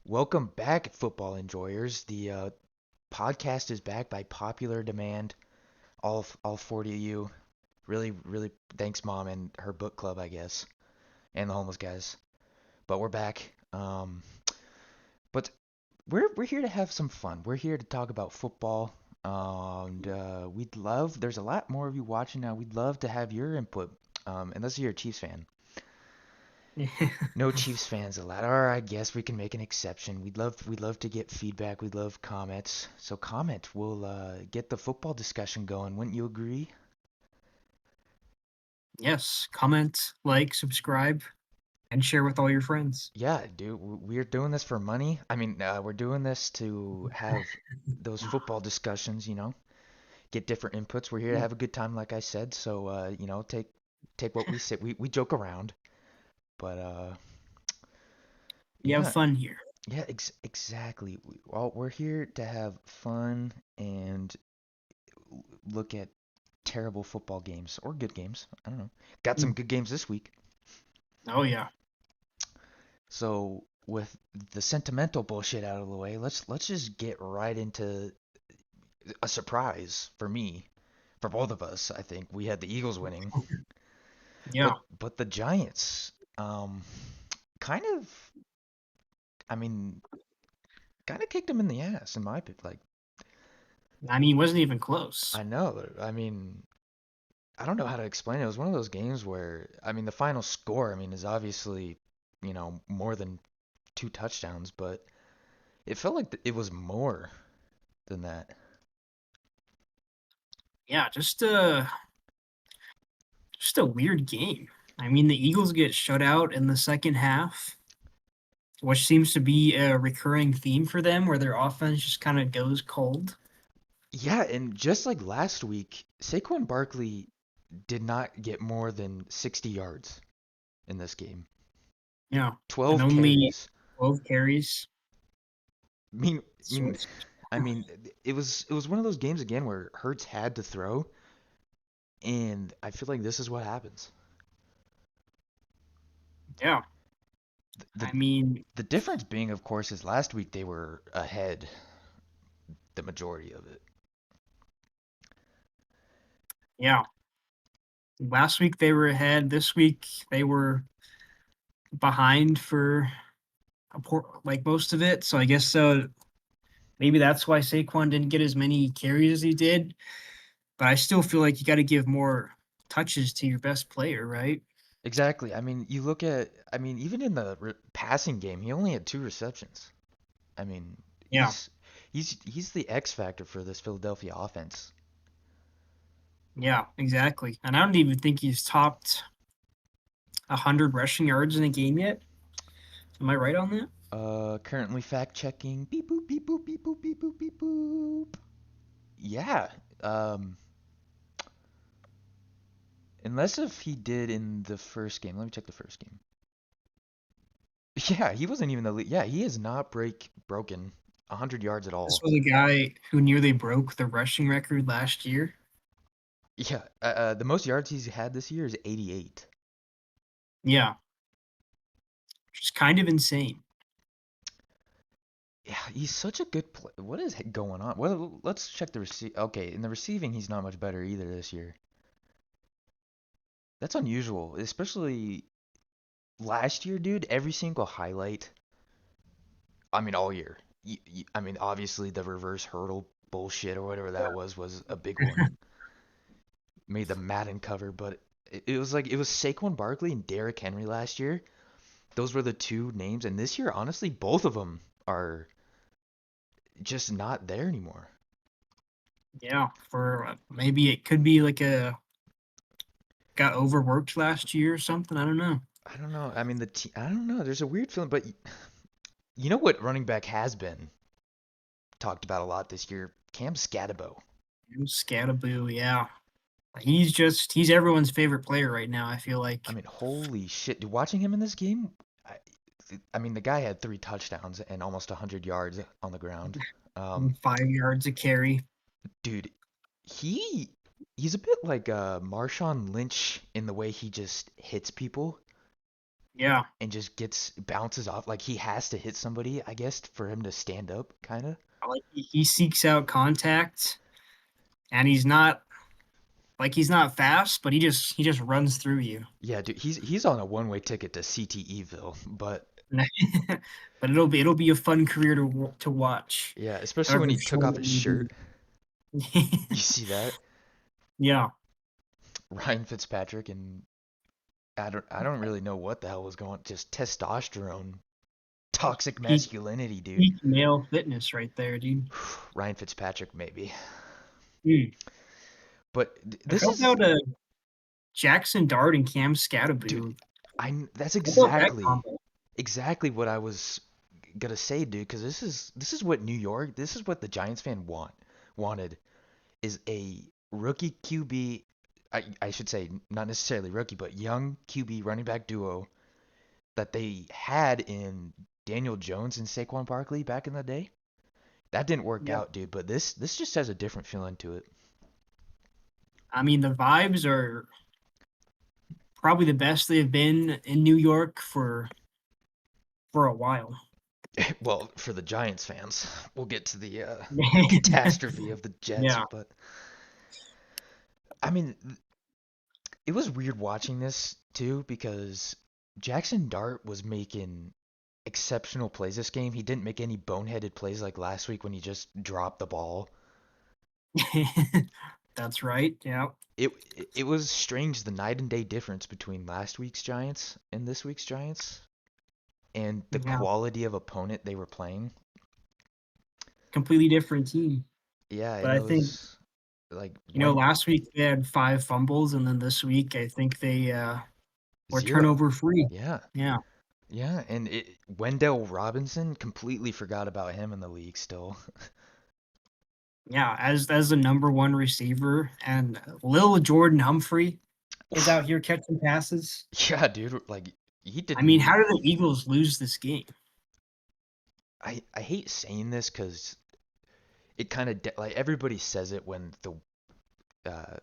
Welcome back, football enjoyers. The podcast is back by popular demand. All 40 of you. Really, really thanks, Mom, and her book club, I guess, and the homeless guys. But we're back. But we're here to have some fun. We're here to talk about football. And we'd love. There's a lot more of you watching now. We'd love to have your input. Unless you're a Chiefs fan. No Chiefs fans allowed. Or I guess we can make an exception. We'd love to get feedback. We'd love comments. So comment. We'll get the football discussion going. Wouldn't you agree? Yes, comment, like, subscribe, and share with all your friends. Yeah, dude. We're doing this for money. We're doing this to have those football discussions. Get different inputs. We're here to Yeah, have a good time, like I said. So take what we say. We joke around, but we have yeah, fun here. yeah, exactly. We're here to have fun and look at terrible football games or good games. I don't know. Got some Mm. good games this week. Oh yeah, So with the sentimental bullshit out of the way, let's just get right into a surprise for me, for both of us. I think we had the Eagles winning, but yeah. but the Giants, kind of, I mean, kind of kicked them in the ass in my opinion. Like I mean, it wasn't even close. I know, I don't know how to explain it. It was one of those games where, the final score, is obviously, more than two touchdowns, but it felt like it was more than that. Yeah, just a weird game. I mean, the Eagles get shut out in the second half, which seems to be a recurring theme for them, where their offense just kind of goes cold. Yeah, and just like last week, Saquon Barkley did not get more than 60 yards in this game. Yeah, and 12 only carries. 12 carries. I mean, I So mean, I mean, it was one of those games again where Hurts had to throw, and I feel like this is what happens. yeah, The I mean, the difference being, of course, is last week they were ahead the majority of it. yeah. Last week they were ahead. This week they were behind for like most of it. So I guess maybe that's why Saquon didn't get as many carries as he did. But I still feel like you got to give more touches to your best player, right? Exactly. You look at, even in the passing game, he only had two receptions. I mean, Yeah, he's he's the X factor for this Philadelphia offense. yeah, exactly. And I don't even think he's topped 100 rushing yards in a game yet. Am I right on that? Currently fact checking. Beep boop beep boop beep boop beep boop beep boop. Yeah. Um, unless if he did in the first game. Let me check the first game. Yeah, he wasn't even the lead. Yeah, he has not broken 100 yards at This all. was a guy who nearly broke the rushing record last year. Yeah, the most yards he's had this year is 88. Yeah, which is kind of insane. Yeah, he's such a good play. What is going on? Well, let's check the receive. Okay, in the receiving, he's not much better either this year. That's unusual, especially last year, dude. Every single highlight, all year. Obviously the reverse hurdle bullshit or whatever that was a big one. Made the Madden cover, but it was like it was Saquon Barkley and Derrick Henry last year. Those were the two names, and this year, honestly, both of them are just not there anymore. Yeah, for maybe it could be like a got overworked last year or something. I don't know. I don't know. I don't know. There's a weird feeling, but you know what running back has been talked about a lot this year? Cam Scatabo. Scattaboo, yeah. He's everyone's favorite player right now, I feel like. Holy shit, dude! Watching him in this game, I, the guy had three touchdowns and almost 100 yards on the ground. Um, 5 yards a carry. dude, he he's a bit like Marshawn Lynch in the way he just hits people. Yeah. and just gets bounces off. Like he has to hit somebody, I guess, for him to stand up, kind of. Like he seeks out contact, and he's not fast, but he just runs through you. Yeah, dude, he's on a one-way ticket to CTEville, but But it'll be a fun career to watch. yeah, especially when However he took short off it his may be. shirt. You see that? Yeah. Ryan Fitzpatrick, and I don't really know what the hell was going, just testosterone, toxic Peak masculinity, dude. peak male fitness right there, dude. Ryan Fitzpatrick maybe. Mm. But But this how is, about Jackson Dart and Cam dude, Scatterboo? that's How about that exactly combo? exactly what I was gonna say, dude, because this is what New York, this is what the Giants fan wanted is a rookie QB. I should say not necessarily rookie, but young QB running back duo that they had in Daniel Jones and Saquon Barkley back in the day. That didn't work Yeah. out, dude. But this just has a different feeling to it. I mean, the vibes are probably the best they've been in New York for a while. Well, for the Giants fans, we'll get to the catastrophe of the Jets, Yeah. but I mean, it was weird watching this too because Jackson Dart was making exceptional plays this game. He didn't make any boneheaded plays like last week when he just dropped the ball. That's right. Yeah. It it was strange the night and day difference between last week's Giants and this week's Giants and the Yeah. quality of opponent they were playing. Completely different team. Yeah, But and I it think, was like one last week they had 5 fumbles, and then this week I think they were zero. turnover free. Yeah. Yeah. Yeah, and Wendell Robinson completely forgot about him in the league still. Yeah. As the number one receiver, and Lil Jordan Humphrey is out here catching passes. Yeah, dude, like he I mean, didn't how did the Eagles lose this game? I hate saying this cuz it kind of like everybody says it when the uh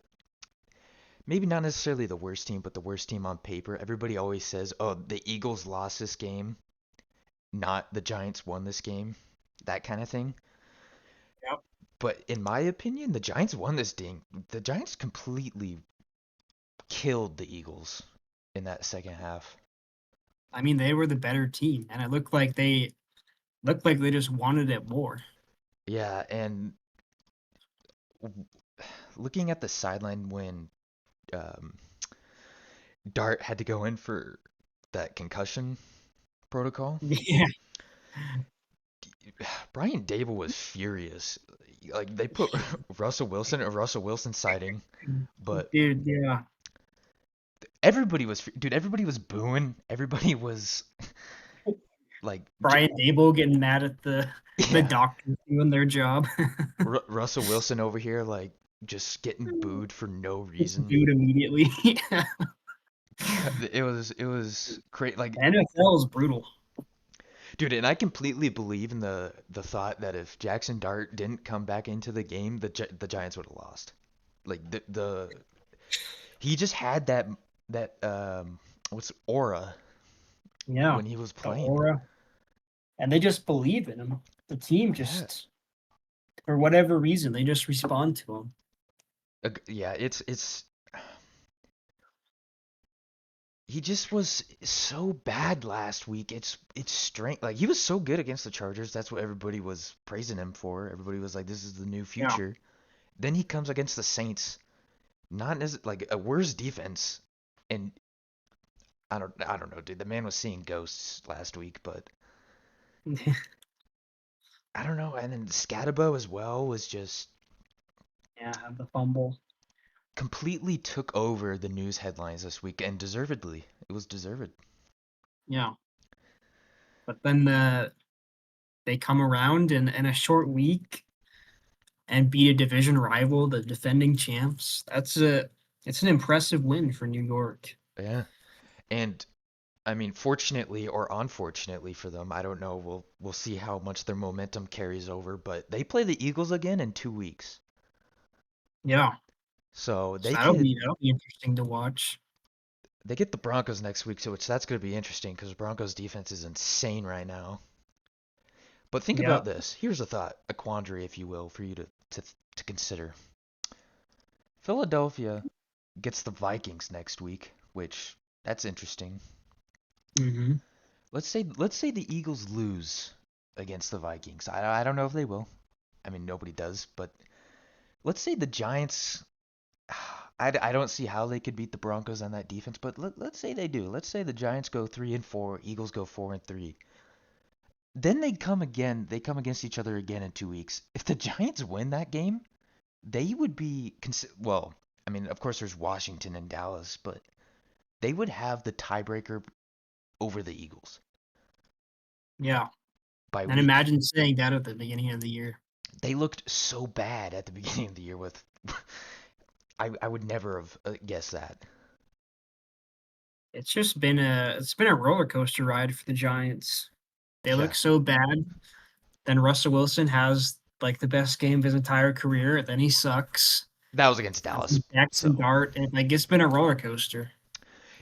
maybe not necessarily the worst team, but the worst team on paper. Everybody always says, "Oh, the Eagles lost this game, not the Giants won this game." That kind of thing. Yep. But in my opinion, the Giants won this game. The Giants completely killed the Eagles in that second half. I mean, they were the better team, and it looked like they just wanted it more. Yeah, and looking at the sideline when um, Dart had to go in for that concussion protocol, Yeah. Brian Dable was furious. Like they put Russell Wilson, a Russell Wilson sighting, but Dude, yeah. everybody was, dude, everybody was booing. Everybody was like, Brian Dable getting mad at the yeah, doctors doing their job. Russell Wilson over here, like just getting booed for no reason. Dude, immediately. It was great. Like, The NFL is brutal. dude, and I completely believe in the thought that if Jackson Dart didn't come back into the game, the Giants would have lost. Like the he just had that what's aura Yeah. when he was The playing. aura. And they just believe in him. The team Yeah. just, for whatever reason, they just respond to him. Yeah, it's he just was so bad last week. It's strange. Like he was so good against the Chargers. That's what everybody was praising him for. Everybody was like, "This is the new Yeah. future." Then he comes against the Saints, not as like a worse defense, and I don't know, dude. The man was seeing ghosts last week, but I don't know. And then Scatabo as well was just Yeah, the fumble. completely took over the news headlines this week, and deservedly. It was deserved. Yeah. But then they come around in a short week and beat a division rival, the defending champs. It's an impressive win for New York. Yeah. And I mean, fortunately or unfortunately for them, I don't know. We'll see how much their momentum carries over, but they play the Eagles again in 2 weeks. Yeah. So So they that'll be could that'll be interesting to watch. They get the Broncos next week, so that's going to be interesting because Broncos defense is insane right now. But think about Yep. this. Here's a thought, a quandary, if you will, for you to, to consider. Philadelphia gets the Vikings next week, which that's interesting. Hmm. Let's say the Eagles lose against the Vikings. I don't know if they will. I mean, nobody does, but let's say the Giants. I don't see how they could beat the Broncos on that defense, but let's say they do. Let's say the Giants go 3-4, Eagles go 4-3. Then they come again. They come against each other again in 2 weeks. If the Giants win that game, they would be well. I mean, of course, there's Washington and Dallas, but they would have the tiebreaker over the Eagles Yeah. by And week. imagine saying that at the beginning of the year. They looked so bad at the beginning of the year with I would never have guessed that. It's been a roller coaster ride for the Giants. They Yeah, look so bad. Then Russell Wilson has like the best game of his entire career. Then he sucks. that was against I Dallas. think Jackson So, Dart, and like it's been a roller coaster.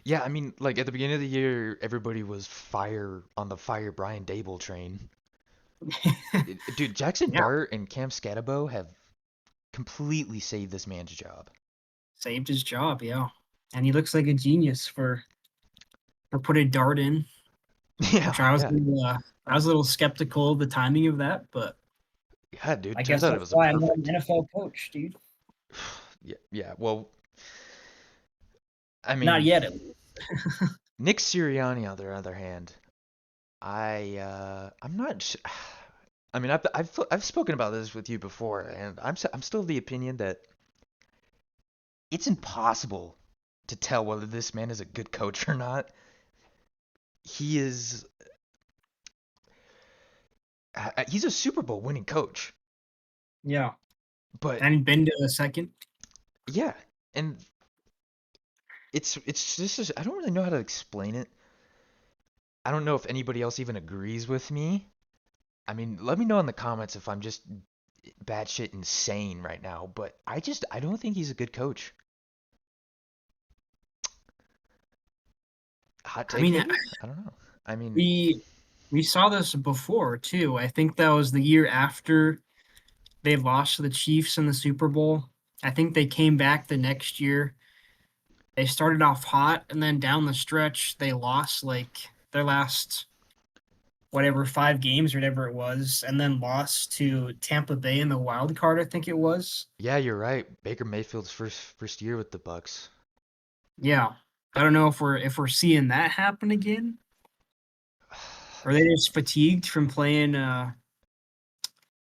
yeah, I mean, like at the beginning of the year, everybody was fire on the fire Brian Dable train. Dude, Jackson Yeah, Dart and Cam Scatabo have completely saved this man's job. saved his job. Yeah, and he looks like a genius for putting Dart in, Yeah, which I was yeah, a little, I was a little skeptical of the timing of that, but yeah, dude. I Turns guess out it that's was a why I'm not an perfect. NFL coach, dude. Yeah, yeah. Well, I Not mean, yet, at least. Nick Sirianni, on the other hand, I'm not. I mean, I've spoken about this with you before, and I'm still of the opinion that it's impossible to tell whether this man is a good coach or not. He is he's a Super Bowl winning coach, Yeah, but and been to the second. yeah, and this is I don't really know how to explain it. I don't know if anybody else even agrees with me. I mean, let me know in the comments if I'm just batshit insane right now, but I don't think he's a good coach. Hot I take mean, maybe? I don't know. I mean, we we saw this before too. I think that was the year after they lost to the Chiefs in the Super Bowl. I think they came back the next year. They started off hot, and then down the stretch, they lost like their last whatever 5 games or whatever it was, and then lost to Tampa Bay in the wild card. I think it was. yeah, you're right. Baker Mayfield's first year with the Bucks. Yeah, I don't know if we're seeing that happen again. Are they just fatigued from playing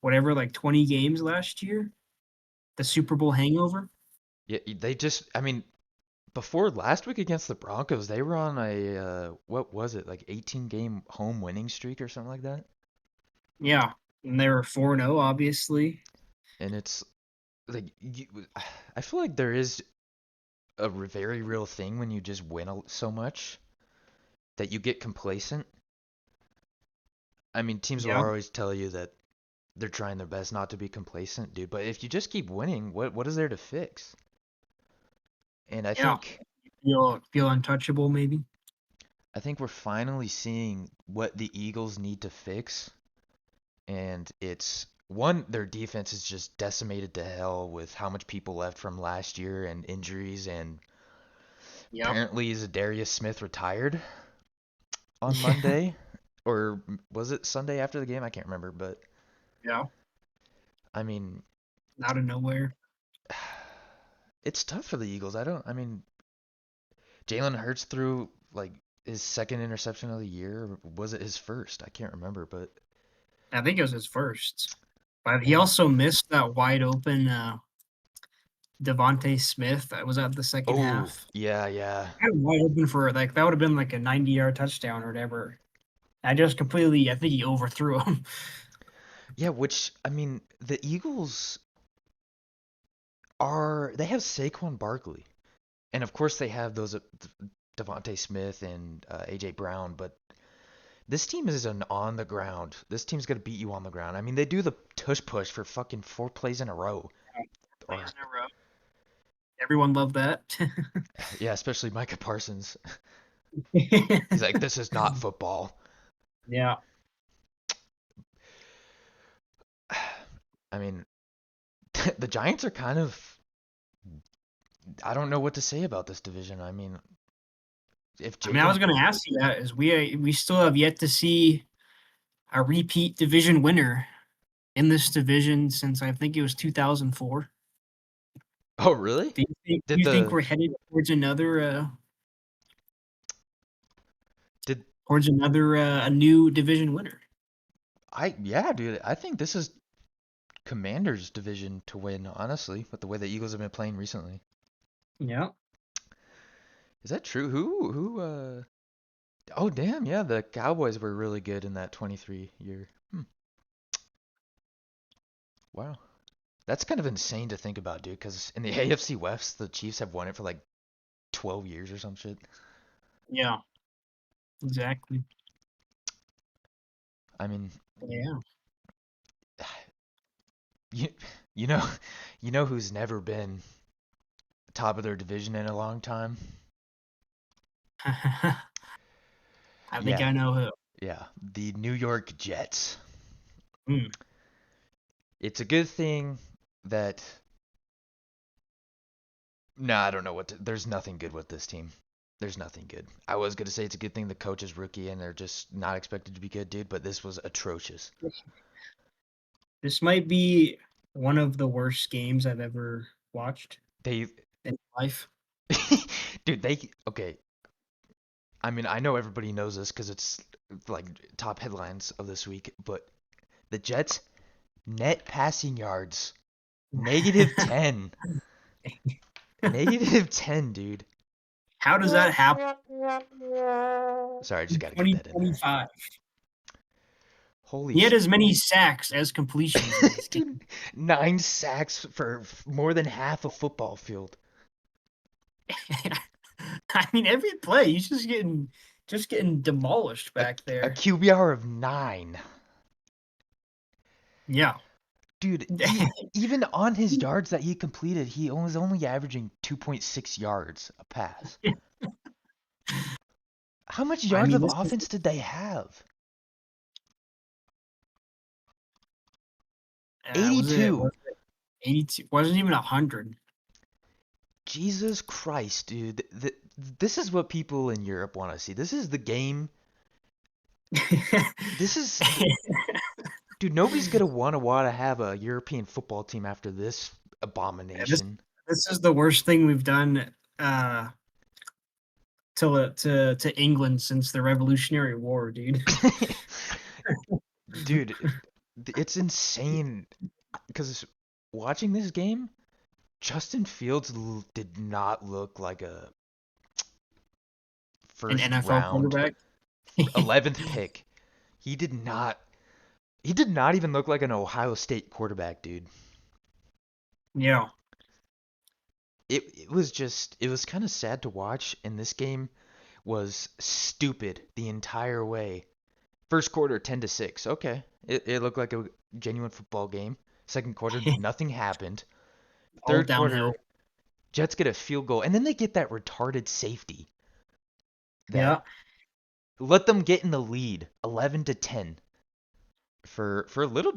whatever like 20 games last year? The Super Bowl hangover? Yeah, they just I mean, before last week against the Broncos, they were on a what was it? Like 18 game home winning streak or something like that. Yeah. And they were 4-0, obviously. And it's like I feel like there is a very real thing when you just win so much that you get complacent. I mean, teams will Yeah. always tell you that they're trying their best not to be complacent, dude. But if you just keep winning, what is there to fix? And Yeah. Feel untouchable maybe. I think we're finally seeing what the Eagles need to fix, and it's one, their defense is just decimated to hell with how much people left from last year and injuries, and Yep. apparently Zadarius Smith retired on Yeah. Monday, or was it Sunday after the game? I can't remember, but Yeah. I mean, Out of nowhere. it's tough for the Eagles. I mean, Jalen Hurts threw like his second interception of the year, or was it his first? I can't remember, but I think it was his first. But he man, also missed that wide open Devontae Smith that was at the second oh half. yeah, yeah, Had him wide open for like that would have been like a 90-yard touchdown or whatever. I think he overthrew him. yeah. Which I mean, the Eagles they have Saquon Barkley, and of course they have those Devontae Smith and AJ Brown, but this team is an on the ground. This team's gonna beat you on the ground. I mean, they do the tush push for fucking 4 plays in a row, Plays or in a row. Everyone loved that. Yeah, especially Micah Parsons. He's like, this is not football. Yeah. I mean, the Giants are kind of. I don't know what to say about this division. I mean, if I mean, I was Jacob. going to ask you that is we still have yet to see a repeat division winner in this division since I think it was 2004. Oh, really? Do Did you think the we're headed did towards another a new division winner? I? Yeah, dude. I think this is Commanders' division to win. Honestly, with the way the Eagles have been playing recently. Yeah. Is that true? Who? Oh, damn. Yeah, the Cowboys were really good in that 23 year. Wow. That's kind of insane to think about, dude, because in the AFC West, the Chiefs have won it for like 12 years or some shit. Yeah. Exactly. I mean, Yeah. you you know you know who's never been top of their division in a long time? I think Yeah, I know who. yeah, the New York Jets. Mm. It's a good thing that no, I don't know there's nothing good with this team. There's nothing good. I was gonna say it's a good thing the coach is rookie and they're just not expected to be good, dude, but this was atrocious. This might be one of the worst games I've ever watched They in life. dude, they okay. I mean, I know everybody knows this because it's like top headlines of this week, but the Jets net passing yards negative 10. Negative 10, dude. How does that happen Sorry, I just in got to get that in there. 2025? Holy He had sh as many sacks as completions in this game. dude, 9 sacks for more than half a football field. I mean, every play he's just getting demolished A, back a there. QBR of 9. Yeah. Dude, even on his yards that he completed, he was only averaging 2.6 yards a pass. How much I yards mean, of this is offense did they have? was 82. it 82? Wasn't even 100. Jesus Christ, dude. This is what people in Europe want to see. This is the game. This is, dude, nobody's going to want to have a European football team after this Yeah, this abomination. this is the worst thing we've done uh to England since the Revolutionary War, dude. Dude, it's insane because watching this game, Justin Fields did not look like a An first NFL round quarterback. 11th pick. He did not he did not even look like an Ohio State quarterback, dude. Yeah. It was kind of sad to watch, and this game was stupid the entire way. First quarter 10-6. Okay. It looked like a genuine football game. Second quarter nothing happened. All Third downhill. quarter Jets get a field goal and then they get that retarded safety that Yeah. let them get in the lead 11-10 for a little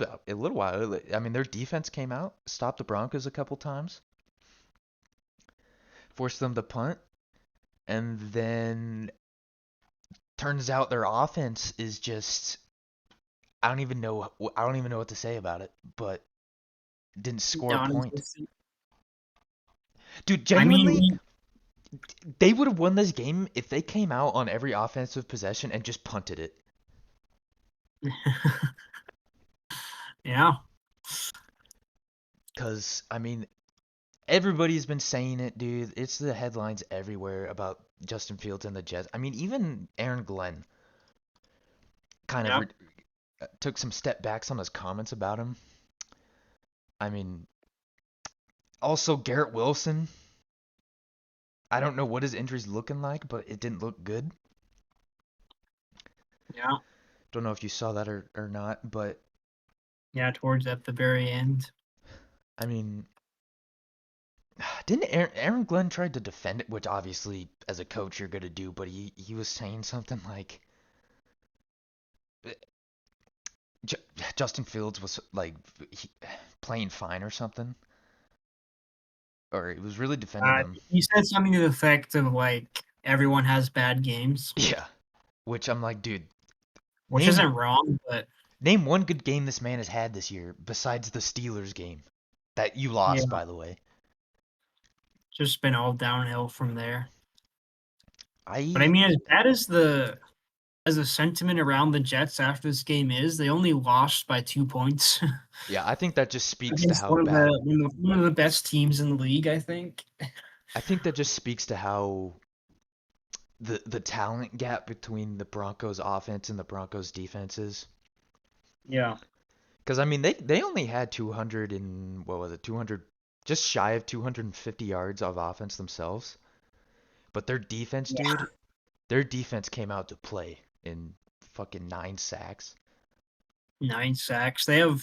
while. I mean their defense came out, stopped the Broncos a couple times, forced them to punt, and then turns out their offense is just I don't even know what to say about it, but didn't score a point. Non-existent. Dude, I mean, genuinely, they would have won this game if they came out on every offensive possession and just punted it. yeah. Cause I mean, everybody's been saying it, dude. It's the headlines everywhere about Justin Fields and the Jets. I mean, even Aaron Glenn kind of Yep. took some step backs on his comments about him. I mean, also Garrett Wilson. I don't know what his injury's looking like, but it didn't look good. Yeah. Don't know if you saw that or not, but Yeah. Towards at the very end. I mean, Didn't Aaron Glenn tried to defend it, which obviously as a coach you're gonna do, but he was saying something like uh, J Justin Fields was like he, playing fine or something, or he was really defending them. He said something to the effect of like everyone has bad games, Yeah, which I'm like, dude, which name isn't wrong, but name one good game this man has had this year besides the Steelers game that you lost, yeah, by the way. just been all downhill from there. But I I mean, as bad as the sentiment around the Jets after this game is, they only lost by 2 points Yeah, I think that just speaks to against how bad. one of the best teams in the league, I think. I think that just speaks to how the talent gap between the Broncos offense and the Broncos defense is. Yeah. Because I mean they only had 200 and what was it 200 just shy of 250 yards of offense themselves, but their defense, Yeah. dude, their defense came out to play in fucking 9 sacks. 9 sacks. They have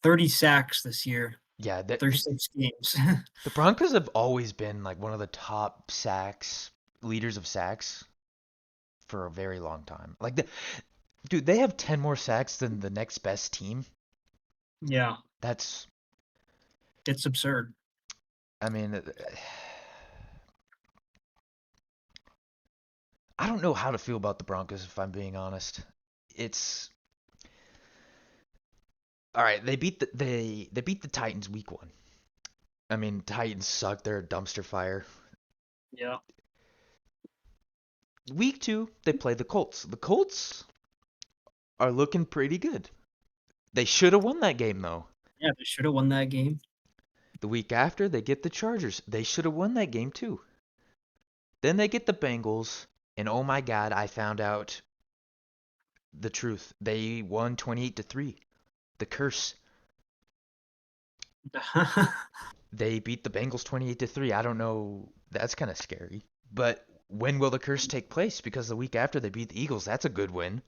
30 sacks this year. Yeah, Through 6 games. the Broncos have always been like one of the top leaders of sacks for a very long time. Dude, they have 10 more sacks than the next best team. Yeah. That's It's absurd. I mean I don't know how to feel about the Broncos if I'm being honest. It's all right. They beat the Titans week 1. I mean, Titans suck. They're a dumpster fire. Yeah. Week 2, they play the Colts. The Colts are looking pretty good. They should have won that game though. Yeah, they should have won that game. The week after, they get the Chargers. They should have won that game too. Then they get the Bengals, and oh my God, I found out the truth. They won 28-3. The curse. They beat the Bengals 28-3. I don't know. That's kind of scary. But when will the curse take place? Because the week after they beat the Eagles, that's a good win.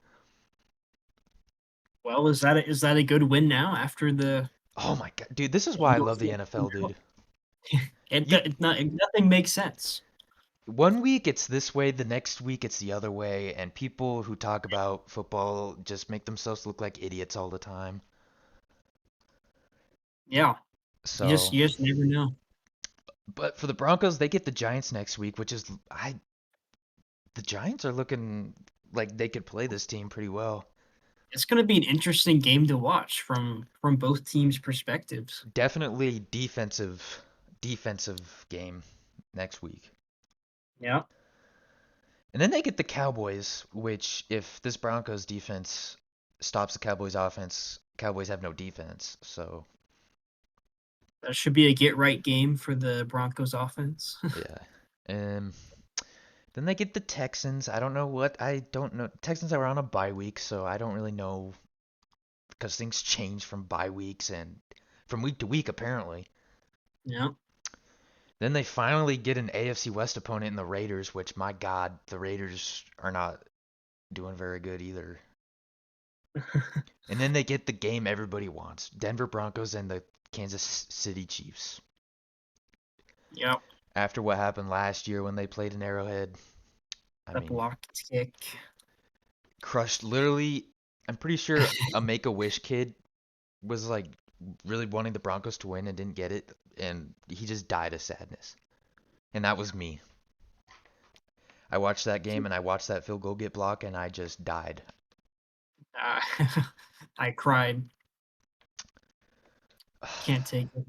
Well, is that a good win now after the Oh my God, dude, this is why I love Eagles the game? NFL, dude. You Nothing makes sense. one week it's this way, the next week it's the other way, and people who talk about football just make themselves look like idiots all the time. Yeah. So, You just never know. but for the Broncos, they get the Giants next week, the Giants are looking like they could play this team pretty well. It's going to be an interesting game to watch from both teams' perspectives. Definitely defensive game next week. Yeah. And then they get the Cowboys, which if this Broncos defense stops the Cowboys offense, Cowboys have no defense. So, That should be a get right game for the Broncos offense. yeah. Um then they get the Texans. I don't know. Texans are on a bye week, so I don't really know because things change from bye weeks and from week to week apparently. Yeah. Then they finally get an AFC West opponent in the Raiders, which my God, the Raiders are not doing very good either. And then they get the game everybody wants. Denver Broncos and the Kansas City Chiefs. Yep. After what happened last year when they played in Arrowhead, I The mean, block kick. crushed literally. I'm pretty sure a Make-A-Wish kid was like really wanting the Broncos to win and didn't get it, and he just died of sadness. And that was me. I watched that game and I watched that field goal get blocked and I just died. Uh, I cried. Can't take it.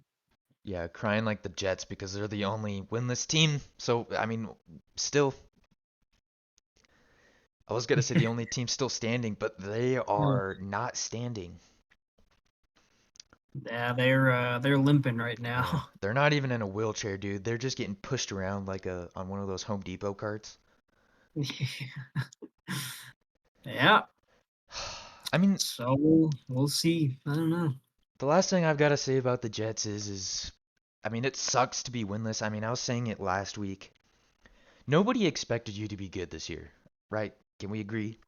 Yeah, crying like the Jets because they're the only winless team. So, I mean, still, I was gonna say the only team still standing, but they No. are not standing. Yeah, they're limping right Yeah, now. they're not even in a wheelchair, dude. They're just getting pushed around like a on one of those Home Depot carts. Yeah. I mean, So we'll see. I don't know. the last thing I've got to say about the Jets is, I mean, it sucks to be winless. I mean, I was saying it last week. Nobody expected you to be good this year, right? Can we agree?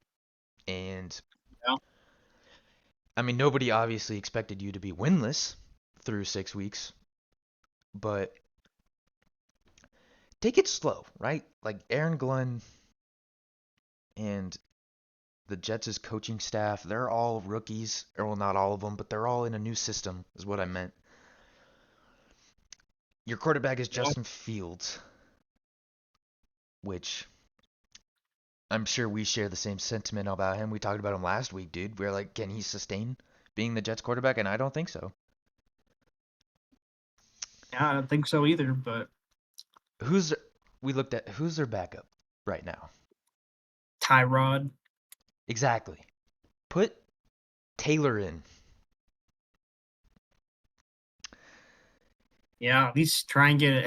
And Yeah. I mean, nobody obviously expected you to be winless through 6 weeks, but take it slow, right? Like Aaron Glenn and the Jets' coaching staff, they're all rookies. Or, well, not all of them, but they're all in a new system, is what I meant. Your quarterback is Yeah. Justin Fields, which I'm sure we share the same sentiment about him. We talked about him last week, dude. We're like, can he sustain being the Jets quarterback? And I don't think so. Yeah, I don't think so either, but Who's we looked at who's their backup right now? Tyrod, Exactly. Put Taylor in. yeah, at least try and get it,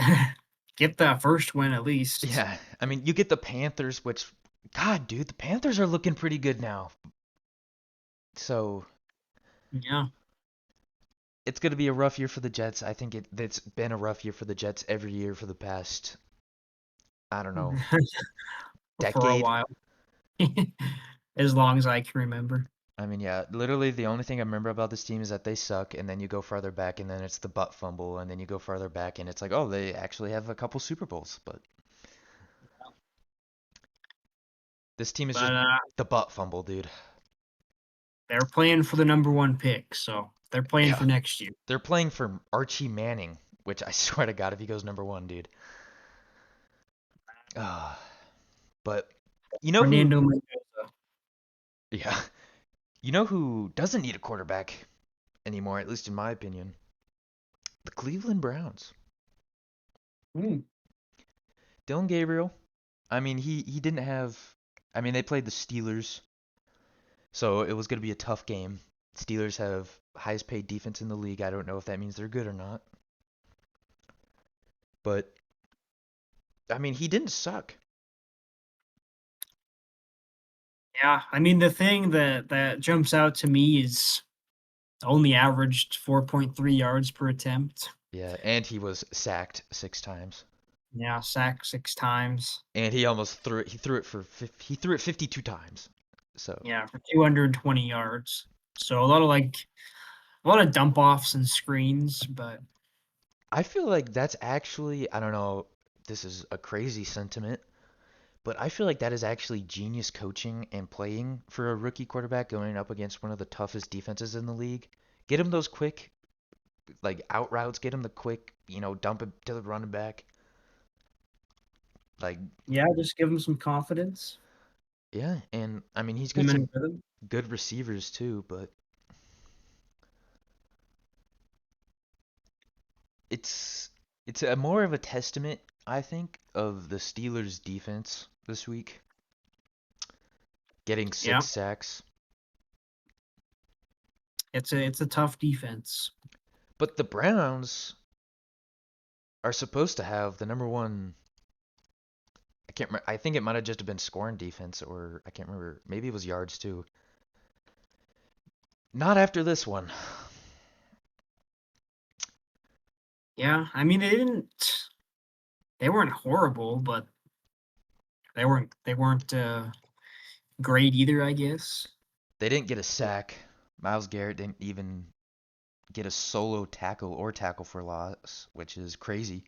get that first win at least. Yeah, I mean, you get the Panthers, which, God, dude, the Panthers are looking pretty good now. So Yeah. it's going to be a rough year for the Jets. I think it's been a rough year for the Jets every year for the past, I don't know, For a decade. while, as long as I can remember. I mean, yeah, literally the only thing I remember about this team is that they suck, and then you go farther back, and then it's the butt fumble, and then you go farther back, and it's like, oh, they actually have a couple Super Bowls. But this team is just But the butt fumble, dude. they're playing for the number one pick, so they're playing Yeah, for next year. they're playing for Archie Manning, which I swear to God, if he goes number one, dude. Uh, but you know who? Fernando Mendoza. Yeah, you know who doesn't need a quarterback anymore, at least in my opinion? The Cleveland Browns. Hmm. Dylan Gabriel. I mean, he didn't have. I mean, they played the Steelers, so it was going to be a tough game. Steelers have highest paid defense in the league. I don't know if that means they're good or not. But I mean, he didn't suck. Yeah, I mean the thing that jumps out to me is only averaged 4.3 yards per attempt. Yeah, and he was sacked 6 times. Yeah, sacked 6 times. And he almost threw it. He threw it 52 times. So Yeah, for 220 yards. So a lot of dump offs and screens, but I feel like that's actually, I don't know, this is a crazy sentiment, but I feel like that is actually genius coaching and playing for a rookie quarterback going up against one of the toughest defenses in the league. Get him those quick, like out routes. Get him the quick, dump it to the running back. Like, yeah, just give him some confidence. yeah, and I mean he's got Him some and rhythm. good receivers too, but it's it's a more of a testament, I think, of the Steelers' defense this week, getting Yeah, 6 sacks. it's a tough defense. But the Browns are supposed to have the number one. I can't remember. I think it might have just been scoring defense, or I can't remember. Maybe it was yards too. Not after this one. Yeah, I mean they weren't horrible, but they weren't great either, I guess. They didn't get a sack. Myles Garrett didn't even get a solo tackle or tackle for loss, which is crazy.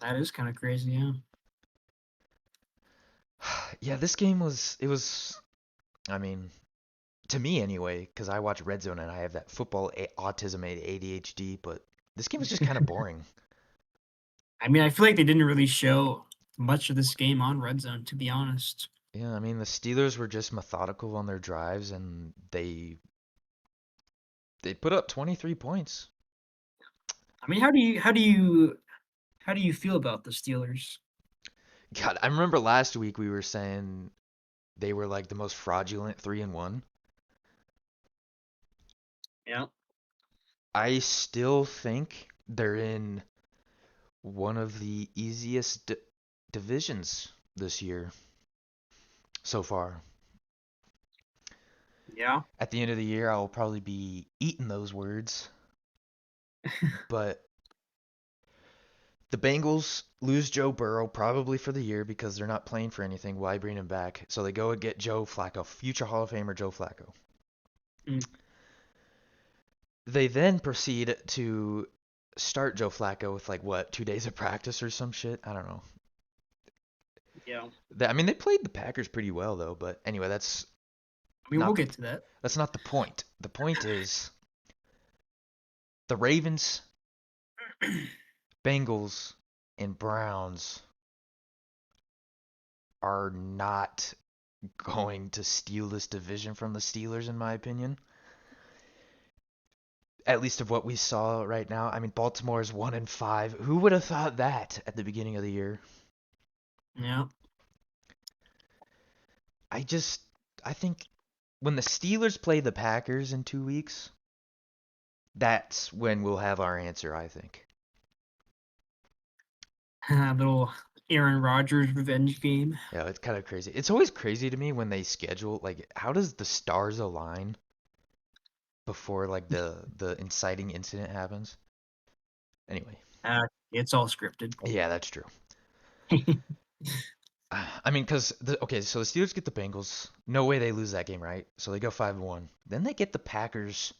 That is kind of crazy, yeah. Yeah, this game was. It was. I mean, to me anyway, because I watch Red Zone and I have that football autism ADHD, but this game was just kind of boring. I mean, I feel like they didn't really show much of this game on Red Zone, to be honest. Yeah, I mean the Steelers were just methodical on their drives and they put up 23 points. I mean, how do you feel about the Steelers? God, I remember last week we were saying they were like the most fraudulent 3-1. Yeah. I still think they're in one of the easiest divisions this year so far. Yeah. At the end of the year, I'll probably be eating those words, but the Bengals lose Joe Burrow probably for the year because they're not playing for anything. Why bring him back? So they go and get Joe Flacco, future Hall of Famer Joe Flacco. Mm. They then proceed to start Joe Flacco with like what 2 days of practice or some shit. I don't know. Yeah. I mean, they played the Packers pretty well though. But anyway, I mean, we'll not the get to that. that's not the point. The point is the Ravens, Bengals, and Browns are not going to steal this division from the Steelers, in my opinion. At least of what we saw right now. I mean, Baltimore is 1-5. Who would have thought that at the beginning of the year? Yeah. I just, I think when the Steelers play the Packers in 2 weeks, that's when we'll have our answer, I think. Little Aaron Rodgers revenge game. Yeah, it's kind of crazy. It's always crazy to me when they schedule, like, how does the stars align before, like, the inciting incident happens? Anyway, It's all scripted. yeah, that's true. I mean, okay, so the Steelers get the Bengals. No way they lose that game, right? So they go 5-1. Then they get the Packers,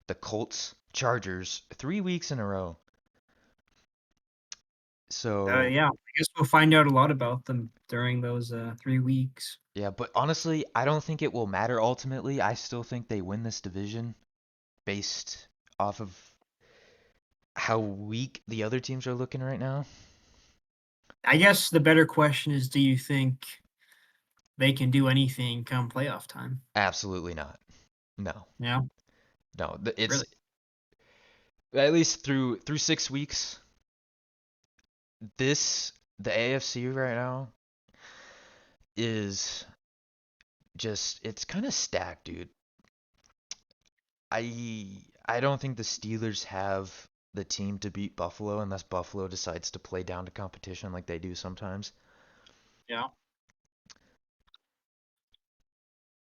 the Colts, Chargers, 3 weeks in a row. So Yeah, I guess we'll find out a lot about them during those 3 weeks. yeah, but honestly, I don't think it will matter ultimately. I still think they win this division based off of how weak the other teams are looking right now. I guess the better question is, do you think they can do anything come playoff time? Absolutely not. No, Yeah, no. It's really. at least through 6 weeks. The AFC right now is just it's kind of stacked, dude. I don't think the Steelers have the team to beat Buffalo unless Buffalo decides to play down to competition like they do sometimes. Yeah.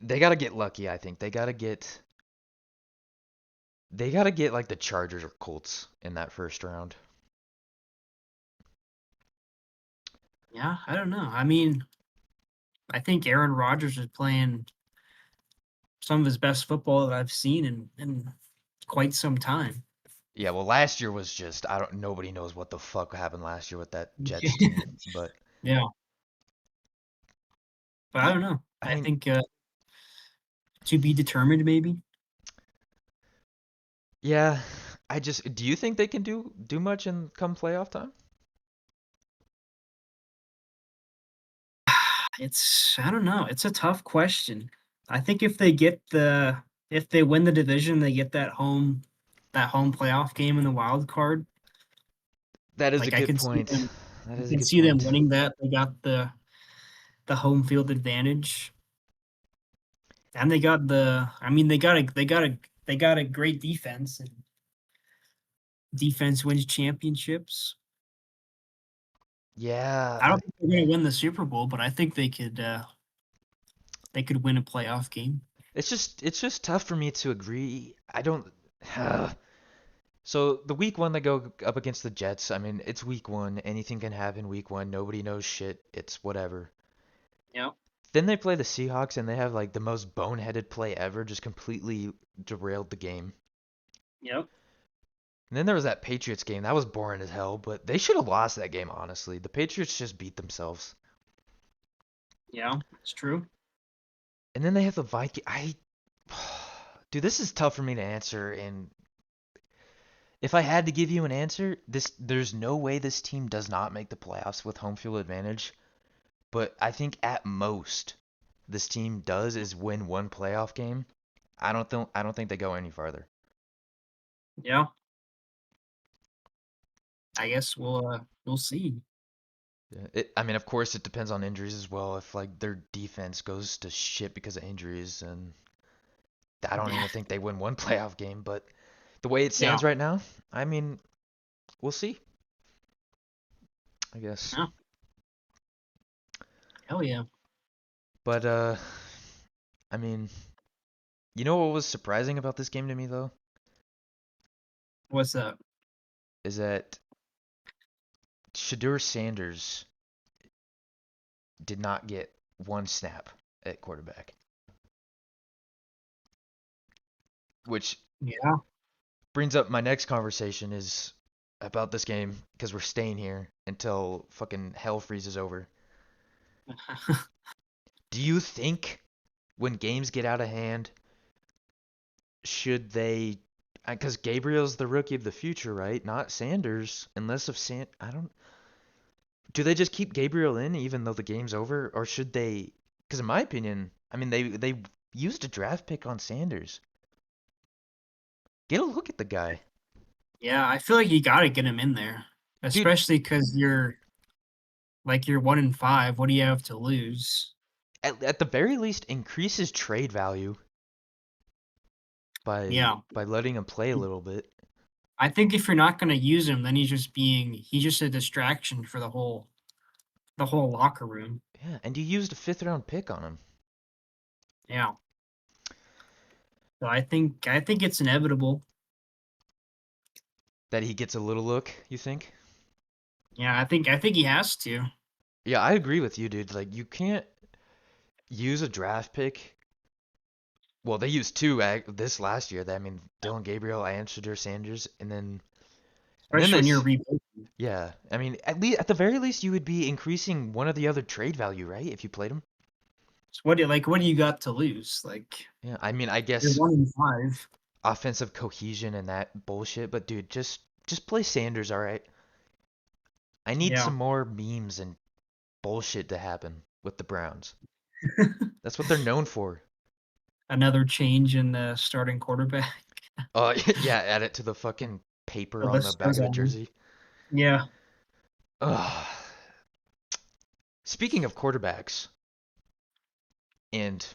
They got to get lucky, I think. They got to get like the Chargers or Colts in that first round. Yeah, I don't know. I mean, I think Aaron Rodgers is playing some of his best football that I've seen in quite some time. Yeah, well last year was just I don't nobody knows what the fuck happened last year with that Jets team, but Yeah, but I y- don't know. I I mean, think to be determined, maybe. yeah, I just do you think they can do much in come playoff time? I don't know. It's a tough question. I think if they win the division, they get that home playoff game in the wild card. That is a Like I good can see point. them That I is a can good see them point. winning that. They got the home field advantage. And they got the I mean they got a great defense, and defense wins championships. Yeah, I don't think they're gonna win the Super Bowl, but I think they could win a playoff game. it's just tough for me to agree. I don't. So the week one they go up against the Jets. I mean, it's week one. Anything can happen week one. Nobody knows shit. It's whatever. Yeah. Then they play the Seahawks and they have like the most boneheaded play ever, just completely derailed the game. Yep. And then there was that Patriots game. That was boring as hell, but they should have lost that game, honestly. The Patriots just beat themselves. Yeah, it's true. And then they have the Viking. Dude, this is tough for me to answer. And if I had to give you an answer, there's no way this team does not make the playoffs with home field advantage. But I think at most this team does is win one playoff game. I don't think they go any farther. Yeah. I guess we'll see. Yeah, I mean, of course, it depends on injuries as well. If like their defense goes to shit because of injuries, and I don't Yeah. even think they win one playoff game. But the way it Yeah. stands right now, I mean, we'll see. I guess. Yeah. Hell yeah. But I mean, you know what was surprising about this game to me though, What's up? is that Shadur Sanders did not get one snap at quarterback, which Yeah. brings up my next conversation is about this game because we're staying here until fucking hell freezes over. Do you think when games get out of hand, should they? Because Gabriel's the rookie of the future, right? Not Sanders, unless of I don't. Do they just keep Gabriel in even though the game's over, or should they? Because in my opinion, I mean they used a draft pick on Sanders. Get a look at the guy, Yeah, I feel like you got to get him in there, dude. especially because you're 1-5. What do you have to lose? At the very least, increase his trade value Yeah, by letting him play a little bit. I think if you're not going to use him, then he's just a distraction for the whole locker room. Yeah, and you used a fifth round pick on him. Yeah, so I think it's inevitable. That he gets a little look, you think? Yeah, I think he has to. Yeah, I agree with you, dude. Like, you can't use a draft pick. Well, they used two this last year. I mean, Dylan Gabriel and Shadur Sanders, and then Especially they, when you're rebuilding. yeah. I mean, at the very least, you would be increasing one or the other trade value, right? If you played him. So what do you got to lose? Like Yeah, I mean, I you're guess 1-5. offensive cohesion and that bullshit, but dude, just play Sanders, all right? I need Yeah, some more memes and bullshit to happen with the Browns. That's what they're known for. another change in the starting quarterback. Oh, yeah, add it to the fucking The paper on the list back goes of the on. jersey. Yeah. Ugh. Speaking of quarterbacks and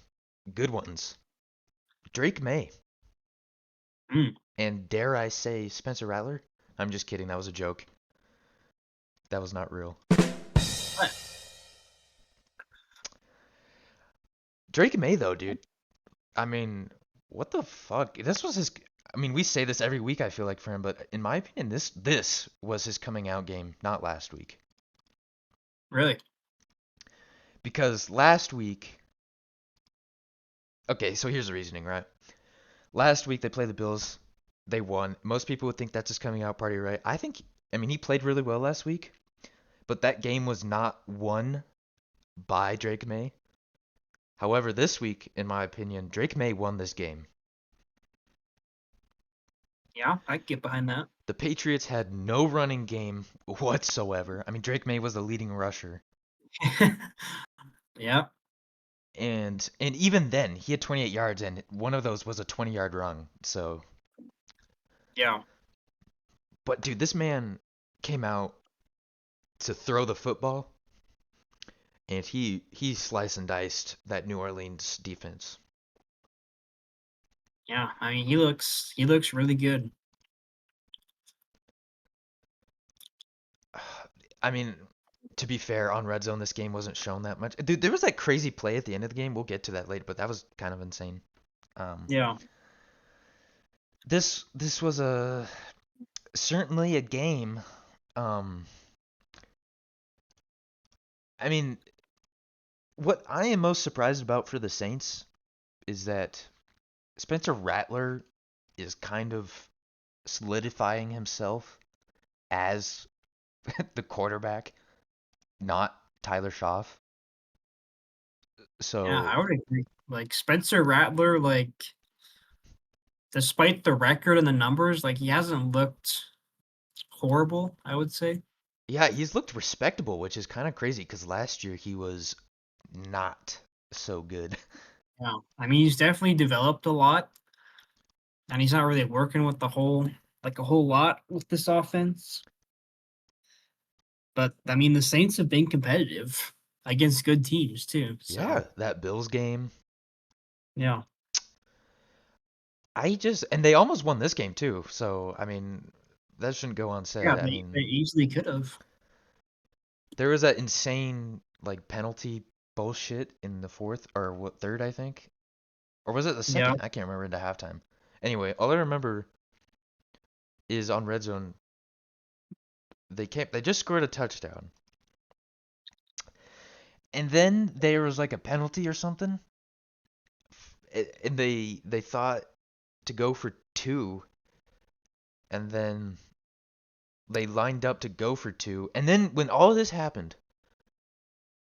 good ones, Drake May Mm. and dare I say Spencer Rattler? I'm just kidding. That was a joke. That was not real. But Drake May though, dude. I mean, what the fuck? This was his. I mean, we say this every week. I feel like for him, but in my opinion, this was his coming out game, not last week. really, Because last week, okay, so here's the reasoning, right? Last week they played the Bills. They won. Most people would think that's his coming out party, right? I mean, he played really well last week, but that game was not won by Drake May. However, this week, in my opinion, Drake May won this game. yeah, I can get behind that. The Patriots had no running game whatsoever. I mean, Drake May was the leading rusher. Yeah, And even then, he had 28 yards, and one of those was a 20-yard run. So, yeah, but dude, this man came out to throw the football, and he sliced and diced that New Orleans defense. yeah. I mean, he looks really good. I mean, to be fair, on Red Zone, this game wasn't shown that much. Dude, there was that crazy play at the end of the game. We'll get to that later, but that was kind of insane. Um, Yeah, this was a certainly a game. Um, I mean, what I am most surprised about for the Saints is that Spencer Rattler is kind of solidifying himself as the quarterback, not Tyler Schaff. yeah, So I would agree. Like Spencer Rattler, like despite the record and the numbers, like he hasn't looked horrible, I would say. yeah, he's looked respectable, which is kind of crazy because last year he was not so good. Yeah. I mean, he's definitely developed a lot, and he's not really working with a whole lot with this offense. But I mean, the Saints have been competitive against good teams too. So Yeah, that Bills game. yeah, And they almost won this game too. So, I mean, that shouldn't go yeah, unsaid. I they mean, easily could have. there was that insane like penalty bullshit in the fourth or what third, I think. Or was it the Yeah, second? I can't remember into halftime. Anyway, all I remember is on red zone they just scored a touchdown. And then there was like a penalty or something. And they thought to go for two and then They lined up to go for two, and then when all of this happened,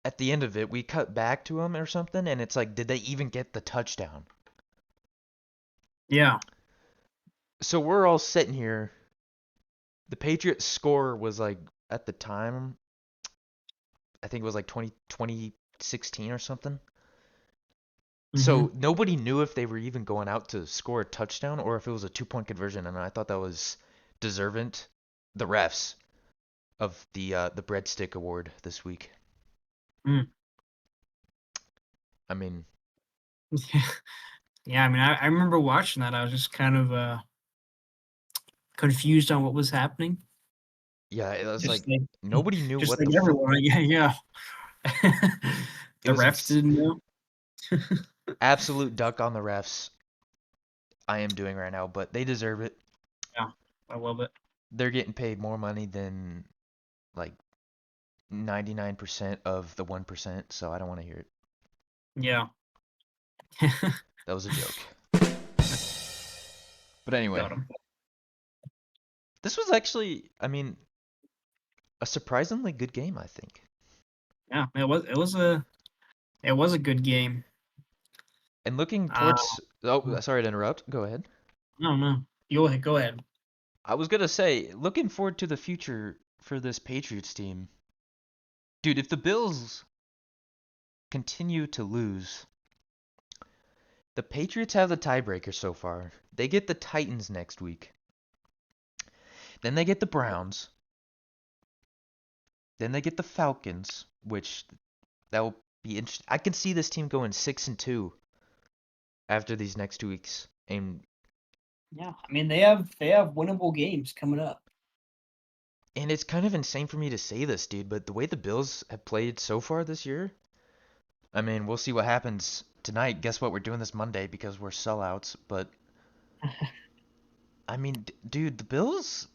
at the end of it, we cut back to them or something, and it's like, did they even get the touchdown? Yeah. So we're all sitting here. The Patriots score was like at the time, I think it was like 2016 or something. Hmm. So nobody knew if they were even going out to score a touchdown or if it was a 2-point conversion, and I thought that was deserving. The refs of the breadstick award this week. Mm. I mean, Yeah, I mean, I remember watching that. I was just kind of confused on what was happening. yeah, it was like Just like, nobody knew just what like the fuck. everyone. Yeah, yeah. It The was refs didn't know. absolute duck on the refs. I am doing right now, but they deserve it. Yeah, I love it. They're getting paid more money than like 99% of the 1%, so I don't want to hear it. Yeah. That was a joke. But anyway, Got him. this was actually, I mean, a surprisingly good game, I think. Yeah, it was a good game. And looking Uh, towards, oh, sorry to interrupt. Go ahead. no, no. Go ahead. I was gonna say, looking forward to the future for this Patriots team. Dude, if the Bills continue to lose, the Patriots have the tiebreaker so far. They get the Titans next week. Then they get the Browns. Then they get the Falcons, which that will be interesting. I can see this team going 6-2 after these next 2 weeks. Yeah, I mean they have winnable games coming up. And it's kind of insane for me to say this, dude, but the way the Bills have played so far this year, I mean, we'll see what happens tonight. Guess what? We're doing this Monday because we're sellouts. But I mean, dude, the Bills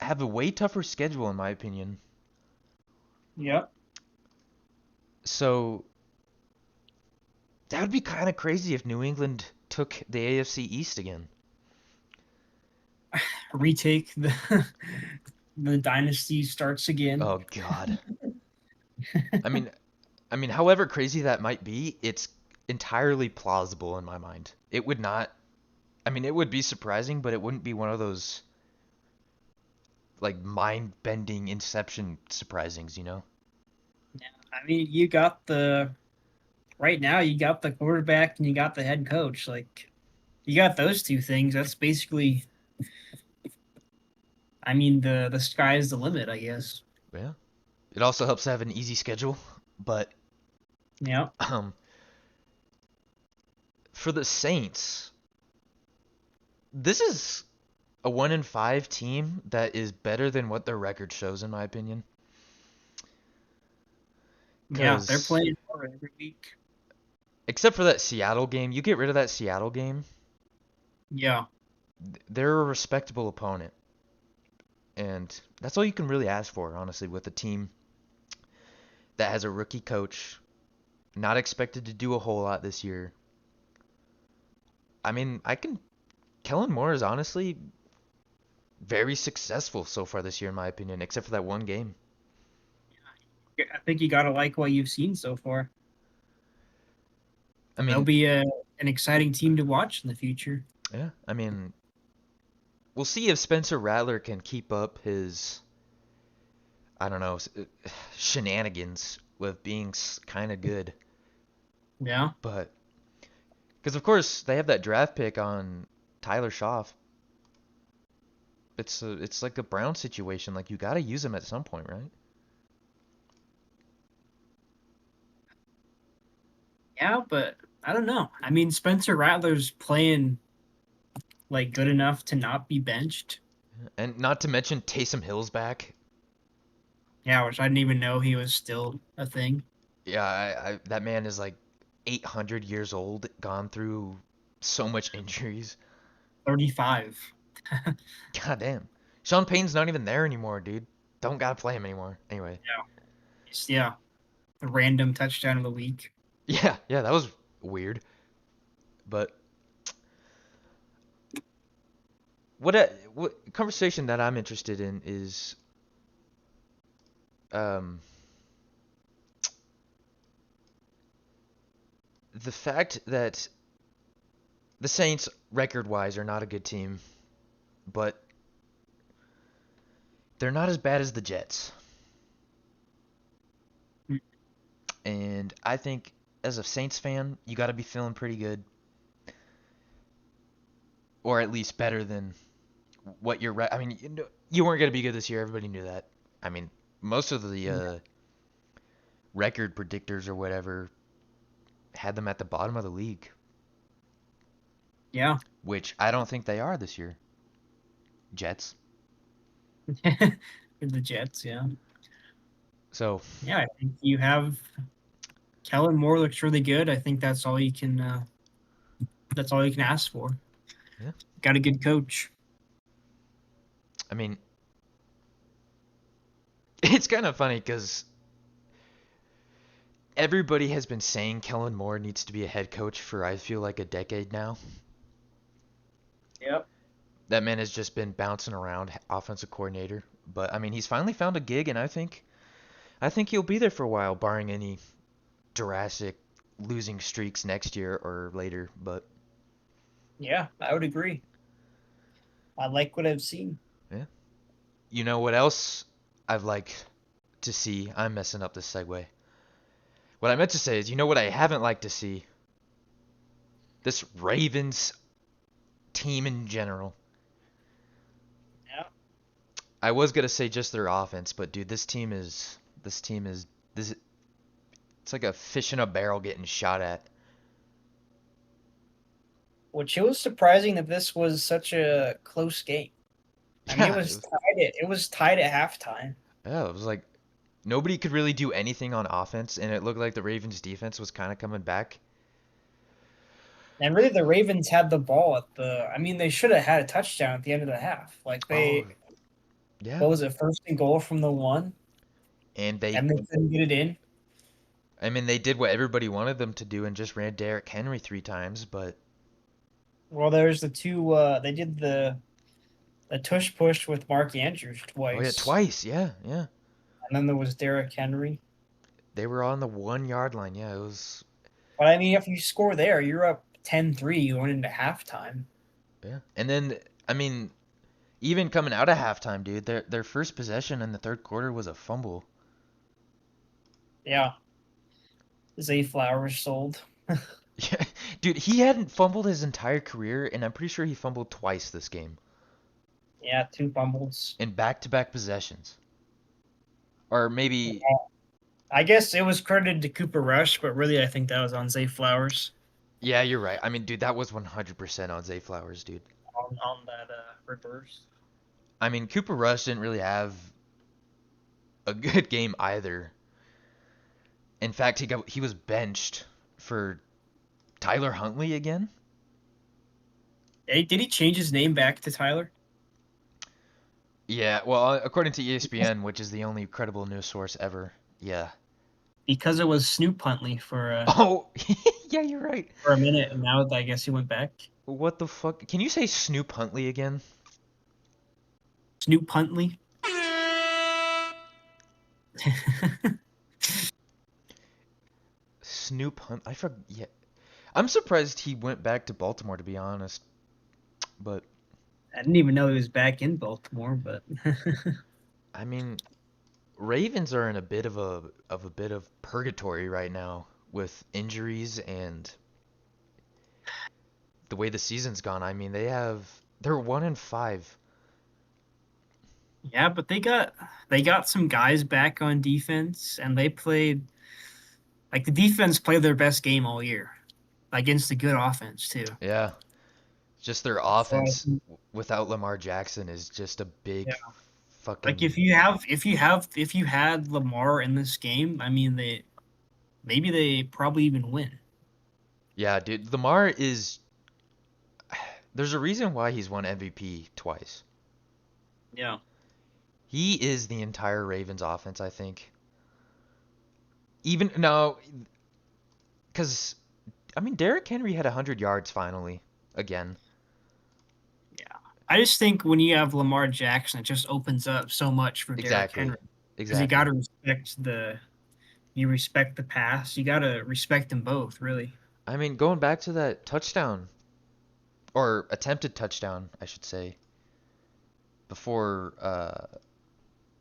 have a way tougher schedule in my opinion. Yep. So that would be kind of crazy if New England took the AFC East again. Retake the dynasty starts again. Oh God. I mean, however crazy that might be, it's entirely plausible in my mind. It would not. I mean, it would be surprising, but it wouldn't be one of those like mind-bending Inception surprisings, you know? Yeah, I mean you got the right now you got the quarterback and you got the head coach. Like you got those two things. That's basically I mean the sky's the limit, I guess. Yeah. It also helps to have an easy schedule, but Yeah. um, for the Saints, this is a 1-5 team that is better than what their record shows, in my opinion. Yeah, they're Because playing hard every week. except for that Seattle game, you get rid of that Seattle game, Yeah. they're a respectable opponent, and that's all you can really ask for, honestly, with a team that has a rookie coach, not expected to do a whole lot this year. I mean, Kellen Moore is honestly very successful so far this year, in my opinion, except for that one game. I think you gotta like what you've seen so far. I They'll mean, be an exciting team to watch in the future. yeah, I mean, we'll see if Spencer Rattler can keep up his, I don't know, shenanigans with being kind of good. Yeah. But, because of course, they have that draft pick on Tyler Schaff. It's like a Brown situation. Like, you got to use him at some point, right? Yeah, but I don't know. I mean, Spencer Rattler's playing like good enough to not be benched. And not to mention Taysom Hill's back. Yeah, which I didn't even know he was still a thing. Yeah, that man is like 800 years old, gone through so much injuries. 35. God damn. Sean Payton's not even there anymore, dude. Don't gotta play him anymore. Anyway. Yeah. Yeah. The random touchdown of the week. Yeah, that was weird. But what conversation that I'm interested in is um the fact that the Saints record-wise are not a good team, but they're not as bad as the Jets. And I think as a Saints fan, you got to be feeling pretty good, or at least better than what you're. I mean, you weren't going to be good this year. Everybody knew that. I mean, most of the record predictors or whatever had them at the bottom of the league, Yeah. which I don't think they are this year. Jets. For the Jets, yeah. So, Yeah, I think you have Kellen Moore looks really good. I think that's all you can ask for. yeah. Got a good coach. I mean, it's kind of funny because everybody has been saying Kellen Moore needs to be a head coach for I feel like a decade now. Yep. That man has just been bouncing around offensive coordinator, but I mean he's finally found a gig, and I think he'll be there for a while, barring any drastic losing streaks next year or later. But Yeah, I would agree. I like what I've seen. yeah, you know what else I've liked to see? I'm messing up this segue. What I meant to say is, you know what I haven't liked to see? This Ravens team in general. Yeah. I was gonna say just their offense, but dude, this team is this. It's like a fish in a barrel getting shot at. Which it was surprising that this was such a close game. I mean, Yeah, it was tied at halftime. yeah, it was like nobody could really do anything on offense, and it looked like the Ravens defense was kind of coming back. And really the Ravens had the ball at the I mean, they should have had a touchdown at the end of the half. Like Oh, they yeah. what was it, first and goal from the one, And they, and they couldn't get it in. I mean, they did what everybody wanted them to do and just ran Derrick Henry 3 times, but Well, there's the two they did the tush push with Mark Andrews oh yeah, twice. twice, yeah, yeah. And then there was Derrick Henry. They were on the 1 yard line, yeah. It was, But I mean, if you score there, you're up 10-3 going into halftime. yeah. And then, I mean, even coming out of halftime, dude, their first possession in the third quarter was a fumble. Yeah. Zay Flowers sold. Yeah, dude, he hadn't fumbled his entire career, and I'm pretty sure he fumbled twice this game Yeah, two fumbles. in back-to-back possessions. Or maybe, I guess it was credited to Cooper Rush, but really I think that was on Zay Flowers yeah, you're right. I mean, dude, that was 100% on Zay Flowers, dude. on that reverse. I mean, Cooper Rush didn't really have a good game either. In fact, he was benched for Tyler Huntley again. Hey, did he change his name back to Tyler? Yeah, well, according to ESPN, which is the only credible news source ever. Yeah. Because it was Snoop Huntley Oh, yeah, you're right. for a minute, and now I guess he went back. What the fuck? Can you say Snoop Huntley again? Snoop Huntley. Snoop Hunt. I forgot. Yeah. I'm surprised he went back to Baltimore, to be honest. But I didn't even know he was back in Baltimore, but I mean, Ravens are in a bit of purgatory right now with injuries and the way the season's gone. I mean, they're 1-5. yeah, but they got some guys back on defense, and they played like the defense played their best game all year against a good offense too. Yeah, just their So I offense think, without Lamar Jackson is just a yeah, big like fucking if you had Lamar in this game, I mean they probably even win. yeah, dude. Lamar is there's a reason why he's won MVP twice. Yeah, He is the entire Ravens offense, I think. Even no, because I mean, Derrick Henry had 100 yards finally again. yeah. I just think when you have Lamar Jackson, it just opens up so much for Derrick Exactly. Henry because Exactly. you respect the pass. You gotta respect them both, really. I mean, going back to that touchdown or attempted touchdown, I should say, before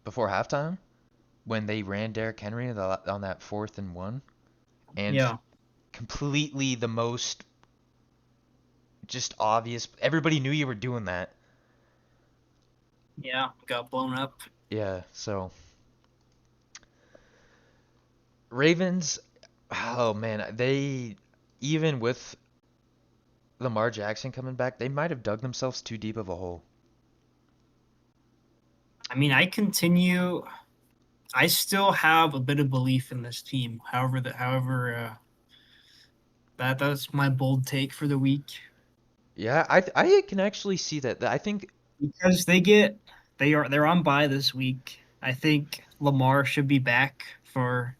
before halftime when they ran Derrick Henry on that 4th and 1 and Yeah, completely the most just obvious. Everybody knew you were doing that. yeah, got blown up. Yeah, so Ravens, oh man, they even with Lamar Jackson coming back, they might have dug themselves too deep of a hole. I mean, I still have a bit of belief in this team. However, that's my bold take for the week Yeah, I can actually see that. I think because they're on bye this week. I think Lamar should be back for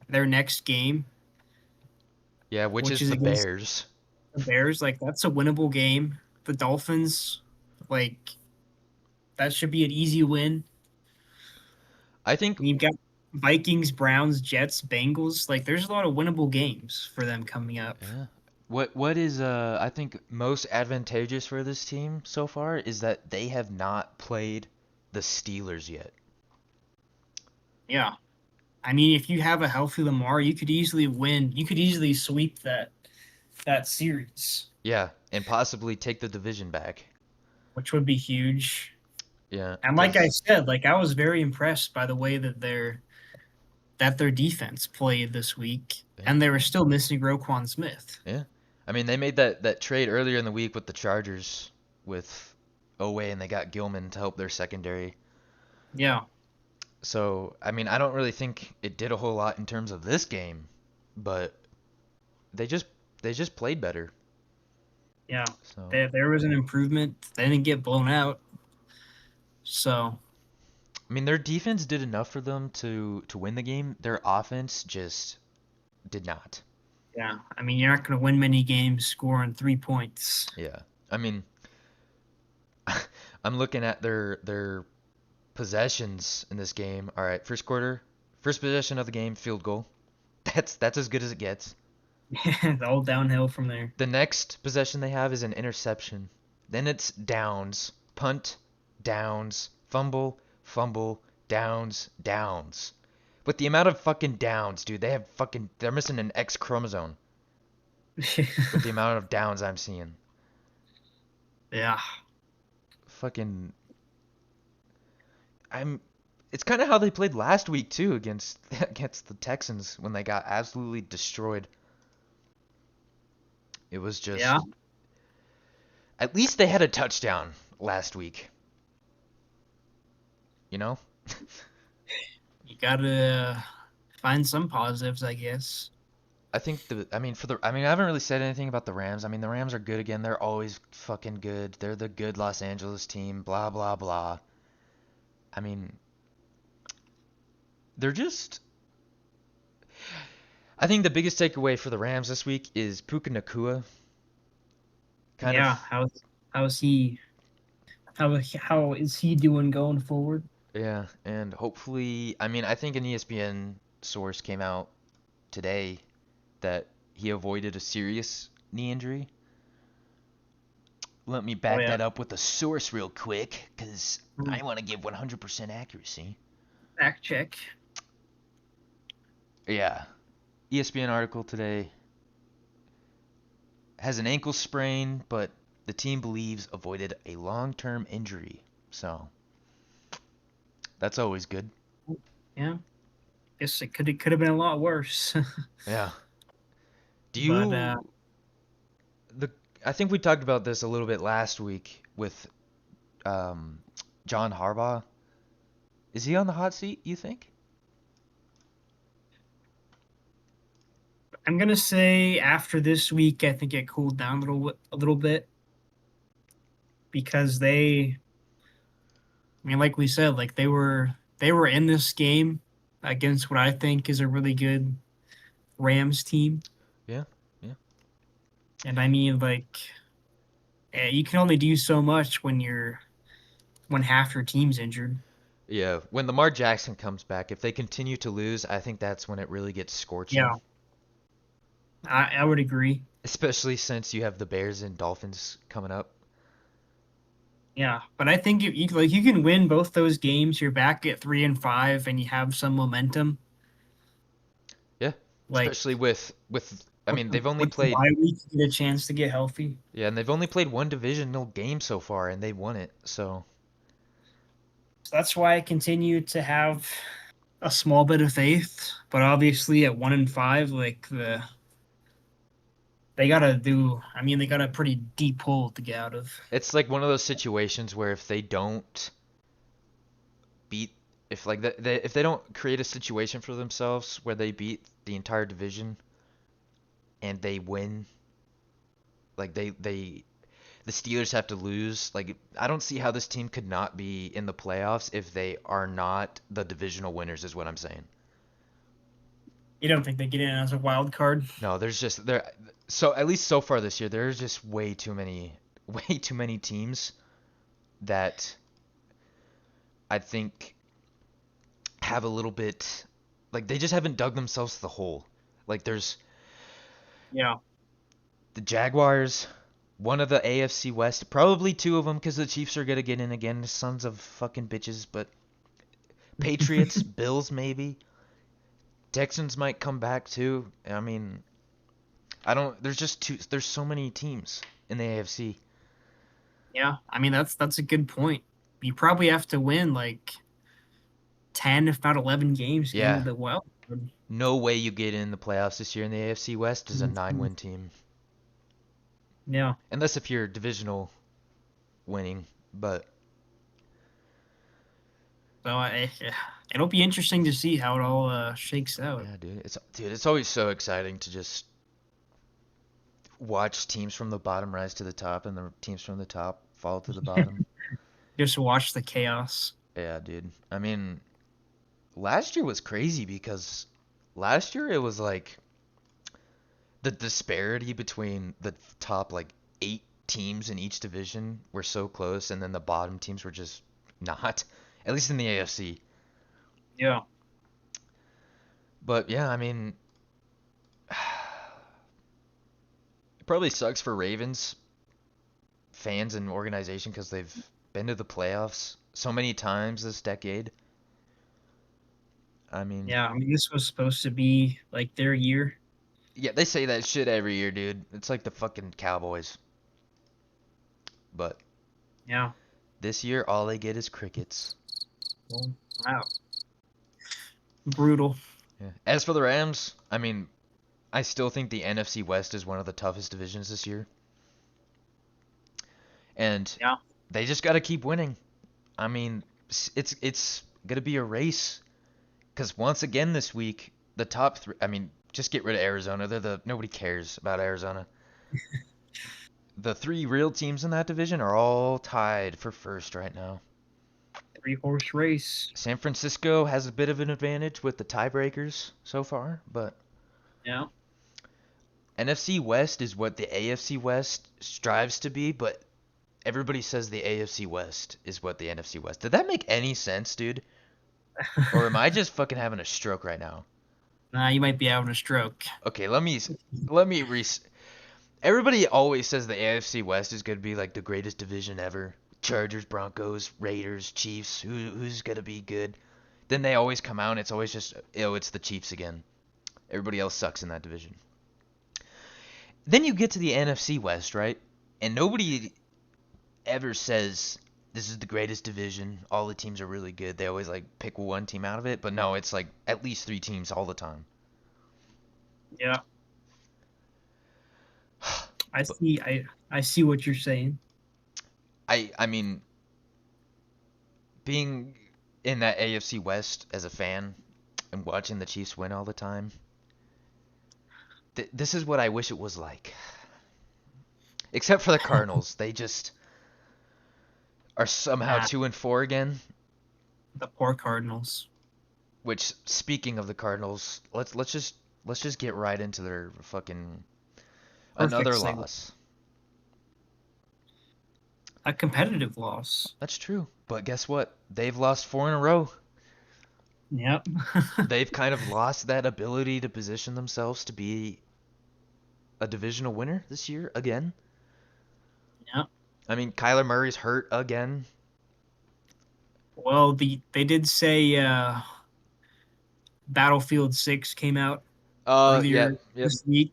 their next game, yeah, which which is is the against Bears. the Bears. Like that's a winnable game. The Dolphins, like that should be an easy win. I think And you've got Vikings, Browns, Jets, Bengals. Like there's a lot of winnable games for them coming up. yeah. What is I think most advantageous for this team so far is that they have not played the Steelers yet. Yeah. I mean, if you have a healthy Lamar, you could easily win. You could easily sweep that series, Yeah, and possibly take the division back. which would be huge. Yeah, And like I 'cause said, like I was very impressed by the way that their defense played this week, yeah, and they were still missing Roquan Smith. yeah. I mean, they made that trade earlier in the week with the Chargers with Owe and they got Gilman to help their secondary. Yeah, So, I mean, I don't really think it did a whole lot in terms of this game, but they just they just played better. yeah. So, There was an improvement. They didn't get blown out. So I mean, their defense did enough for them to win the game. Their offense just did not. yeah, I mean, you're not going to win many games scoring 3 points. Yeah. I mean, I'm looking at their possessions in this game. All right, first quarter, first possession of the game, field goal. That's as good as it gets. It's all downhill from there. The next possession they have is an interception. Then it's downs, punt, downs, fumble, fumble, downs, downs. With the amount of fucking downs, dude, they're missing an X chromosome with the amount of downs I'm seeing. Yeah, Fucking I'm it's kind of how they played last week too against against the Texans when they got absolutely destroyed. It was yeah. just at least they had a touchdown last week, you know? You got to find some positives, I guess. I mean I haven't really said anything about the Rams. I mean the Rams are good again. They're always fucking good. They're the good Los Angeles team, blah blah blah. I mean, they're just I think the biggest takeaway for the Rams this week is Puka Nakua kind of Yeah, how's he how is he doing going forward? yeah, and hopefully, I mean, I think an ESPN source came out today that he avoided a serious knee injury. Let me Oh back yeah, that up with a source real quick, because mm, I want to give 100% accuracy. fact check. Yeah, ESPN article today has an ankle sprain, but the team believes avoided a long-term injury. So that's always good. Yeah, guess it could have been a lot worse. Yeah. Do But you the I think we talked about this a little bit last week with um, John Harbaugh. Is he on the hot seat, you think? I'm gonna say after this week, I think it cooled down a little bit because I mean, like we said, like they were in this game against what I think is a really good Rams team, Yeah, yeah. and I mean, like You can only do so much when half your team's injured. Yeah, when Lamar Jackson comes back, if they continue to lose, I think that's when it really gets scorching. Yeah, I would agree. Especially since you have the Bears and Dolphins coming up. Yeah, but I think if you can win both those games, you're back at 3-5, and you have some momentum. Yeah, Like especially with I with mean, the, they've only with the played bye week, you get a chance to get healthy. yeah, and they've only played one divisional game so far and they won it. So, So that's why I continue to have a small bit of faith. But obviously, at 1-5, they gotta do. I mean, they got a pretty deep hole to get out of. it's like one of those situations where if they don't beat if like if they don't create a situation for themselves where they beat the entire division and they win, like the Steelers have to lose. Like I don't see how this team could not be in the playoffs if they are not the divisional winners is what I'm saying. You don't think they get in as a wild card? No, there's just there so at least so far this year there's just way too many teams that I think have a little bit like they just haven't dug themselves to the hole. Like there's Yeah. the Jaguars, one of the AFC West, probably two of them because the Chiefs are gonna get in again, sons of fucking bitches. But Patriots, Bills maybe, Texans might come back too. I mean, I don't. There's just two. There's so many teams in the AFC. Yeah, I mean that's a good point. You probably have to win like 10, if not 11 games to get into Yeah, the wild card. no way you get in the playoffs this year in the AFC West as a Mhm. nine-win team, Yeah. unless if you're divisional winning. But So it'll be interesting to see how it all shakes out. yeah, it's always so exciting to just watch teams from the bottom rise to the top and the teams from the top fall to the bottom. Just watch the chaos. Yeah, dude. I mean, last year was crazy because last year it was like the disparity between the top like 8 teams in each division were so close, and then the bottom teams were just not, at least in the AFC. Yeah. But yeah, I mean, it probably sucks for Ravens fans and organization because they've been to the playoffs so many times this decade. I mean, Yeah, I mean this was supposed to be like their year. yeah, they say that shit every year, dude. It's like the fucking Cowboys. But Yeah. this year, all they get is crickets. Well, wow. Brutal. Yeah. As for the Rams, I mean, I still think the NFC West is one of the toughest divisions this year. And Yeah. they just got to keep winning. I mean, it's going to be a race cuz once again this week, the top 3, I mean, just get rid of Arizona. Nobody cares about Arizona. The 3 real teams in that division are all tied for first right now. Three-horse race. San Francisco has a bit of an advantage with the tiebreakers so far, but Yeah. NFC West is what the AFC West strives to be, but everybody says the AFC West is what the NFC West. Did that make any sense, dude? Or am I just fucking having a stroke right now? Nah, you might be having a stroke. Okay, let me re. Everybody always says the AFC West is gonna be like the greatest division ever. Chargers, Broncos, Raiders, Chiefs. Who's gonna be good? Then they always come out and it's always just it's the Chiefs again. Everybody else sucks in that division. Then you get to the NFC West, right? And nobody ever says this is the greatest division. All the teams are really good. They always like pick one team out of it, but no, it's like at least 3 teams all the time. Yeah. I But see I see what you're saying. I mean, being in that AFC West as a fan and watching the Chiefs win all the time, this is what I wish it was like. Except for the Cardinals, they just are somehow Nah, 2-4 again. the poor Cardinals. Which, speaking of the Cardinals, let's just get right into their fucking Perfect another segue. loss. a competitive loss. That's true. But guess what? They've lost four in a row. Yep. They've kind of lost that ability to position themselves to be a divisional winner this year again. Yep. I mean, Kyler Murray's hurt again. Well, they did say Battlefield 6 came out Yeah, earlier yep. this week.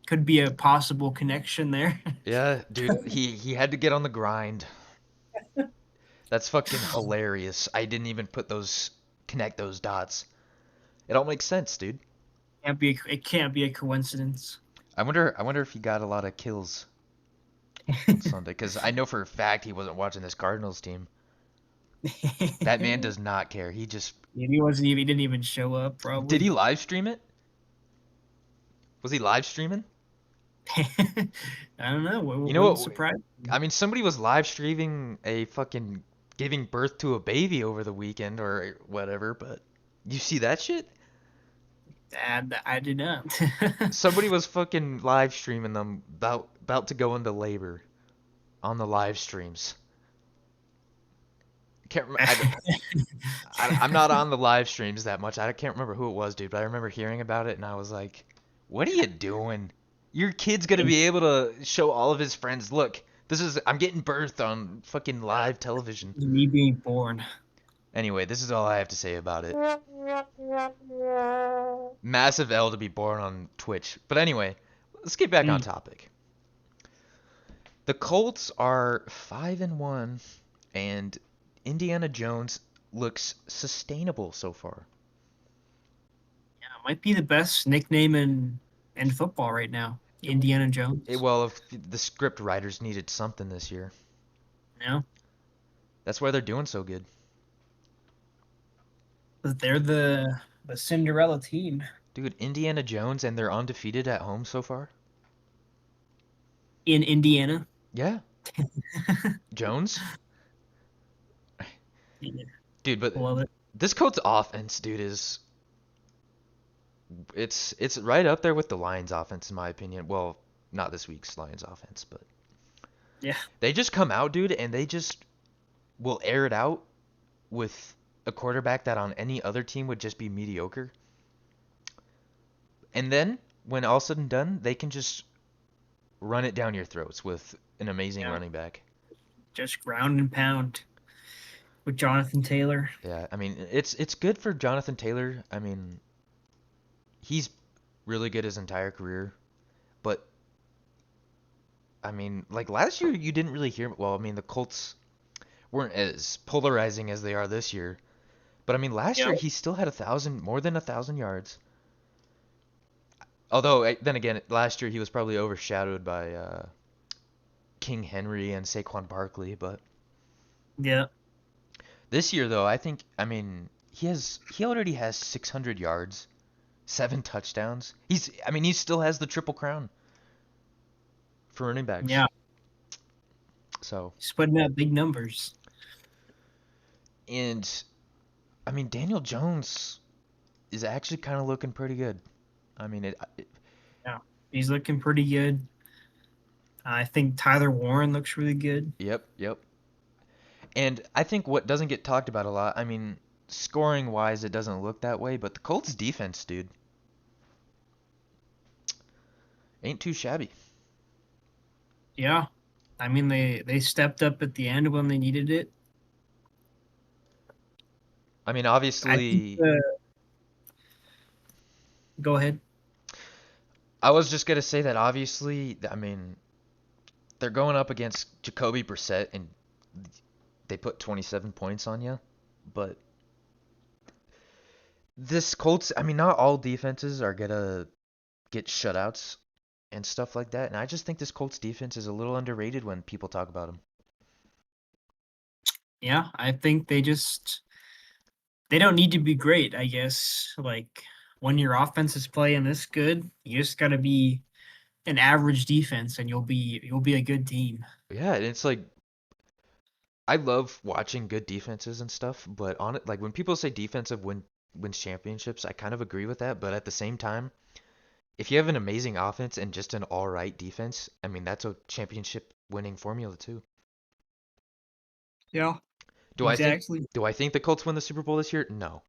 Could be a possible connection there. Yeah, dude, he had to get on the grind. That's fucking hilarious. I didn't even connect those dots. It all makes sense, dude. It can't be a coincidence. I wonder if he got a lot of kills on Sunday, because I know for a fact he wasn't watching this Cardinals team. That man does not care. He just He didn't even show up did probably. he live stream it? Was he live streaming? I don't know. You know Wouldn't what? surprise I me. mean, somebody was live streaming a fucking giving birth to a baby over the weekend or whatever, but you see that shit? And I did not. Somebody was fucking live streaming them about to go into labor on the live streams. Can't remember. I'm not on the live streams that much. I can't remember who it was, dude, but I remember hearing about it and I was like, "What are you doing? Your kid's gonna be able to show all of his friends, look, I'm getting birthed on fucking live television." Me being born. Anyway, this is all I have to say about it. Massive L to be born on Twitch. But anyway, let's get back on Mm. topic. The Colts are 5-1 and Indiana Jones looks sustainable so far. Yeah, might be the best nickname in football right now. Indiana Jones. Well, if the script writers needed something this year, You know, that's why they're doing so good. but they're the Cinderella team Dude, Indiana Jones and they're undefeated at home so far? in Indiana. Yeah, Jones? Yeah, Dude, but love it. this Colts offense, dude, is it's right up there with the Lions offense in my opinion. Well, not this week's Lions offense, but Yeah, they just come out, dude, and they just will air it out with a quarterback that on any other team would just be mediocre. And then when all said and done, they can just run it down your throats with an amazing yeah. running back. Just ground and pound with Jonathan Taylor. Yeah, I mean, it's good for Jonathan Taylor. I mean, he's really good his entire career, but I mean, like last year you didn't really hear, well, I mean, the Colts weren't as polarizing as they are this year. But I mean, last Yeah. year he still had more than 1,000 yards. Although then again, last year he was probably overshadowed by King Henry and Saquon Barkley. But Yeah. this year though, I mean, he already has 600 yards, 7 touchdowns. He still has the triple crown for running backs. Yeah. So, He's putting up big numbers. and I mean, Daniel Jones is actually kind of looking pretty good. I mean, Yeah. He's looking pretty good. I think Tyler Warren looks really good. yep, yep. And I think what doesn't get talked about a lot, I mean, scoring wise, it doesn't look that way, but the Colts defense, dude, ain't too shabby. Yeah. I mean they stepped up at the end when they needed it. I mean, I think obviously, go ahead. I was just gonna say that obviously, I mean, they're going up against Jacoby Brissett and they put 27 points on you, but this Colts, I mean, not all defenses are gonna get shutouts and stuff like that, and I just think this Colts defense is a little underrated when people talk about them. Yeah, I think they don't need to be great, I guess. Like when your offense is playing this good, you just gotta be an average defense and you'll be a good team. Yeah, and it's like I love watching good defenses and stuff, but on it, like when people say defensive wins championships, I kind of agree with that. But at the same time, if you have an amazing offense and just an all right defense, I mean that's a championship winning formula too. Yeah, Do I think exactly. do I think the Colts win the Super Bowl this year? No.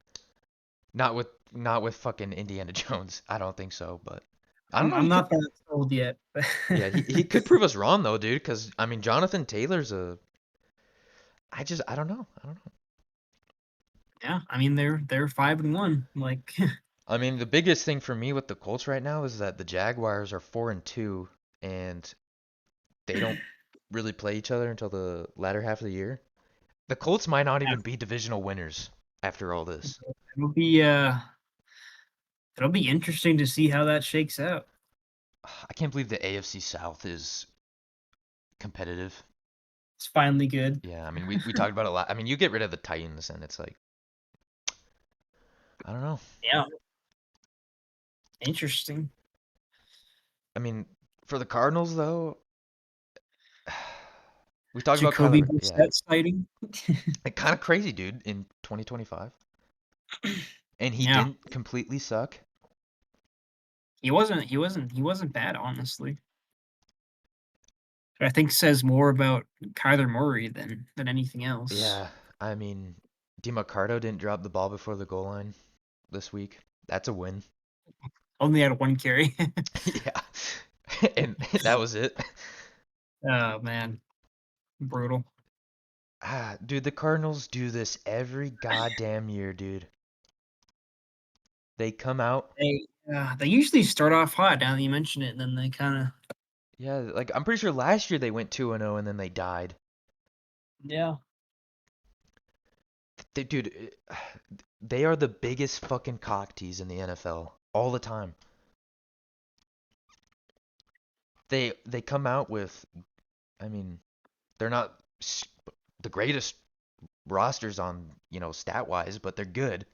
Not with fucking Indiana Jones. I don't think so, but I don't know. I'm He could not that sold yet. yeah, he could prove us wrong though, dude, cuz I mean Jonathan Taylor's a I don't know. I don't know. Yeah, I mean they're 5-1. Like, I mean, the biggest thing for me with the Colts right now is that the Jaguars are 4-2 and they don't really play each other until the latter half of the year. The Colts might not yeah, even be divisional winners after all this. it'll be uh it'll be interesting to see how that shakes out. I can't believe the AFC South is competitive. It's finally good. Yeah, I mean, we talked about it a lot. I mean, you get rid of the Titans and it's like, I don't know. Yeah, interesting. I mean, for the Cardinals though, we talked about Jacoby Kyler. Yeah, Brissett sighting. like kind of crazy, dude, in 2025. And he Yeah, didn't completely suck. he wasn't bad, honestly. I think says more about Kyler Murray than anything else. Yeah, I mean, DeMarcado didn't drop the ball before the goal line this week. That's a win. Only had one carry. Yeah, and that was it. Oh man, brutal. Dude, the Cardinals do this every goddamn year, dude. They come out, They usually start off hot. Now that you mention it, and then they kind of yeah, like I'm pretty sure last year they went 2-0 and then they died. yeah Dude, they are the biggest fucking cock tease in the NFL all the time. They come out with, I mean, they're not the greatest rosters on, stat wise, but they're good.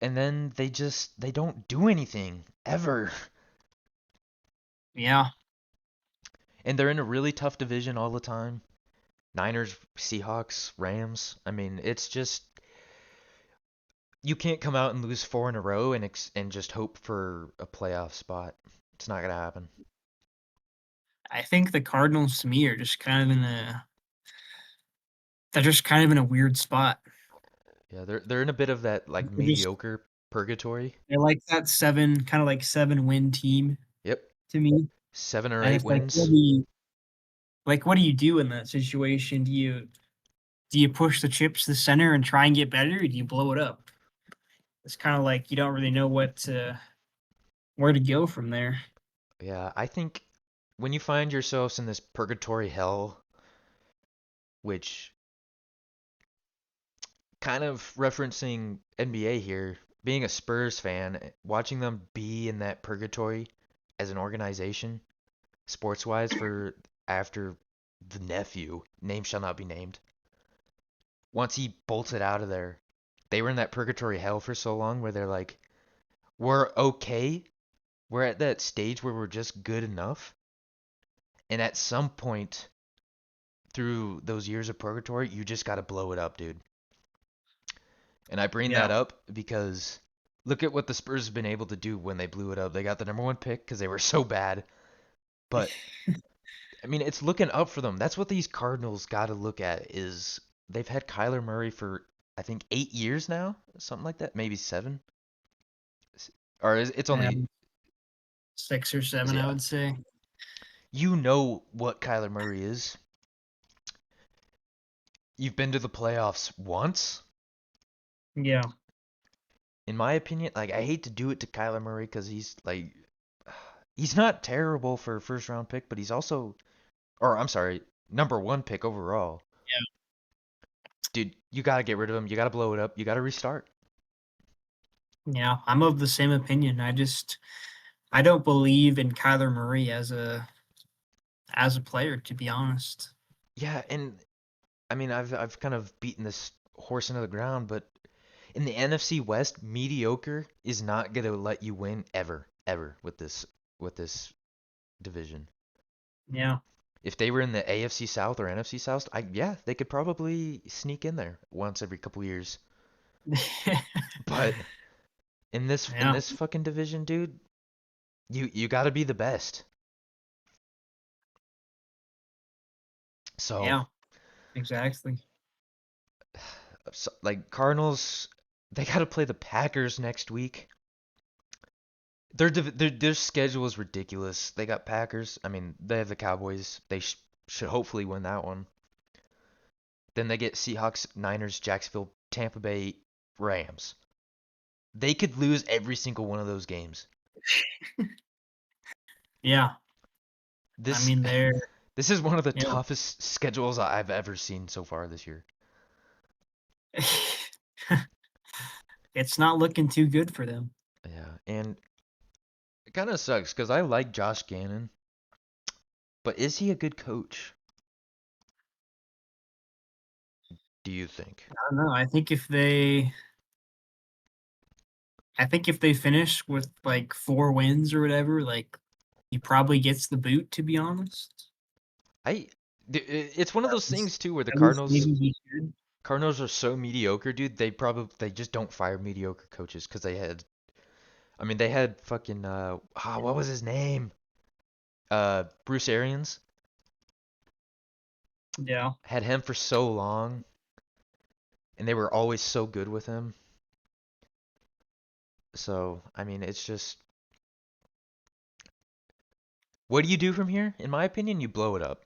And then they don't do anything ever. yeah And they're in a really tough division all the time. Niners, Seahawks, Rams. I mean, it's just you can't come out and lose four in a row and just hope for a playoff spot. It's not gonna happen. I think the Cardinals to me are just kind of in a they're just kind of in a weird spot. Yeah, they're in a bit of that like They're just mediocre purgatory. they're like that seven kind of like 7-win team Yep, to me. seven or And eight it's like wins. what do you do in that situation? Do you push the chips to the center and try and get better, or do you blow it up? It's kind of like you don't really know where to go from there. Yeah, I think when you find yourselves in this purgatory hell, which kind of referencing NBA here, being a Spurs fan, watching them be in that purgatory as an organization, sports wise, for after the nephew, name shall not be named, once he bolted out of there, they were in that purgatory hell for so long where they're like, we're okay. We're at that stage where we're just good enough. And at some point through those years of purgatory, you just got to blow it up, dude. And I bring that Yeah. up because look at what the Spurs have been able to do when they blew it up. They got the number one pick because they were so bad. But I mean, it's looking up for them. That's what these Cardinals got to look at is they've had Kyler Murray for I think 8 years now, something like that, maybe seven, or it's only Um, 6 or 7, I yeah. would say. You know what Kyler Murray is. You've been to the playoffs once. Yeah. In my opinion, like I hate to do it to Kyler Murray because he's like he's not terrible for a first round pick, but he's also or I'm sorry, number one pick overall. Dude, you gotta get rid of him. You gotta blow it up. You gotta restart. Yeah, I'm of the same opinion. I don't believe in Kyler Murray as a player, to be honest. Yeah, and I mean I've kind of beaten this horse into the ground, but in the NFC West, mediocre is not gonna let you win ever with this division. Yeah. If they were in the AFC South or NFC South, yeah, they could probably sneak in there once every couple years. But in Yeah. this fucking division, dude, you got to be the best. So, Yeah. Exactly. So, like Cardinals, they got to play the Packers next week. Their schedule is ridiculous. They got Packers. I mean, they have the Cowboys. They should hopefully win that one. Then they get Seahawks, Niners, Jacksonville, Tampa Bay, Rams. They could lose every single one of those games. Yeah. I This mean, they're this is one of the you know, toughest schedules I've ever seen so far this year. it's not looking too good for them. Yeah, and it kind of sucks because I like Josh Gannon, but is he a good coach? Do you think? I don't know. I think if they finish with like 4 wins or whatever, like he probably gets the boot. To be honest, I it's one of at those least, things too where the at least Cardinals maybe he should. Cardinals are so mediocre, dude. They just don't fire mediocre coaches because they had fucking what was his name? Bruce Arians Yeah, had him for so long, and they were always so good with him. So I mean, it's just what do you do from here? In my opinion, you blow it up.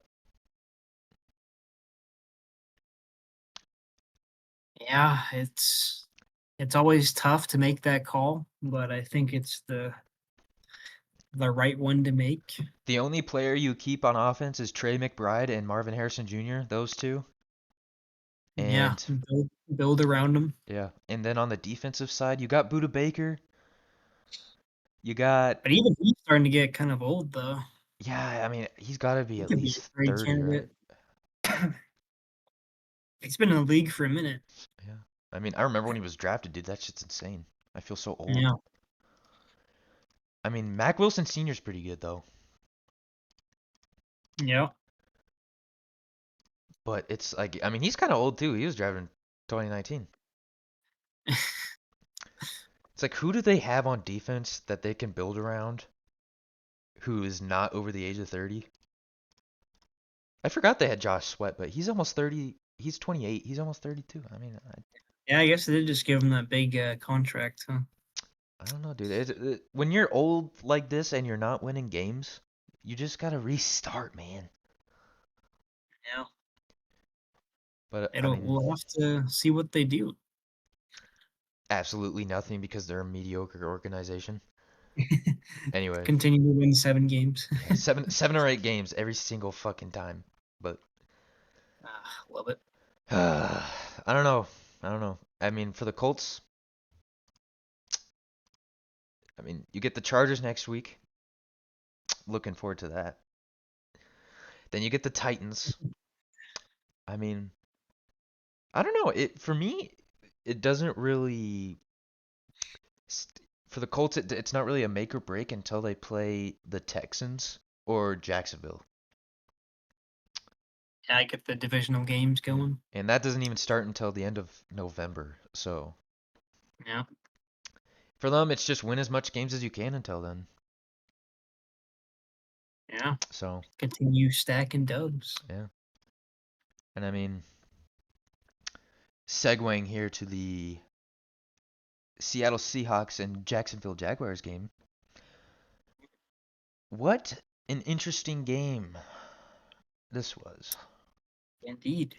yeah. It's always tough to make that call, but I think it's the right one to make. The only player you keep on offense is Trey McBride and Marvin Harrison Jr. Those two, Yeah, and build around them. yeah, and then on the defensive side, you got Buda Baker. You got But even he's starting to get kind of old, though. yeah. I mean, he's got to be He at could be a least great 30, right? candidate. He's been in the league for a minute. Yeah. I mean, I remember when he was drafted, dude. That shit's insane. I feel so old. Yeah, I mean, Mac Wilson Sr.'s pretty good though, yeah. but it's like I mean, he's kind of old too. He was drafted in 2019. It's like who do they have on defense that they can build around who is not over the age of 30? I forgot they had Josh Sweat, but he's almost 30. He's 28. He's almost 32. I mean, Yeah, I guess they did just give him that big contract, huh? I don't know, dude. When you're old like this and you're not winning games, you just gotta restart, man. Yeah. But I It'll mean, We'll have to see what they do. absolutely nothing because they're a mediocre organization. Anyway, Continue to win 7 games. yeah, seven or eight games every single fucking time. But Love it. I don't know. I don't know. I mean, for the Colts, I mean, you get the Chargers next week. Looking forward to that. Then you get the Titans. I mean, I don't know. It for me, it doesn't really. For the Colts, it's not really a make or break until they play the Texans or Jacksonville. Yeah, I get the divisional games Yeah. going. And that doesn't even start until the end of November. So Yeah, for them, it's just win as much games as you can until then. yeah. So Continue stacking dubs. yeah. And I mean, segueing here to the Seattle Seahawks and Jacksonville Jaguars game. What an interesting game this was. Indeed.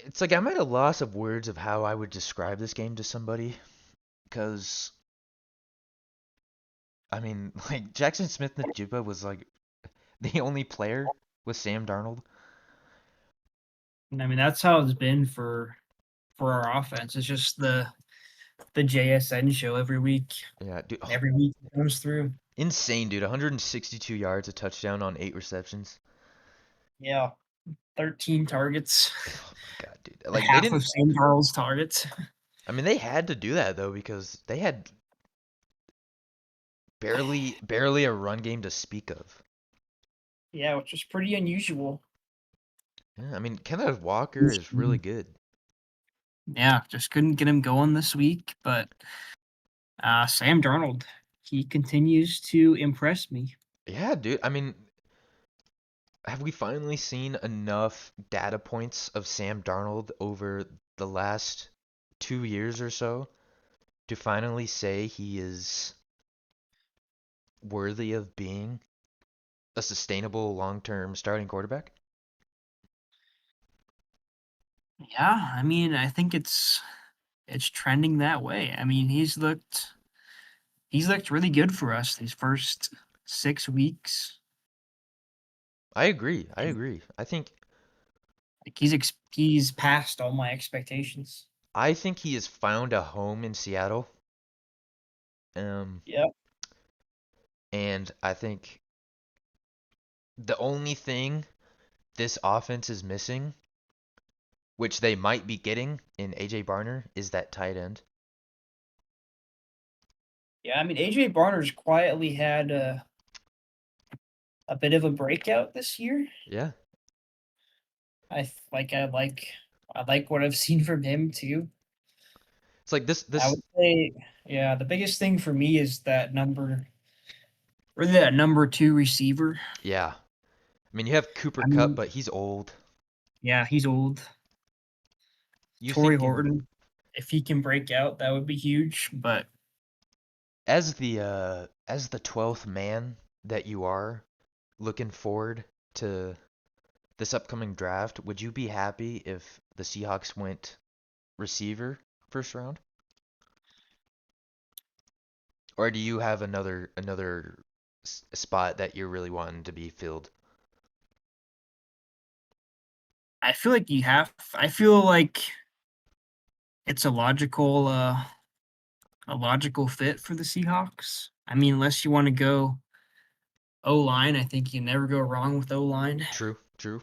It's like I'm at a loss of words of how I would describe this game to somebody because I mean, like Jackson Smith-Njigba was like the only player with Sam Darnold. I mean, that's how it's been for our offense. It's just the JSN show every week. Yeah, dude, oh, Every week it comes through. insane, dude. 162 yards, a touchdown on 8 receptions. Yeah, 13 targets. Oh my God, dude. Like they Half didn't. of Sam Darnold's targets. I mean, they had to do that though because they had barely a run game to speak of. Yeah, which is pretty unusual. Yeah, I mean, Kenneth Walker is really good. Yeah, just couldn't get him going this week. But Sam Darnold, he continues to impress me. Yeah, dude. I mean, have we finally seen enough data points of Sam Darnold over the last 2 years or so to finally say he is worthy of being a sustainable long-term starting quarterback? Yeah, I mean, I think it's trending that way. I mean, he's looked really good for us these first 6 weeks. I agree. I And agree. like he's passed all my expectations. I think he has found a home in Seattle. Um, Yep. and I think the only thing this offense is missing, which they might be getting in AJ Barner, is that tight end. Yeah, I mean, AJ Barner's quietly had a bit of a breakout this year. Yeah. I like what I've seen from him too. It's like I this would say, yeah, the biggest thing for me is that number 2 receiver. yeah. I mean, you have Cooper I Cup, mean, but he's old. yeah, he's old. You Torrey thinking Horton, if he can break out, that would be huge. But as the 12th man that you are looking forward to this upcoming draft, would you be happy if the Seahawks went receiver first round? Or do you have another spot that you're really wanting to be filled? I feel like it's a logical fit for the Seahawks. I mean, unless you want to go O line, I think you never go wrong with O line. True, true.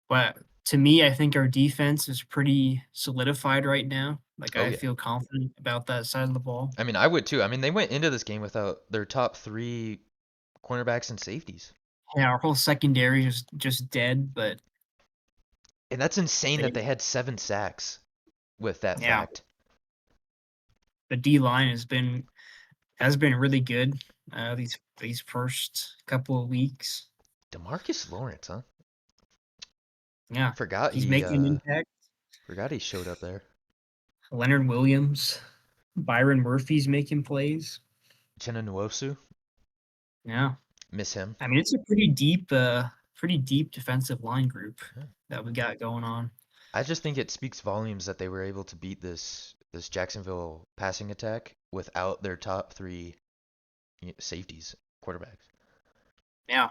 But to me, I think our defense is pretty solidified right now. Like Oh I yeah. feel confident about that side of the ball. I mean, I would too. I mean, they went into this game without their top three cornerbacks and safeties. Yeah, our whole secondary is just dead, but And that's insane that they they had 7 sacks with that yeah, fact. the D line has been really good these first couple of weeks. Demarcus Lawrence, huh? Yeah, Forgot he's he making an uh impact. forgot he showed up there. Leonard Williams, Byron Murphy's making plays. Chenna Nwosu, Yeah, miss him. I mean it's a pretty deep defensive line group Yeah. that we got going on. I just think it speaks volumes that they were able to beat this Jacksonville passing attack without their top three safeties, quarterbacks. Yeah,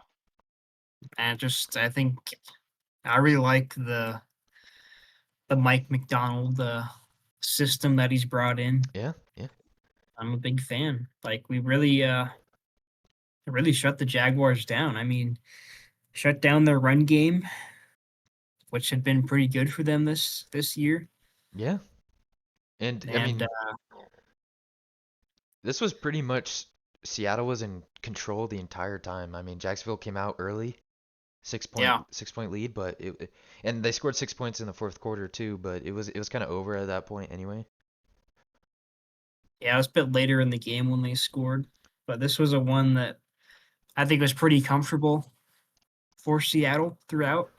and just I think I really like the Mike McDonald system that he's brought in. Yeah, yeah, I'm a big fan. Like we really shut the Jaguars down. I mean, shut down their run game, which had been pretty good for them this year. yeah. And I And mean, this was pretty much Seattle was in control the entire time. I mean, Jacksonville came out early, six yeah, point 6 point lead, but and they scored 6 points in the fourth quarter too, but it was kind of over at that point anyway. yeah, it was a bit later in the game when they scored, but this was a one that I think was pretty comfortable for Seattle throughout,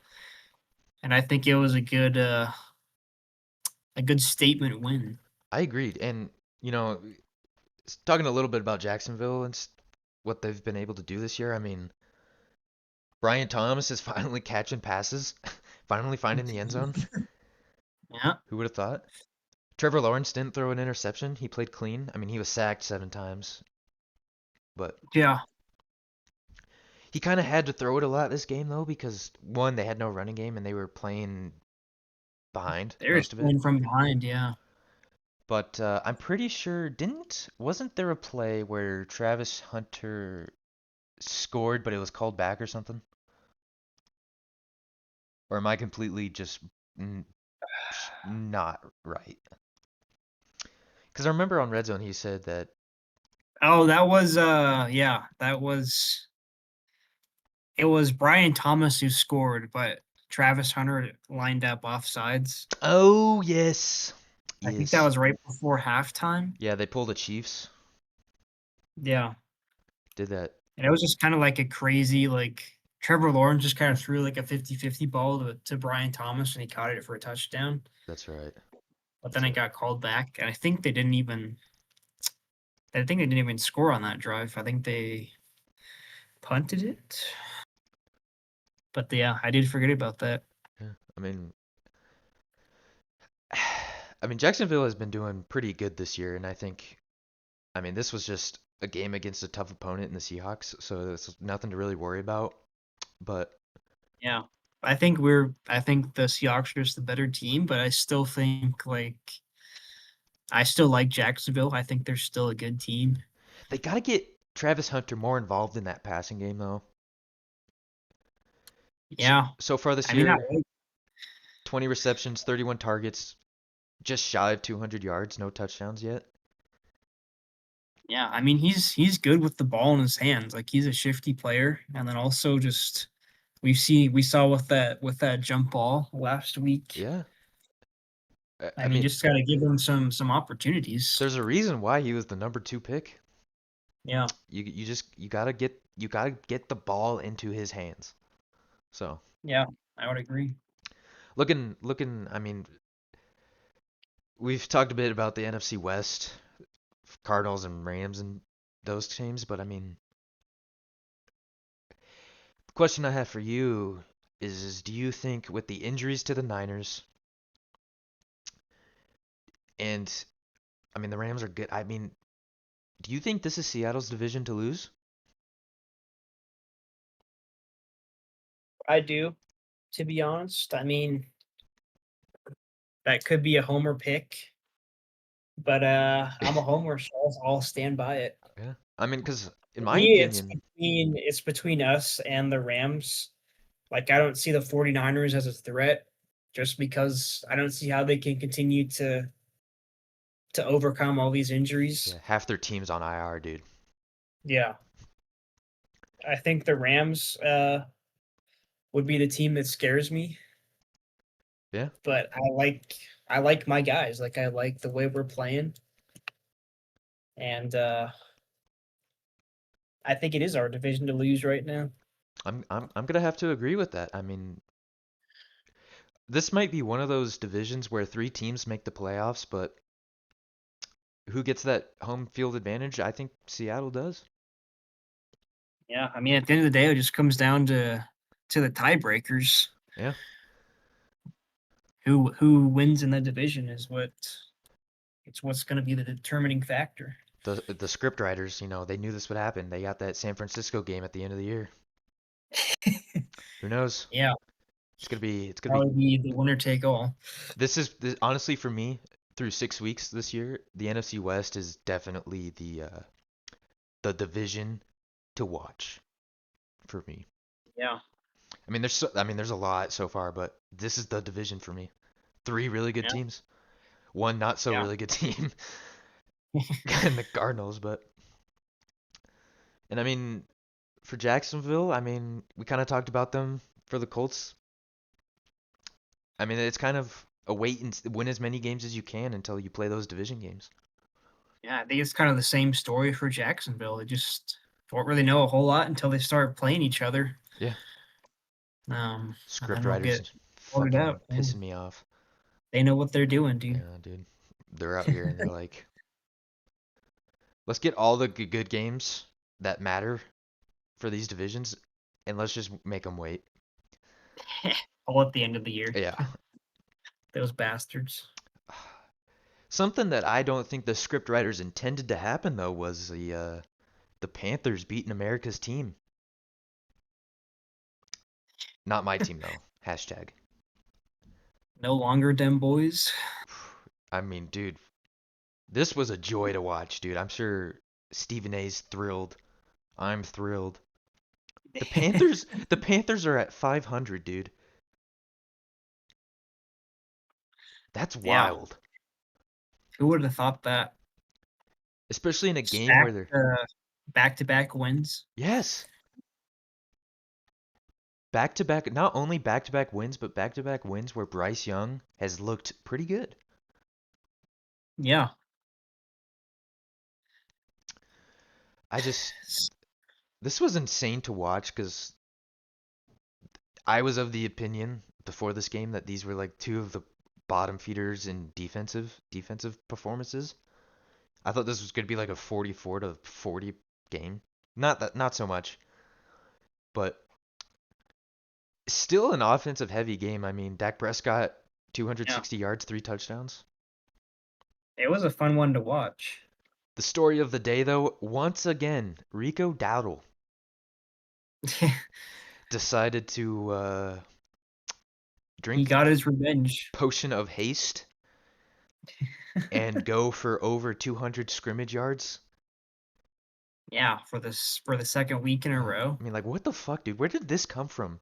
and I think it was a good statement win. I agreed, and you know, talking a little bit about Jacksonville and what they've been able to do this year. I mean, Brian Thomas is finally catching passes, finally finding the end zone. Yeah, Who would have thought? Trevor Lawrence didn't throw an interception. He played clean. I mean, he was sacked 7 times, but yeah, he kind of had to throw it a lot this game though because one, they had no running game and they were playing behind there's most of it. playing from behind. Yeah, But I'm pretty sure didn't wasn't there a play where Travis Hunter scored but it was called back or something? Or am I completely just n- not right? Because I remember on Red Zone he said that. oh, that was yeah, that was it was Brian Thomas who scored, but Travis Hunter lined up off sides. Oh yes, I think that yes, was right before halftime. yeah. They pulled the Chiefs. Yeah, Did that? and it was just kind of like a crazy like. Trevor Lawrence just kind of threw like a 50-50 ball to Brian Thomas and he caught it for a touchdown. That's right. But then That's it right. got called back. And I think they didn't even score on that drive. I think they punted it. But yeah, I did forget about that. Yeah. I mean, Jacksonville has been doing pretty good this year, and I mean, this was just a game against a tough opponent in the Seahawks, so it's nothing to really worry about. But Yeah. I think the Seahawks are just the better team, but I still like Jacksonville. I think they're still a good team. they got to get Travis Hunter more involved in that passing game, though. So, Yeah. so far this I mean, I year, 20 receptions, 31 targets, just shy of 200 yards, no touchdowns yet. Yeah, I mean he's good with the ball in his hands. Like he's a shifty player, and then also just we saw with that jump ball last week. Yeah. I I mean, mean, just got to give him some opportunities. there's a reason why he was the number 2 pick. Yeah, You gotta get the ball into his hands. So yeah, I would agree. looking. I mean, we've talked a bit about the NFC West, Cardinals and Rams and those teams, but I mean, the question I have for you is do you think with the injuries to the Niners and I mean the Rams are good. I mean, do you think this is Seattle's division to lose? I do, to be honest. I mean, that could be a homer pick, but I'm a homer, so I'll stand by it. Yeah. I mean, because in For my me, opinion, it's between us and the Rams. Like I don't see the 49ers as a threat just because I don't see how they can continue to overcome all these injuries. yeah, half their team's on IR, dude. Yeah. I think the Rams would be the team that scares me, Yeah. but I like my guys. Like I like the way we're playing, and I think it is our division to lose right now. I'm gonna have to agree with that. I mean, this might be one of those divisions where 3 teams make the playoffs, but who gets that home field advantage? I think Seattle does. Yeah, I mean at the end of the day, it just comes down to the tiebreakers. Yeah. Who wins in the division is what's going to be the determining factor. The script writers, they knew this would happen. They got that San Francisco game at the end of the year. Who knows? Yeah, It's gonna be probably be the winner take all. honestly for me through 6 weeks this year, the NFC West is definitely the division to watch for me. Yeah, I mean there's a lot so far, but this is the division for me. 3 really good yeah, teams, one not so yeah, really good team, and the Cardinals. And I mean for Jacksonville, I mean we kind of talked about them for the Colts. I mean it's kind of a wait and win as many games as you can until you play those division games. yeah. I think it's kind of the same story for Jacksonville. They just don't really know a whole lot until they start playing each other. Yeah. And Script then they'll get writers sorted fucking out. Yeah. pissing me off. They know what they're doing, dude. Yeah, dude. They're out here and they're like, let's get all the good games that matter for these divisions and let's just make them wait. All at the end of the year. Yeah. Those bastards. Something that I don't think the script writers intended to happen though was the Panthers beating America's team. Not my team though. Hashtag. No longer dem boys. I mean, dude, this was a joy to watch, dude. I'm sure Stephen A's thrilled. I'm thrilled. The Panthers are at 500, dude. That's Yeah. wild. Who would have thought that? Especially in a game where Stacked they're back-to-back wins. yes, back to back, not only back to back wins, but back to back wins where Bryce Young has looked pretty good. Yeah. I just this was insane to watch because I was of the opinion before this game that these were like two of the bottom feeders in defensive performances. I thought this was going to be like a 44-40 game. Not so much, but still an offensive heavy game. I mean, Dak Prescott, Yeah, 260 yards, 3 touchdowns. it was a fun one to watch. The story of the day, though, once again, Rico Dowdle decided to He drink the got his revenge. potion of haste and go for over 200 scrimmage yards. Yeah, for the second week in a row. I mean, like, what the fuck, dude? Where did this come from?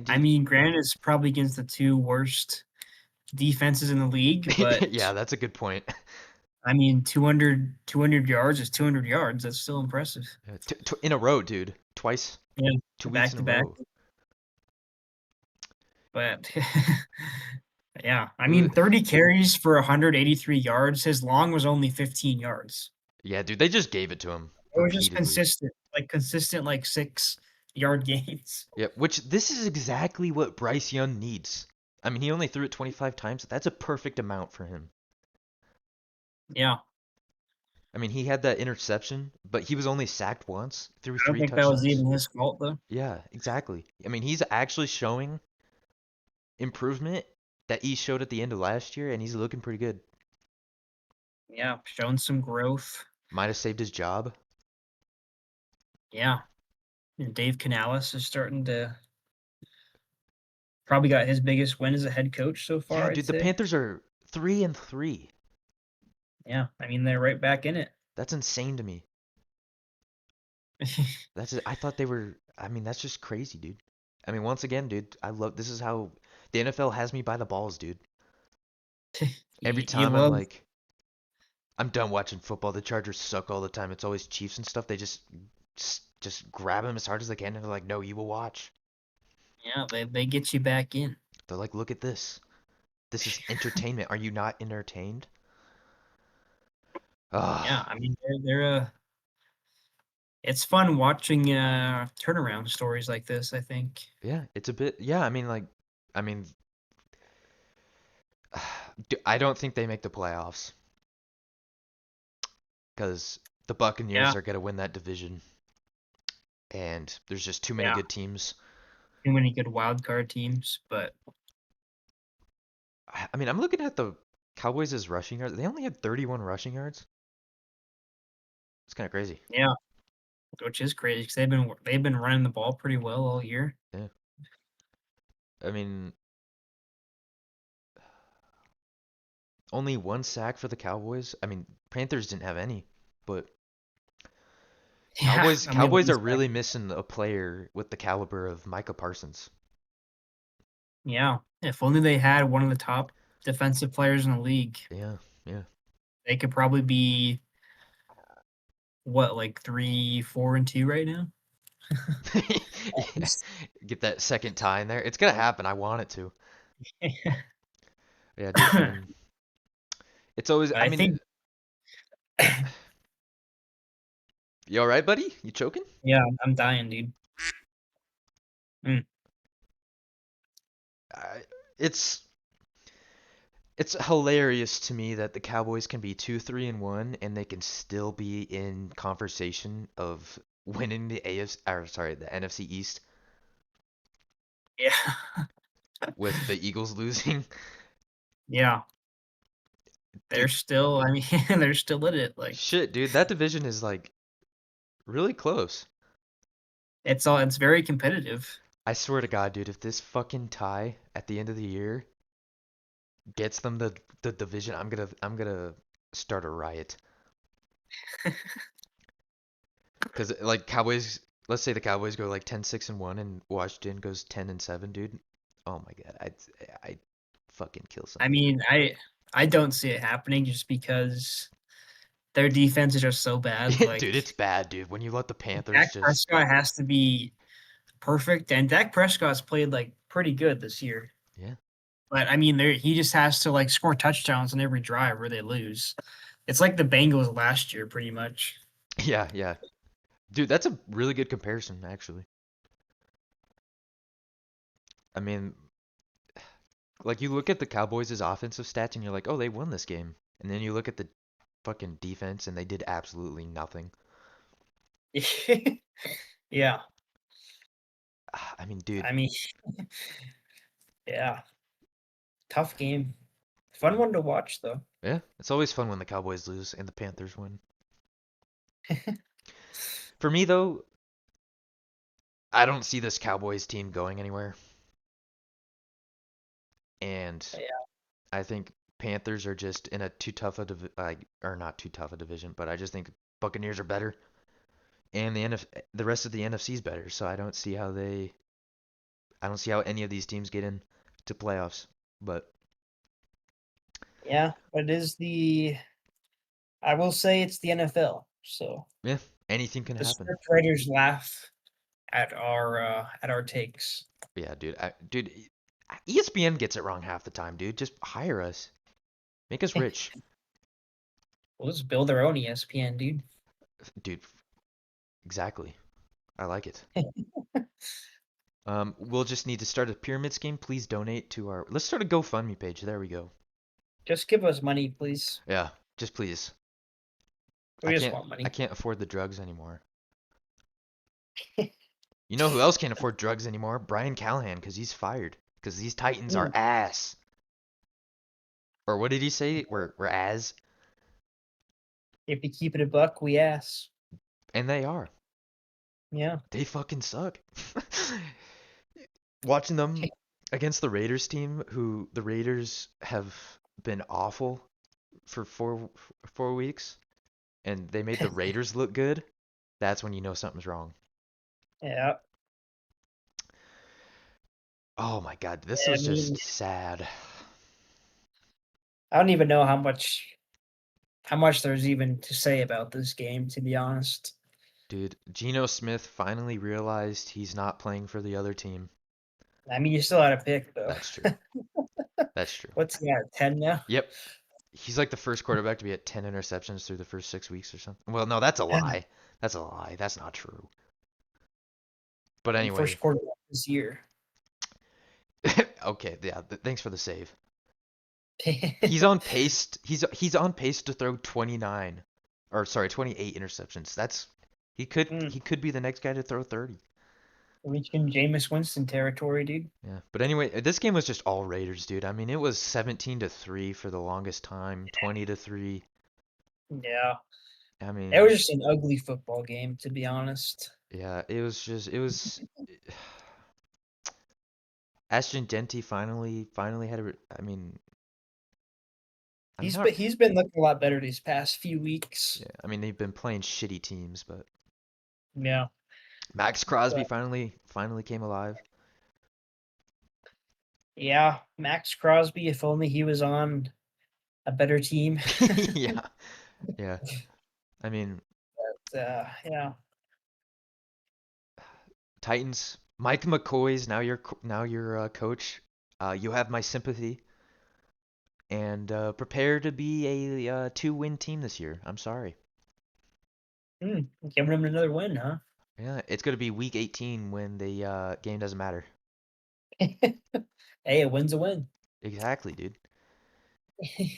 I mean, granted, it's probably against the two worst defenses in the league, Yeah, but that's a good point. I mean, 200 yards is 200 yards. That's still impressive. In a row, dude. Twice, Yeah, 2 weeks back in a to back. row. But yeah, I Uh, mean, 30 carries for 183 yards. His long was only 15 yards. Yeah, dude, they just gave it to him It was just repeatedly. consistent, like 6 yard gains. Yeah, which this is exactly what Bryce Young needs. I mean, he only threw it 25 times. That's a perfect amount for him. Yeah, I mean, he had that interception, but he was only sacked once, threw I don't three think that was touchdowns. even his fault though. Yeah, exactly. I mean, he's actually showing improvement that he showed at the end of last year, and he's looking pretty good. Yeah, shown some growth. Might have saved his job. Yeah, and Dave Canales is starting to probably got his biggest win as a head coach so Yeah, far, I'd dude, the say. Panthers are 3-3. Yeah, I mean they're right back in it. That's insane to me. I thought they were. I mean, that's just crazy, dude. I mean, once again, dude, I love. This is how the NFL has me by the balls, dude. Every You time I'm love, like, I'm done watching football. The Chargers suck all the time. It's always Chiefs and stuff. They just grab them as hard as they can, and they're like, no, you will watch. yeah, they get you back in. They're like, look at this. This is entertainment. Are you not entertained? Yeah, Ah, I mean it's fun watching turnaround stories like this, I think. yeah, it's a bit. Yeah, I mean, I don't think they make the playoffs because the Buccaneers Yeah, are gonna win that division, and there's just too many yeah. good teams. Too many good wild card teams, but I mean, I'm looking at the Cowboys' rushing yards. They only had 31 rushing yards. It's kind of crazy. yeah, which is crazy because they've been running the ball pretty well all year. Yeah. I mean, only one sack for the Cowboys. I mean, Panthers didn't have any, but Yeah, Cowboys I mean, Cowboys are really missing a player with the caliber of Micah Parsons. yeah. If only they had one of the top defensive players in the league, Yeah, yeah. they could probably be what, like 3-4-2 right now. At Yeah. least. Get that second tie in there. It's gonna happen. I want it to. Yeah, dude. I mean, it's always. But I I mean, think, you all right, buddy? You choking? yeah, I'm dying, dude. Mm. I, it's it's hilarious to me that the Cowboys can be 2-3-1 and they can still be in conversation of winning the AFC, or sorry, the NFC East Yeah, with the Eagles losing. yeah. They're Dude, still, I mean, they're still in it. Like shit, dude, that division is like really close. it's very competitive. I swear to God, dude, if this fucking tie at the end of the year gets them the division, I'm gonna start a riot. Cause like Cowboys, let's say the Cowboys go like 10-6-1 and Washington goes 10-7, dude. Oh my God, I fucking kill I somebody. mean, I don't see it happening just because their defense is just so bad. Dude, Like it's bad, dude. When you let the Panthers Dak just Prescott has to be perfect, and Dak Prescott's played like pretty good this year. yeah. But I mean, he just has to like score touchdowns on every drive where they lose. It's like the Bengals last year, pretty much. Yeah, yeah. Dude, that's a really good comparison, actually. I mean, like you look at the Cowboys' offensive stats and you're like, oh, they won this game. And then you look at the fucking defense and they did absolutely nothing. Yeah. I mean, dude, I mean, yeah. Tough game. Fun one to watch though. yeah, it's always fun when the Cowboys lose and the Panthers win. For me, though, I don't see this Cowboys team going anywhere. And Yeah. I think Panthers are just in a too tough a or not too tough a division, but I just think Buccaneers are better, and the rest of the NFC is better. So I don't see how any of these teams get in to playoffs. But Yeah, but it is I will say it's the NFL. So yeah, anything can the happen. script writers laugh at our takes. Yeah, dude, ESPN gets it wrong half the time, dude. Just hire us, make us rich, We'll just build our own ESPN, dude. dude. Exactly. I like it. We'll just need to start a pyramid scheme. Please donate to our. Let's start a GoFundMe page. There we go. Just give us money, please. Yeah, just please. I We just can't want I money. can't afford the drugs anymore. You know who else can't afford drugs anymore? Brian Callahan, because he's fired. Because these Titans are Mm, ass. Or what did he say? We're as, if you keep it a buck, we ask. and they are. Yeah. They fucking suck. Watching them against the Raiders team, who the Raiders have been awful for 4 weeks, and they made the Raiders look good. That's when you know something's wrong. Yeah. Oh my God, this was I mean, just sad. I don't even know how much there's even to say about this game, to be honest. Dude, Geno Smith finally realized he's not playing for the other team. I mean, you still had a pick though. That's true. That's true. What's he at, 10 now? Yep. He's like the first quarterback to be at 10 interceptions through the first 6 weeks or something. Well, no, that's a lie. That's a lie. That's not true. But anyway, First quarterback this year. okay, yeah, thanks for the save. He's on pace. He's on pace to throw 29, or sorry, 28 interceptions. Mm, He could be the next guy to throw 30. reaching Jameis Winston territory, dude. Yeah. But anyway, this game was just all Raiders, dude. I mean, it was 17-3 for the longest time, 20-3. Yeah. I It was mean, just an ugly football game, to be honest. yeah, it was Ashton Denty finally had a I mean, I'm not He's been looking a lot better these past few weeks. yeah, I mean they've been playing shitty teams, but Yeah. Max Crosby But finally came alive. yeah, Max Crosby, if only he was on a better team. Yeah. Yeah. I mean, Yeah. Titans, Mike McCoy's now your coach. You have my sympathy and prepare to be a two-win team this year. I'm sorry. Giving him another win, huh? Yeah, it's going to be week 18 when the game doesn't matter. Hey, a win's a win. Exactly, dude.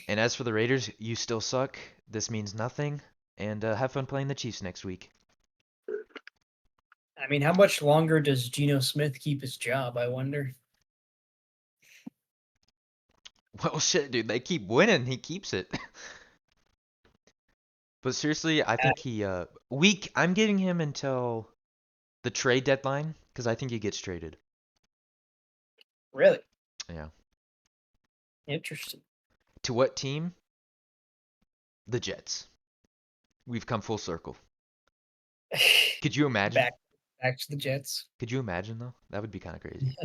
And as for the Raiders, you still suck. This means nothing. And have fun playing the Chiefs next week. I mean, how much longer does Geno Smith keep his job, I wonder? Well, shit, dude. They keep winning. He keeps it. But seriously, I think I'm giving him until the trade deadline because I think he gets traded. Really? Yeah. Interesting. To what team? The Jets. We've come full circle. Could you imagine? back back to the Jets. Could you imagine though? That would be kind of crazy.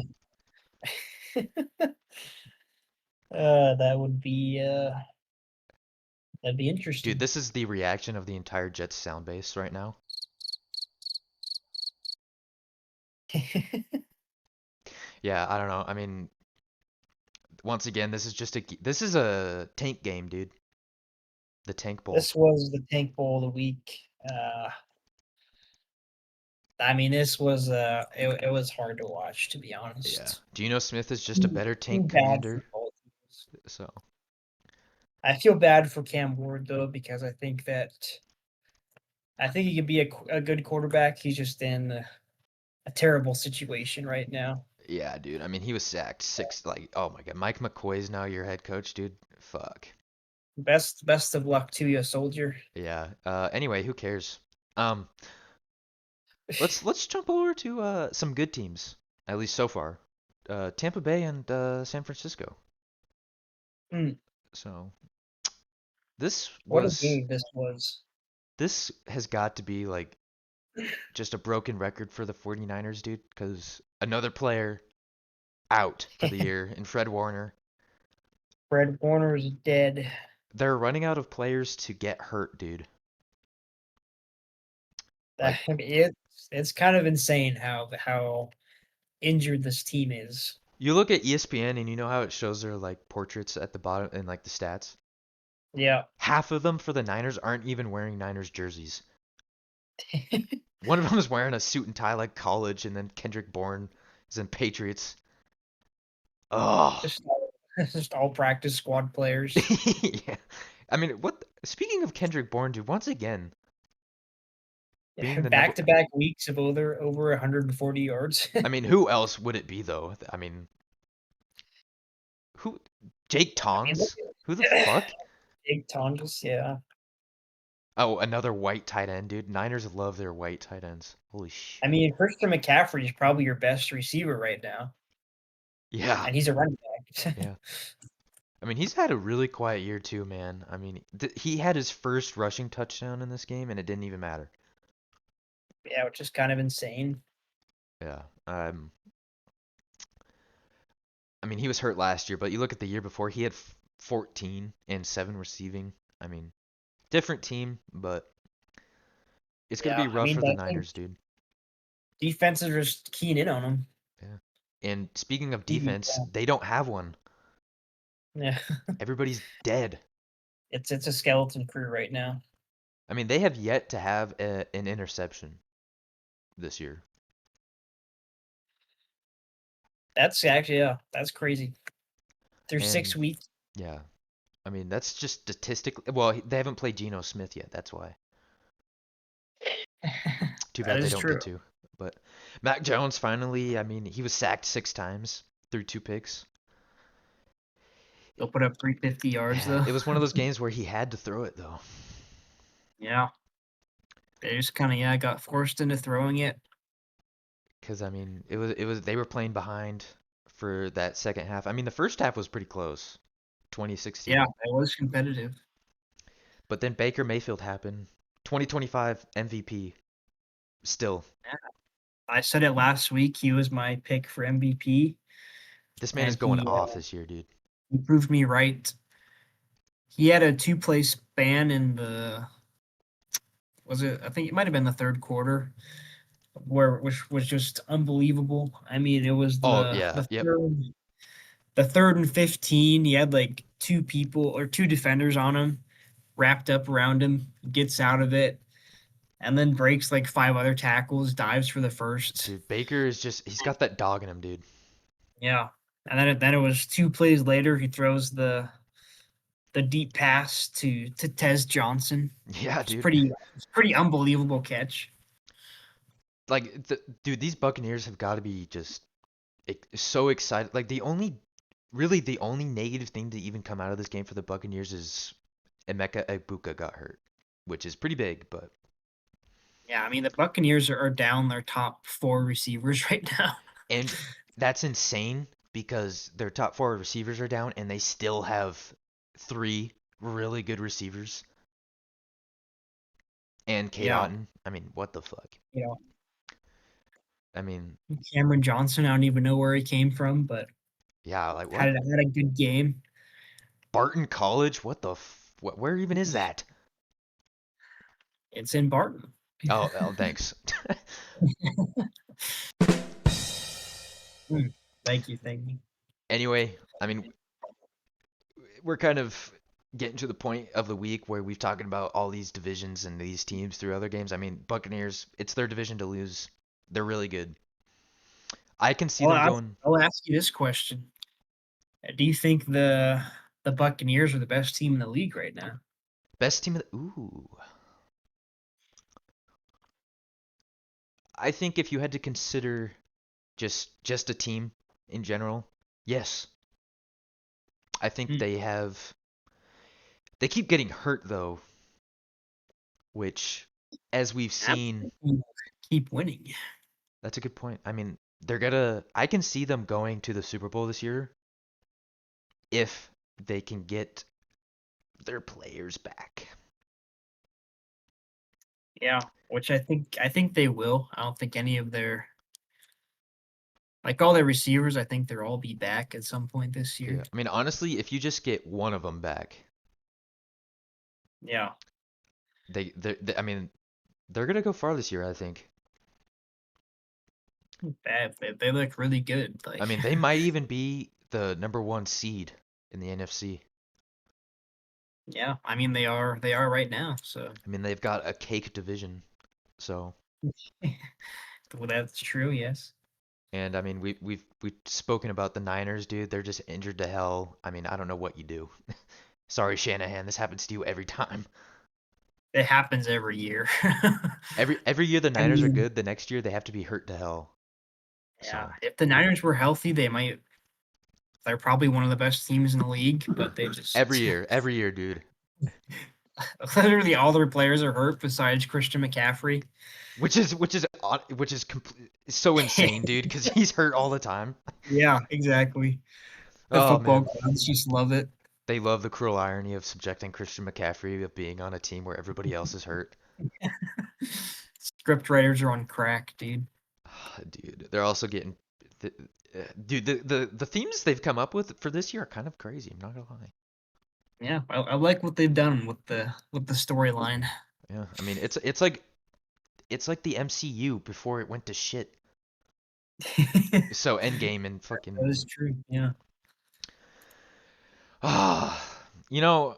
That would be that'd be Dude, interesting. this is the reaction of the entire Jets sound base right now. Yeah, I don't know. I mean, once again, this is a tank game, dude. The Tank Bowl. This was the Tank Bowl of the week. I mean, this was it was hard to watch, to be Yeah. honest. Geno Smith is just a Too better too tank bad for commander. both teams. So, I feel bad for Cam Ward though because I think he could be a good quarterback. He's just in a terrible situation right now. yeah, dude. I mean, he was sacked six, like, oh my God. Mike McCoy's now your head coach, dude. Fuck. Best of luck to you, soldier. Yeah. Anyway, who cares? Um, let's jump over to some good teams, at least so far. Tampa Bay and San Francisco. Hmm, So, this what a was game this was. this has got to be like just a broken record for the 49ers, dude, because another player out for the year in Fred Warner. Fred Warner's dead. They're running out of players to get hurt, dude. Like, I mean, it's kind of insane how injured this team is. you look at ESPN and you know how it shows their like portraits at the bottom and like the stats? Yeah. Half of them for the Niners aren't even wearing Niners jerseys. One of them is wearing a suit and tie like college, and then Kendrick Bourne is in Patriots. Oh, just just all practice squad players. yeah. I mean, what? Speaking of Kendrick Bourne, dude, once again, being the number. Back to back weeks of over 140 yards. I mean, who else would it be though? I mean, who? Jake I mean, look Tongs? Who the at fuck? Big Tonjes, yeah. Oh, another white tight end, dude. Niners love their white tight ends. Holy I shit. mean, Christian McCaffrey is probably your best receiver right now, Yeah, and he's a running back. yeah. I mean, he's had a really quiet year too, man. I mean, he had his first rushing touchdown in this game, and it didn't even matter. Yeah, which is kind of insane. Yeah. I mean, he was hurt last year, but you look at the year before, he had 14 and 7 receiving. I mean, different team, but it's gonna be Yeah, I rough mean, for the I think Niners, dude. defenses are just keying in on him. Yeah. And speaking of Yeah, defense, they don't have one. yeah. Everybody's dead. It's a skeleton crew right now. I mean, they have yet to have an interception this year. That's actually yeah, that's crazy. Through And 6 weeks. yeah, I mean, that's just statistically. Well, they haven't played Geno Smith yet. That's why. Too That bad they is don't true. get to. But Mac Jones finally, I mean, he was sacked 6 times through 2 picks. They'll put up 350 yards Yeah, though. it was one of those games where he had to throw it though. Yeah, they just kind of yeah got forced into throwing it. Because I mean, it was they were playing behind for that second half. I mean, the first half was pretty close, Yeah, 2016. it was competitive. But then Baker Mayfield happened, 2025 MVP still. I said it last week. He was my pick for MVP, This man is and going off this year, dude. he proved me right. He had a two-place ban in the was it? I think it might have been the third quarter, which was just unbelievable. I mean, it was Oh yeah, yep. the third and 15. He had like two people or two defenders on him, wrapped up around him, gets out of it, and then breaks like five other tackles, dives for the first. Dude, Baker is just—he's got that dog in him, dude. Yeah, and then it was two plays later. He throws the deep pass to Tez Johnson. Yeah, It's dude. pretty unbelievable catch. Like, dude, these Buccaneers have got to be just so excited. Like, really, the only negative thing to even come out of this game for the Buccaneers is Emeka Egbuka got hurt, which is pretty big, but Yeah, I mean the Buccaneers are down their top four receivers right now. and that's insane because their top four receivers are down and they still have three really good receivers and Kate Yeah, Otten. I mean, what the fuck? you know I mean, Cameron Johnson. I don't even know where he came from, but yeah, like what? had a good game. Barton College? What? Where even is that? It's in Barton. Oh, thanks. Hmm. Thank you. Anyway, I mean, we're kind of getting to the point of the week where we've talking about all these divisions and these teams through other games. I mean, Buccaneers, it's their division to lose. They're really good. I can see I'll them ask, going I'll ask you this question. Do you think the Buccaneers are the best team in the league right now? best team of the, ooh. I think if you had to consider just a team in general, yes. I think Hmm. they keep getting hurt though, which as we've I'm seen, thinking keep winning. that's a good point. I mean, I can see them going to the Super Bowl this year if they can get their players back. Yeah, which I think they will. I don't think any of their like all their receivers, I think they'll all be back at some point this year. Yeah. I mean, honestly, if you just get one of them back, Yeah. I mean, they're gonna go far this year, I think. Bad. They look really good. I Like, mean, they might even be the number one seed in the NFC. yeah, I mean they are right now. So I mean, they've got a cake division. So, well, that's true. Yes. and I mean, we've spoken about the Niners, dude. They're just injured to hell. I mean, I don't know what you do. Sorry, Shanahan. This happens to you every time. It happens every year. Every year the I Niners are mean, good. The next year they have to be hurt to hell. yeah, So if the Niners were healthy, they're probably one of the best teams in the league, but they just every year, dude. literally all their players are hurt besides Christian McCaffrey. So insane, dude, because he's hurt all the time. Yeah, exactly. The Oh football man, gods just love it. they love the cruel irony of subjecting Christian McCaffrey of being on a team where everybody else is hurt. Script writers are on crack, dude. Dude, they're also getting, the, dude, the themes they've come up with for this year are kind of crazy. I'm not gonna lie. Yeah, I like what they've done with the storyline. Yeah, I mean it's like the MCU before it went to shit. That So Endgame and fucking is true. Yeah. ah, you know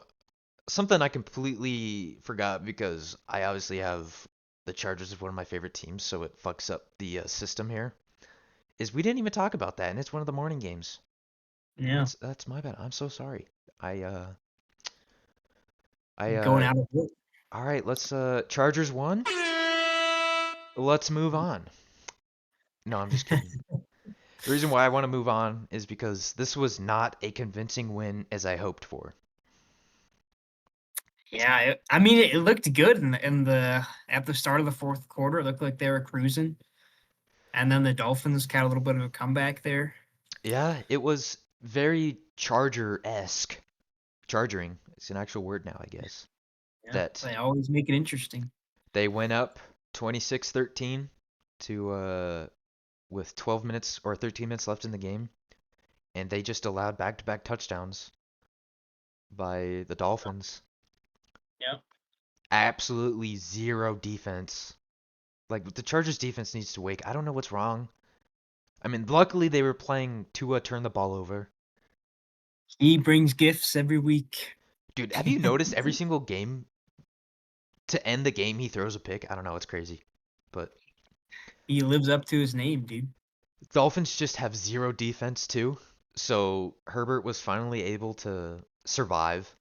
something I completely forgot because I obviously have the Chargers as one of my favorite teams, so it fucks up the system here. Is we didn't even talk about that, and it's one of the morning games. Yeah. That's my bad. I'm so sorry. I uh I Going out of it. all right, let's Chargers won. Let's move on. No, I'm just kidding. The reason why I want to move on is because this was not a convincing win as I hoped for. Yeah, I mean, it looked good in the at the start of the fourth quarter. It looked like they were cruising, and then the Dolphins got a little bit of a comeback there. Yeah, it was very Charger-esque. Chargering. It's an actual word now, I guess. Yeah, That they always make it interesting. they went up 26-13 to with 12 minutes or 13 minutes left in the game, and they just allowed back-to-back touchdowns by the Dolphins. Yeah. Absolutely zero defense. Like the Chargers defense needs to wake. I don't know what's wrong. I mean, luckily they were playing Tua turn the ball over. He brings gifts every week. Dude, have you noticed every single game to end the game he throws a pick? I don't know, it's crazy. But He lives up to his name, dude. Dolphins just have zero defense too. So Herbert was finally able to survive.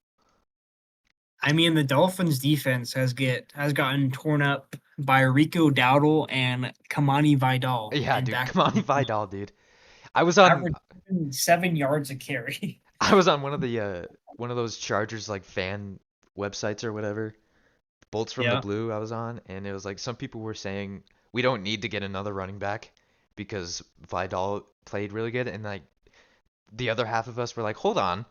I mean, the Dolphins defense has gotten torn up by Rico Dowdle and Kamani Vidal Yeah, in dude, back come on, Vidal, dude. I was on average 7 yards a carry. I was on one of those Chargers like fan websites or whatever. Bolts from the Yeah. Blue I was on, and it was like some people were saying we don't need to get another running back because Vidal played really good, and like the other half of us were like, hold on,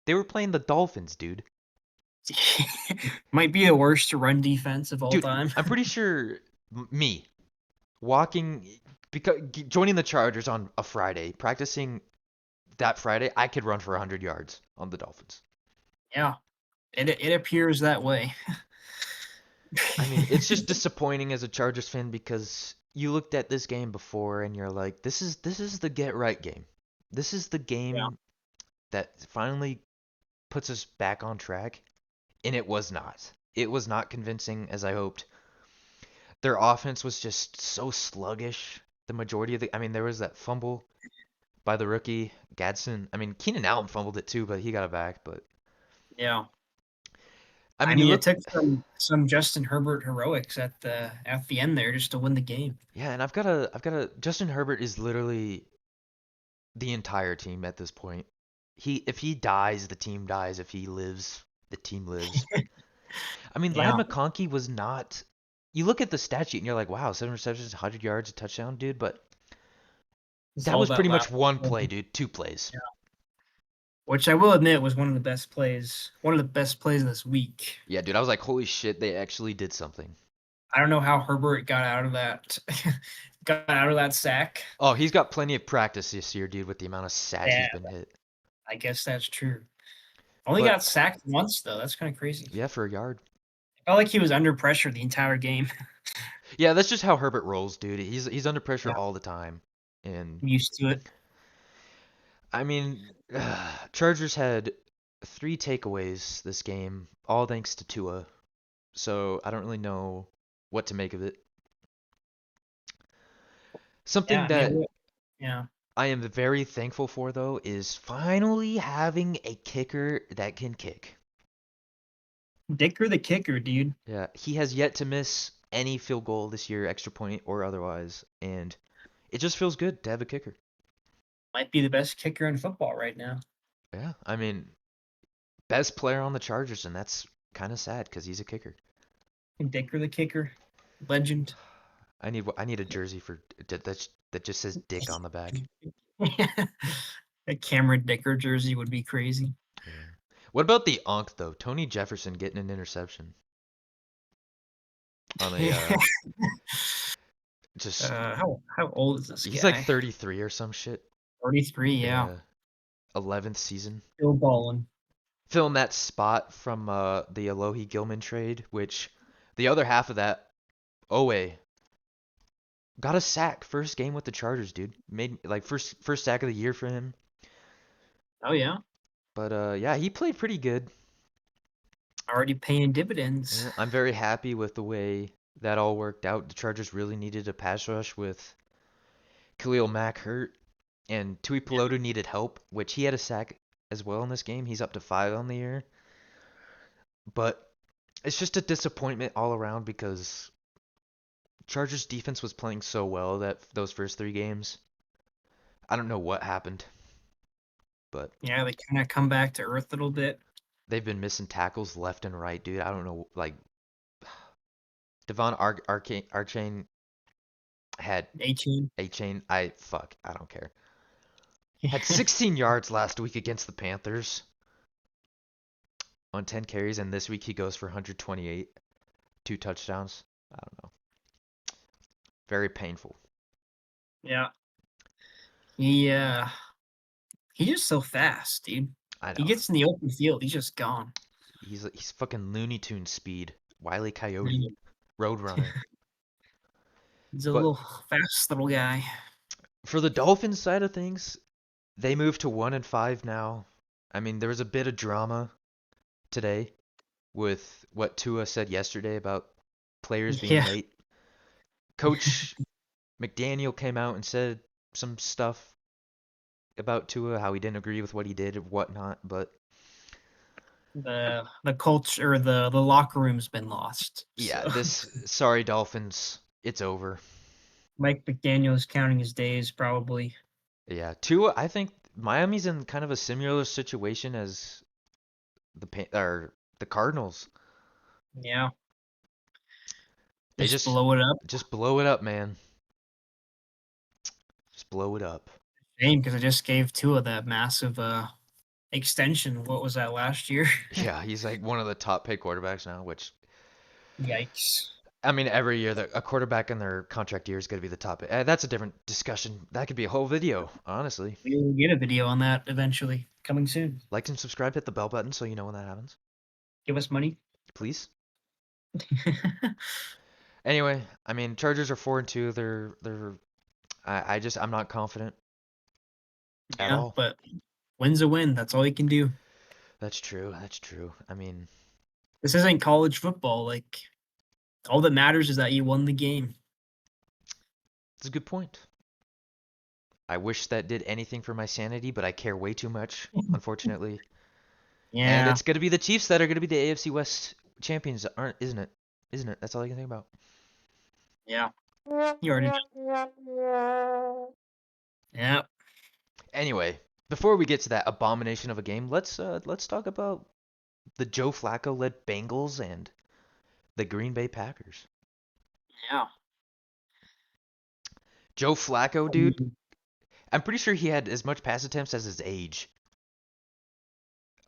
they were playing the Dolphins, dude. Might be the worst to run defense of all Dude, time. I'm pretty sure me walking because joining the Chargers on a Friday, practicing that Friday, I could run for 100 yards on the Dolphins. Yeah, it appears that way. I mean, it's just disappointing as a Chargers fan because you looked at this game before and you're like, this is the get right game. This is the Yeah. game that finally puts us back on track, and it was not. It was not convincing as I hoped. Their offense was just so sluggish. The majority of the, I mean, there was that fumble by the rookie Gadsden. I mean, Keenan Allen fumbled it too, but he got it back. But Yeah. I I mean, you mean, it look, took some Justin Herbert heroics at the end there just to win the game. yeah, and I've got a. Justin Herbert is literally the entire team at this point. If he dies, the team dies. If he lives, the team lives. I mean, Ladd Yeah, McConkey was not. You look at the stat sheet and you're like, wow, 7 receptions, 100 yards, a touchdown, dude. But it's that all was that pretty last much one play. play, dude. 2 plays. Yeah. Which I will admit was one of the best plays this week. Yeah, dude. I was like, holy shit, they actually did something. I don't know how Herbert got out of that got out of that sack. Oh, he's got plenty of practice this year, dude, with the amount of sacks Yeah, he's been hit. I guess that's true. Only But got sacked once though. That's kind of crazy. yeah, for a yard. Felt like he was under pressure the entire game. Yeah, that's just how Herbert rolls, dude. He's under pressure Yeah, all the time. And I'm used to it. I mean, Chargers had 3 takeaways this game, all thanks to Tua. So I don't really know what to make of it. Yeah, Something I mean, that yeah. I am very thankful for, though, is finally having a kicker that can kick. Dicker the kicker, dude. Yeah, he has yet to miss any field goal this year, extra point or otherwise, and it just feels good to have a kicker. Might be the best kicker in football right now. Yeah, I mean, best player on the Chargers, and that's kind of sad because he's a kicker. Dicker the kicker, legend. I need a jersey for that just says Dick on the back. A Cameron Dicker jersey would be crazy. Yeah. What about the Onk though? Tony Jefferson getting an interception on a just How old is this he's like guy? 33 or some shit. 33, yeah. Yeah, 11th season. Still balling. Filling that spot from the Alohi Gilman trade, which the other half of that Owe got a sack first game with the Chargers, dude. Made like first sack of the year for him. Oh yeah. But yeah, he played pretty good. Already paying dividends. Yeah, I'm very happy with the way that all worked out. The Chargers really needed a pass rush with Khalil Mack hurt, and Tui Pelotu needed help, which he had a sack as well in this game. He's up to 5 on the year. But it's just a disappointment all around because Chargers defense was playing so well that those first 3 games. I don't know what happened, but Yeah, they kind of come back to earth a little bit. they've been missing tackles left and right, dude. I don't know, like Devon Archain had 18. a chain. I don't care. Had 16 yards last week against the Panthers on 10 carries, and this week he goes for 128, 2 touchdowns. I don't know. Very painful. Yeah. He he's just so fast, dude. I He know. gets in the open field, he's just gone. He's fucking Looney Tune speed. Wile E. Coyote. He's Roadrunner. a But little fast little guy. for the Dolphins side of things, they moved to 1-5 now. I mean, there was a bit of drama today with what Tua said yesterday about players being Yeah. late. Coach McDaniel came out and said some stuff about Tua, how he didn't agree with what he did and whatnot, but The culture, the locker room's been lost. yeah, So this sorry Dolphins, it's over. Mike McDaniel's counting his days probably. Yeah, Tua, I think Miami's in kind of a similar situation as the Cardinals. Yeah. They Just just blow it up. just blow it up, man. Just blow it up. Shame because I just gave Tua that massive extension. What was that last year? Yeah, he's like one of the top paid quarterbacks now, which Yikes. I mean, every year a quarterback in their contract year is going to be the top. That's a different discussion. That could be a whole video, honestly. We'll get a video on that eventually. Coming soon. Like and subscribe, hit the bell button so you know when that happens. Give us money. Please. Anyway, I mean, Chargers are 4-2. I'm not confident at Yeah, all. but win's a win. That's all you can do. That's true. That's true. I mean, This isn't college football. Like All that matters is that you won the game. It's a good point. I wish that did anything for my sanity, but I care way too much, unfortunately. And Yeah, it's going to be the Chiefs that are going to be the AFC West champions, aren't? Isn't it? Isn't it? That's all I can think about. yeah. You already. Yeah, Anyway, before we get to that abomination of a game, let's talk about the Joe Flacco led Bengals and the Green Bay Packers. yeah. Joe Flacco, I dude, mean, I'm pretty sure he had as much pass attempts as his age.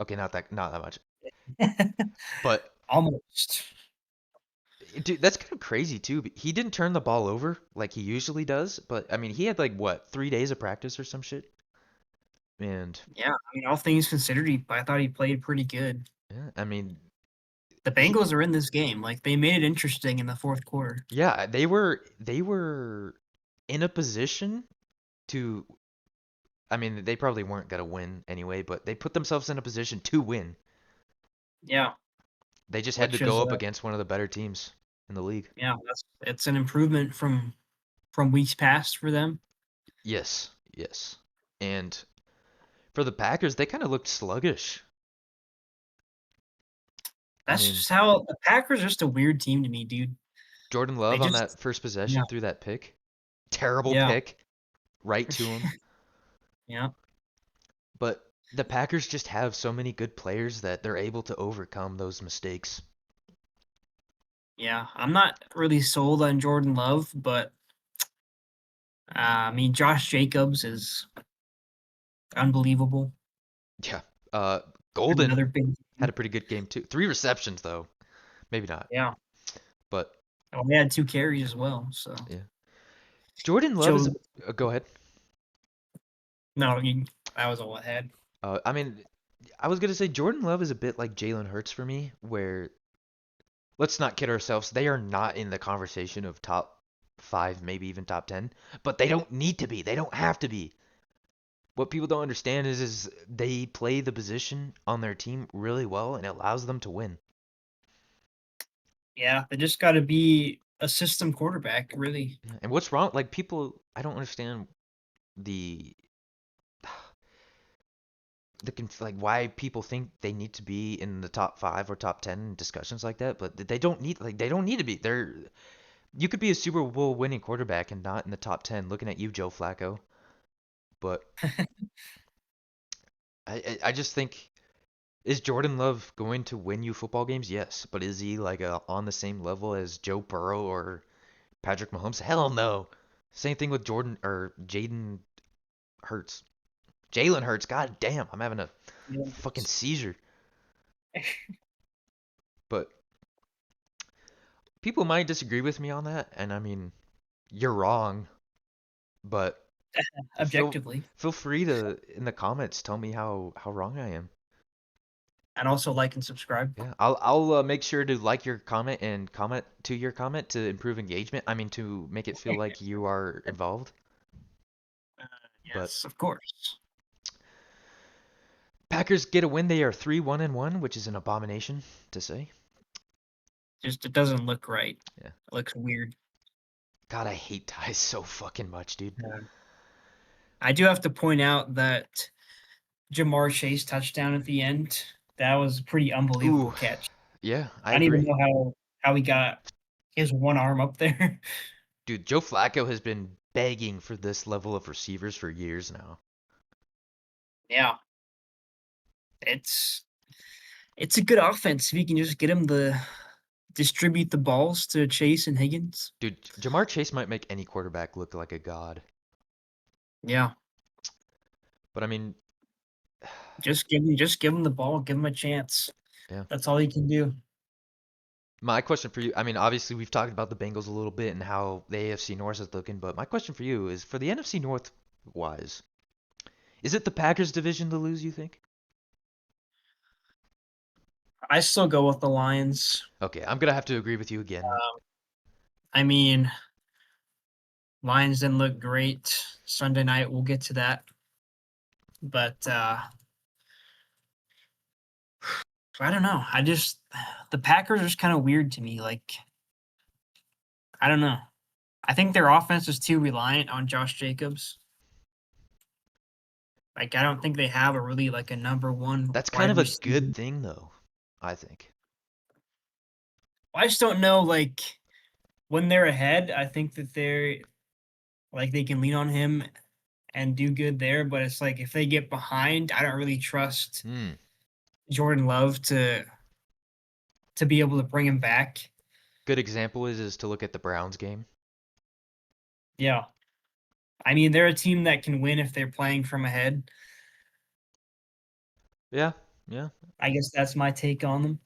Okay, not that much. But almost. dude, that's kind of crazy too. He didn't turn the ball over like he usually does, but I mean, he had like what, 3 days of practice or some shit. And Yeah, I mean, all things considered, I thought he played pretty good. yeah, I mean, The he Bengals are in this game. Like they made it interesting in the fourth quarter. yeah, they were in a position to. I mean, they probably weren't gonna win anyway, but they put themselves in a position to win. Yeah, They just had to which is go up against one of the better teams in the league. yeah, it's an improvement from weeks past for them. Yes, yes. And for the Packers, they kind of looked sluggish. I That's mean, just how the Packers are just a weird team to me, dude. Jordan They Love on just that first yeah, possession threw that pick. Terrible yeah, pick, right to him. yeah, But the Packers just have so many good players that they're able to overcome those mistakes. yeah. I'm not really sold on Jordan Love, but I mean Josh Jacobs is unbelievable. Yeah. Uh, Golden Another big had a pretty good game too. 3 receptions though. Maybe not. yeah. But Well, they had 2 carries as well, so yeah. Jordan Love is shows a go ahead. no, that was all I had. I mean, I was gonna say Jordan Love is a bit like Jalen Hurts for me, where let's not kid ourselves, they are not in the conversation of top 5, maybe even top 10, but they don't need to be. They don't have to be. What people don't understand is they play the position on their team really well and it allows them to win. Yeah, they just got to be a system quarterback, really. Yeah. And what's wrong? Like people, I don't understand the like why people think they need to be in the top 5 or top 10 in discussions like that, but they don't need to be. You could be a Super Bowl winning quarterback and not in the top 10. Looking at you, Joe Flacco. But I just think, is Jordan Love going to win you football games? Yes, but is he like on the same level as Joe Burrow or Patrick Mahomes? Hell no. Same thing with Jordan or Jaden Hurts. Jalen Hurts. God damn, I'm having a Yeah. fucking seizure. But people might disagree with me on that, and I mean, you're wrong. But feel Objectively, feel free to in the comments tell me how wrong I am. and also like and subscribe. Yeah, I'll make sure to like your comment and comment to your comment to improve engagement. I mean, to make it feel like you are involved. Uh, But yes, of course. Packers get a win. They are 3-1-1, which is an abomination to say. Just it doesn't look right. Yeah. It looks weird. God, I hate ties so fucking much, dude. I do have to point out that Jamar Chase touchdown at the end. That was a pretty Ooh, unbelievable catch. yeah, I I don't even agree. know how he got his one arm up there. Dude, Joe Flacco has been begging for this level of receivers for years now. Yeah, it's it's a good offense if you can just get him to distribute the balls to Chase and Higgins. Dude, Jamar Chase might make any quarterback look like a god. Yeah, But I mean, just give him the ball, give him a chance. yeah. That's all he can do. My question for you, I mean, obviously we've talked about the Bengals a little bit and how the AFC North is looking, but my question for you is for the NFC North wise, is it the Packers division to lose, you think? I still go with the Lions. Okay, I'm gonna have to agree with you again. I mean, Lions didn't look great Sunday night. We'll get to that. But I don't know. The Packers are just kind of weird to me. Like I don't know. I think their offense is too reliant on Josh Jacobs. Like I don't think they have a really like a number one That's kind wide of a good receiver. thing though, I think. I just don't know like when they're ahead, I think that they're like they can lean on him and do good there, but it's like if they get behind, I don't really trust Hmm. Jordan Love to be able to bring him back. Good example is to look at the Browns game. Yeah. I mean, they're a team that can win if they're playing from ahead. Yeah, yeah. I guess that's my take on them.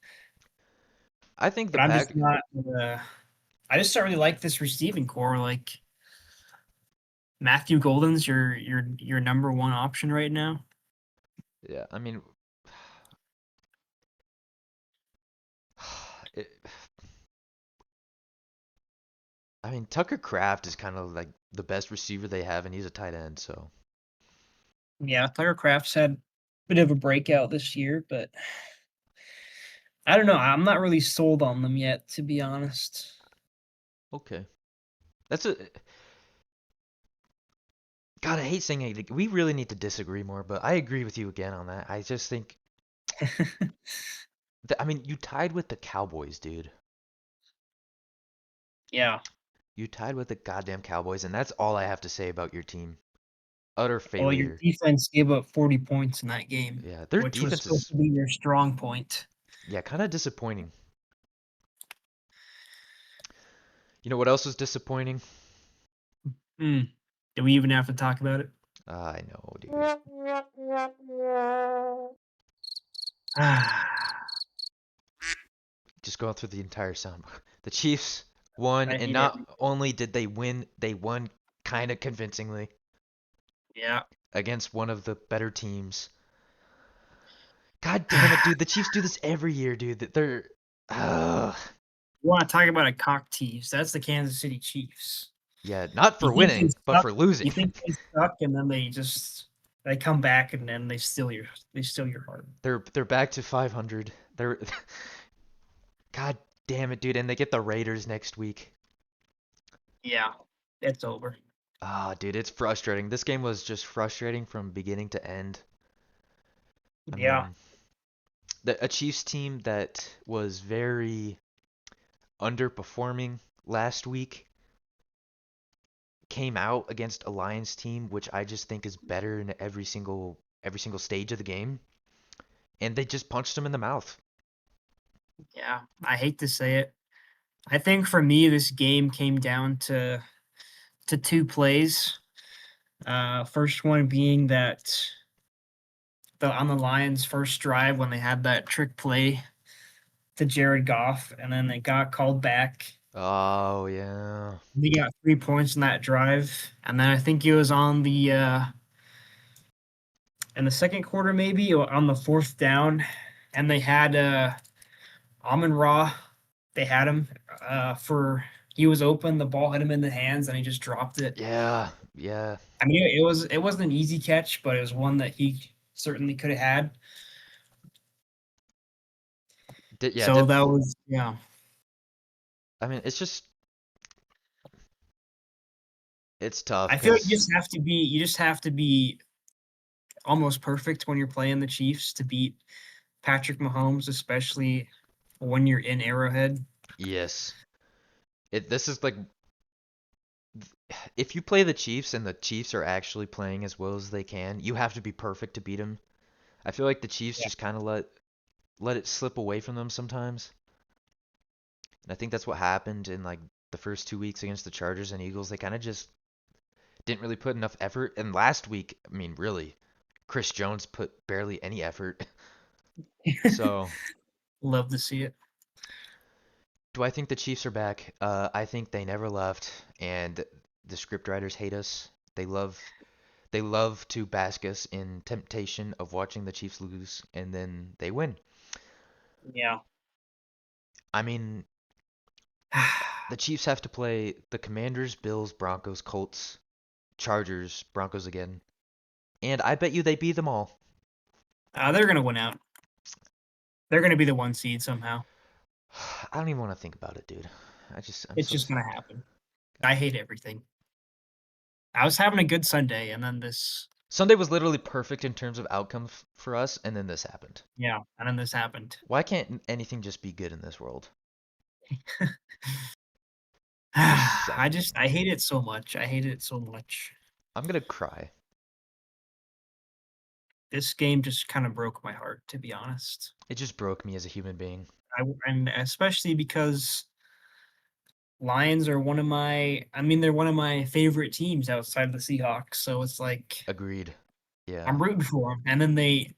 I think the But I'm just Pack. not I just don't really like this receiving core. Like Matthew Golden's your number one option right now. Yeah, I mean, it, I mean Tucker Kraft is kind of like the best receiver they have, and he's a tight end. So Yeah, Tucker Kraft's had a bit of a breakout this year, but I don't know. I'm not really sold on them yet, to be honest. okay, that's a. God, I hate saying it. Like, we really need to disagree more, but I agree with you again on that. I just think that, I mean, you tied with the Cowboys, dude. Yeah. You tied with the goddamn Cowboys, and that's all I have to say about your team. Utter Well, your failure. defense gave up 40 points in that game, Yeah, their which was defense supposed is, to be your strong point. yeah, kind of disappointing. You know what else was disappointing? Hmm. Do we even have to talk about it? I know, dude. Ah, Just going through the entire sound. The Chiefs won, I and hate it. not only did they win, they won kind of convincingly Yeah. against one of the better teams. God damn it, dude. The Chiefs do this every year, dude. They're, uh, You want to talk about a cock tease? That's the Kansas City Chiefs. yeah, not You for think they winning, but suck? for losing. You think they suck, and then they come back, and then they steal your heart. They're back to 500. They're God damn it, dude, and they get the Raiders next week. Yeah, it's over. Ah, dude, it's frustrating. This game was just frustrating from beginning to end. I Yeah, mean, a Chiefs team that was very underperforming last week came out against a Lions team which I just think is better in every single stage of the game, and they just punched them in the mouth. yeah. I hate to say it. I think for me, this game came down to two plays. First one being that the on the Lions' first drive when they had that trick play to Jared Goff, and then it got called back. Oh yeah. They got 3 points in that drive, and then I think it was on the in the second quarter, maybe or on the fourth down, and they had Amon Ra. They had him for he was open. The ball hit him in the hands, and he just dropped it. Yeah, yeah. I mean, it wasn't an easy catch, but it was one that he certainly could have had. Yeah, So that was yeah. I mean, it's tough I feel like because you just have to be almost perfect when you're playing the Chiefs to beat Patrick Mahomes, especially when you're in Arrowhead. yes, this is like if you play the Chiefs and the Chiefs are actually playing as well as they can, you have to be perfect to beat them. I feel like the Chiefs Yeah. just kind of let it slip away from them sometimes. And I think that's what happened in like the first 2 weeks against the Chargers and Eagles. They kind of just didn't really put enough effort. And last week, I mean, really, Chris Jones put barely any effort. So, Love to see it. do I think the Chiefs are back? I think they never left, and the scriptwriters hate us. They love to bask us in temptation of watching the Chiefs lose, and then they win. Yeah. I mean, the Chiefs have to play the Commanders, Bills, Broncos, Colts, Chargers, Broncos again, and I bet you they beat them all. They're gonna win out. They're gonna be the one seed somehow. I don't even want to think about it, dude. I'm It's so just gonna sad. happen. I hate everything. I was having a good Sunday, and then this, Sunday was literally perfect in terms of outcome for us, and then this happened. yeah, and then this happened. Why can't anything just be good in this world? Just I sad. just I hate it so much. I hate it so much. I'm gonna cry. This game just kind of broke my heart, to be honest. It just broke me as a human being. And especially because Lions are one of my, I mean, they're one of my favorite teams outside the Seahawks. So it's like Agreed. Yeah. I'm rooting for them, and then they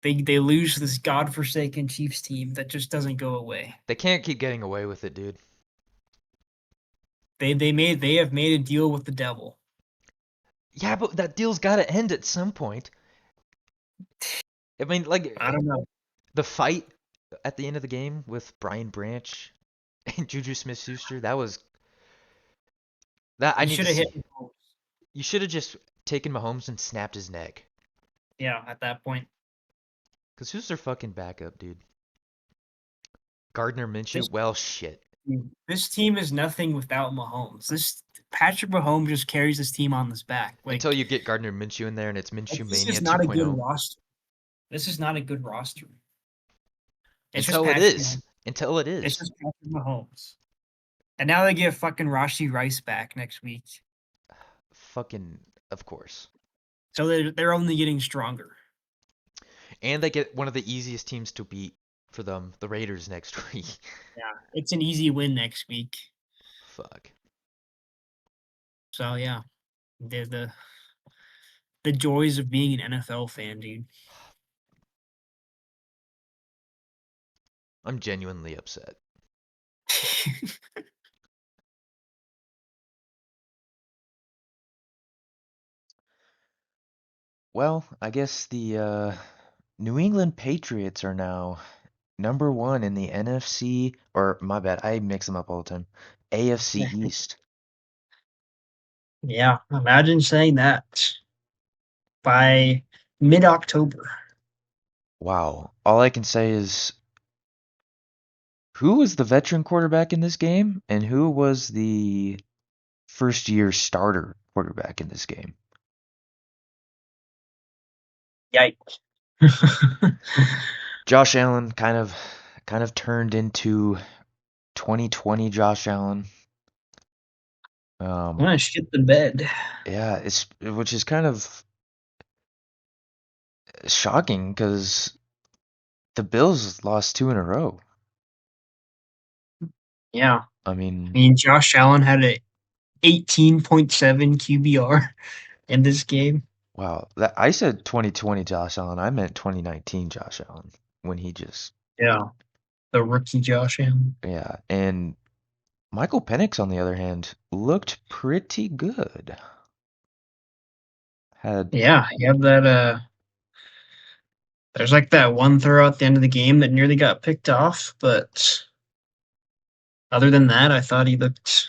lose this godforsaken Chiefs team that just doesn't go away. They can't keep getting away with it, dude. They have made a deal with the devil. Yeah, but that deal's gotta end at some point. I mean, I don't know. the fight at the end of the game with Brian Branch and Juju Smith-Schuster, that was that I He need to should have hit see. Mahomes. You should have just taken Mahomes and snapped his neck. Yeah, at that point. Cause who's their fucking backup, dude? Gardner Minshew? This Well, shit. this team is nothing without Mahomes. This Patrick Mahomes just carries this team on his back. Until you get Gardner Minshew in there and it's Like Minshew this Mania is not a good 2.0. roster. This is not a good roster. It's just Until it Patrick is. Mahomes. Until it It's is. just Patrick Mahomes. And now they get fucking Rashi Rice back next week. Fucking, of course. So they're only getting stronger. And they get one of the easiest teams to beat for them, the Raiders next week. Yeah. It's an easy win next week. Fuck. So yeah. The joys of being an NFL fan, dude. I'm genuinely upset. Well, I guess the New England Patriots are now number one in the NFC, or my bad, I mix them up all the time. AFC East. Yeah, imagine saying that by mid-October. Wow. All I can say is who was the veteran quarterback in this game and who was the first year starter quarterback in this game? Yikes. Josh Allen kind of turned into 2020 Josh Allen. I'm Um, gonna shit the bed. yeah, it's which is kind of shocking because the Bills lost two in a row. Yeah. I I mean, mean, Josh Allen had a 18.7 QBR in this game. wow. That I said 2020 Josh Allen. I meant 2019 Josh Allen when he just Yeah. The rookie Josh Allen. yeah. And Michael Penix, on the other hand, looked pretty good. Had Yeah, you have that there's like that one throw at the end of the game that nearly got picked off, but other than that, I thought he looked,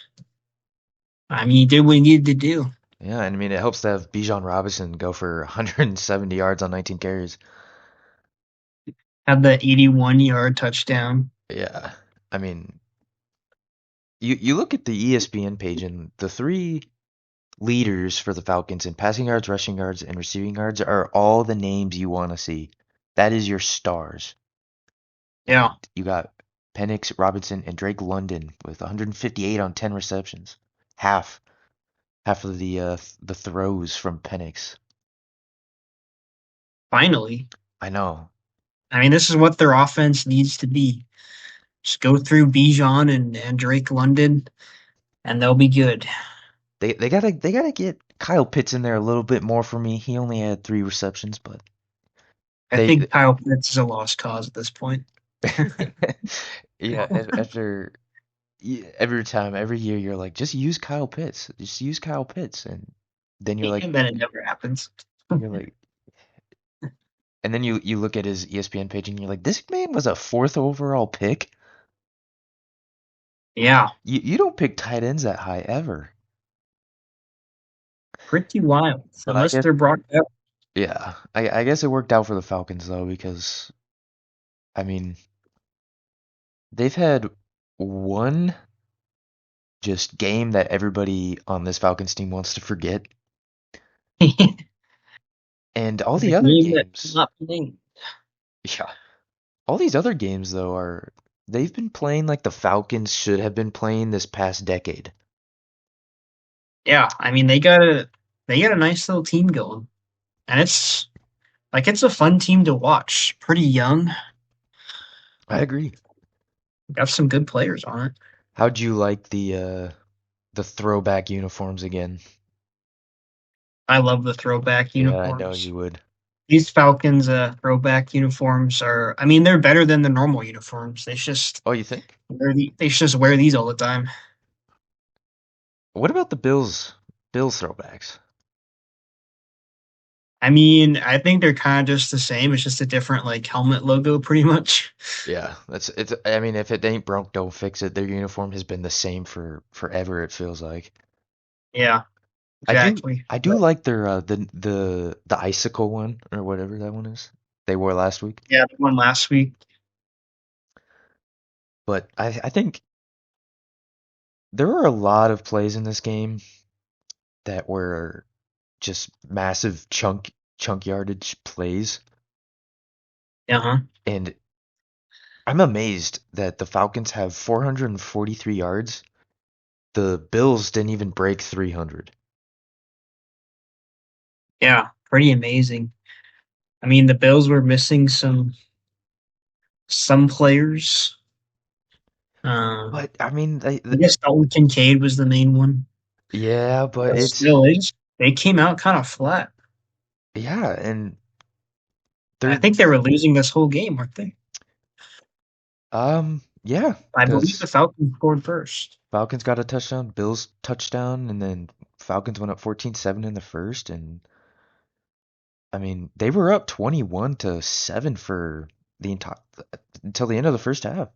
I mean, he did what he needed to do. yeah, and I mean it helps to have Bijan Robinson go for 170 yards on 19 carries. Had that 81-yard touchdown. Yeah. I mean, you look at the ESPN page and the three leaders for the Falcons in passing yards, rushing yards, and receiving yards are all the names you want to see. That is your stars. And Yeah. you got Penix, Robinson, and Drake London with 158 on 10 receptions. Half of the throws from Penix. Finally. I know. I mean, this is what their offense needs to be. Just go through Bijan and Drake London, and they'll be good. They gotta get Kyle Pitts in there a little bit more for me. He only had 3 receptions, but I they think Kyle Pitts is a lost cause at this point. yeah, after every time, every year, you're like, just use Kyle Pitts. Just use Kyle Pitts. And then And then it never happens. you're like, and then you look at his ESPN page and you're like, this man was a fourth overall pick. Yeah, You don't pick tight ends that high ever. pretty wild. But I Unless guess, they're Brock. yeah, I guess it worked out for the Falcons though, because I mean, they've had one just game that everybody on this Falcons team wants to forget, The and all the other game that games, cannot be named. yeah, all these other games though are they've been playing like the Falcons should have been playing this past decade. Yeah, I mean they got a nice little team going, and it's a fun team to watch. Pretty young, I agree. got some good players on it. How'd you like the throwback uniforms again? I love the throwback Yeah, I know uniforms. you would. These Falcons throwback uniforms are, I mean, they're better than the normal uniforms. Oh, you think? They should just wear these all the time. What about the Bills throwbacks? I mean, I think they're kind of just the same. It's just a different like helmet logo, pretty much. Yeah, that's it's. I mean, if it ain't broke, don't fix it. Their uniform has been the same for forever. It feels like. Yeah, I do. exactly. I do like their the icicle one or whatever that one is they wore last week. Yeah, the one last week. But I think there were a lot of plays in this game that were just massive chunk yardage plays, Uh-huh. and I'm amazed that the Falcons have 443 yards. The Bills didn't even break 300. Yeah, pretty amazing. I mean, the Bills were missing some players. But I mean, I guess Dalton Kincaid was the main one. yeah, but But it's still, they came out kind of flat. yeah, and I they're think they were losing this whole game, weren't they? yeah, I believe the because Falcons scored first. Falcons got a touchdown, Bills touchdown, and then Falcons went up 14-7 in the first, and I mean they were up 21-7 for the entire until the end of the first half.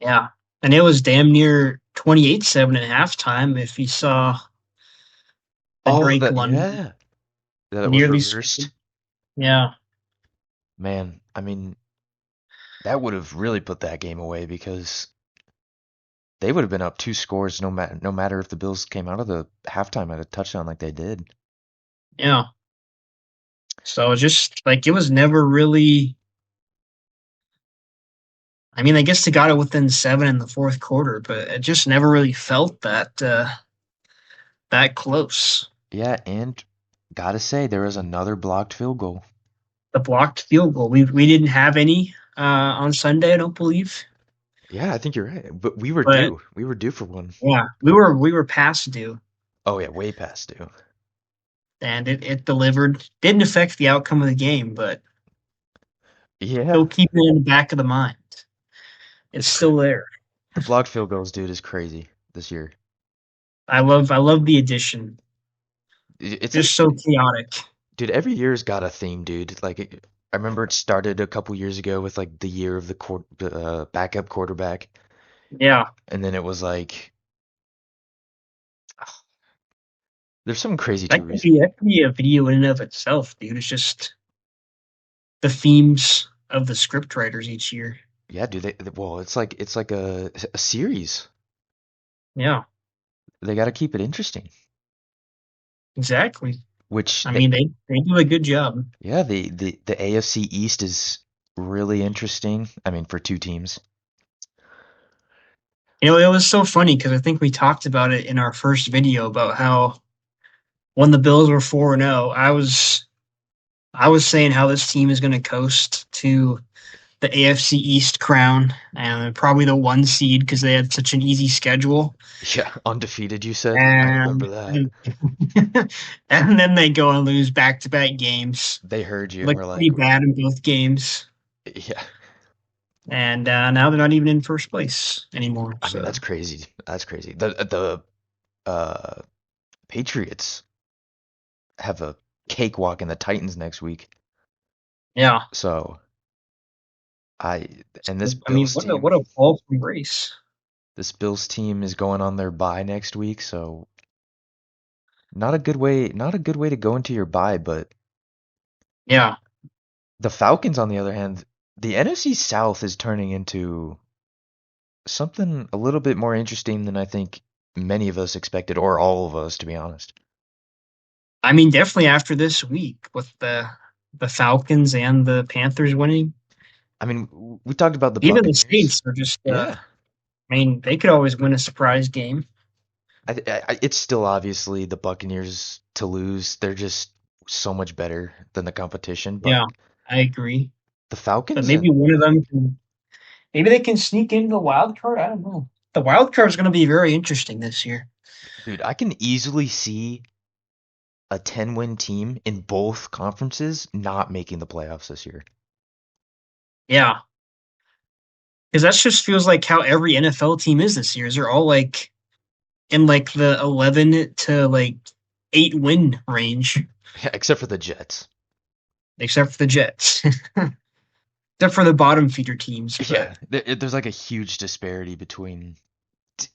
Yeah. And it was damn near 28-7 at halftime if you saw the Oh, Drake that London yeah, that was nearly reversed. scored. Yeah. Man, I mean that would have really put that game away because they would have been up two scores no matter if the Bills came out of the halftime at a touchdown like they did. Yeah. So just like it was never really, I mean, I guess they got it within 7 in the fourth quarter, but it just never really felt that close. Yeah, and gotta say there was another blocked field goal. The blocked field goal. We didn't have any on Sunday, I don't believe. Yeah, I think you're right. But we were But due. We were due for one. yeah, we were past due, Oh yeah, way past due. and it delivered. Didn't affect the outcome of the game, but Yeah, still keep it in the back of the mind. It's still there. the blocked field goals, dude, is crazy this year. I love the addition. It's like, Just so chaotic. dude, every year's got a theme, dude. I remember it started a couple years ago with like the year of the backup quarterback, Yeah, and then it was like there's something crazy too that could recent. be that could be a video in and of itself, dude. It's just the themes of the script writers each year. Yeah, dude. Well, it's like a series. Yeah, They got to keep it interesting. exactly. Which I mean, they do a good job. yeah, the AFC East is really interesting. I mean, for two teams. It was so funny because I think we talked about it in our first video about how when the Bills were 4-0, I was saying how this team is going to coast to the AFC East crown and probably the one seed because they had such an easy schedule. Yeah, undefeated, you said. I remember And that. and then they go and lose back-to-back games. They heard you and Look were pretty like, bad in both games. yeah. And now they're not even in first place anymore. I mean, So that's crazy. That's crazy. The Patriots have a cakewalk in the Titans next week. yeah. So I and this I mean, Bills what a team, what a fall from grace. this Bills team is going on their bye next week. So not a good way to go into your bye, but Yeah. the Falcons, on the other hand, the NFC South is turning into something a little bit more interesting than I think many of us expected, or all of us, to be honest. I mean, definitely after this week with the Falcons and the Panthers winning, I mean, we talked about the even the Buccaneers. Saints are just. Yeah, I mean, they could always win a surprise game. it's still obviously the Buccaneers to lose. They're just so much better than the competition. But Yeah, I agree. the But Falcons maybe and one of them can. Maybe they can sneak into the wild card. I don't know. The wild card is going to be very interesting this year. dude, I can easily see a 10-win team in both conferences not making the playoffs this year. Yeah, because that just feels like how every NFL team is this year. They're all like in like the 11 to like 8 win range, Yeah, except for the Jets. except for the Jets, except for the bottom feeder teams. But Yeah, there's like a huge disparity between t-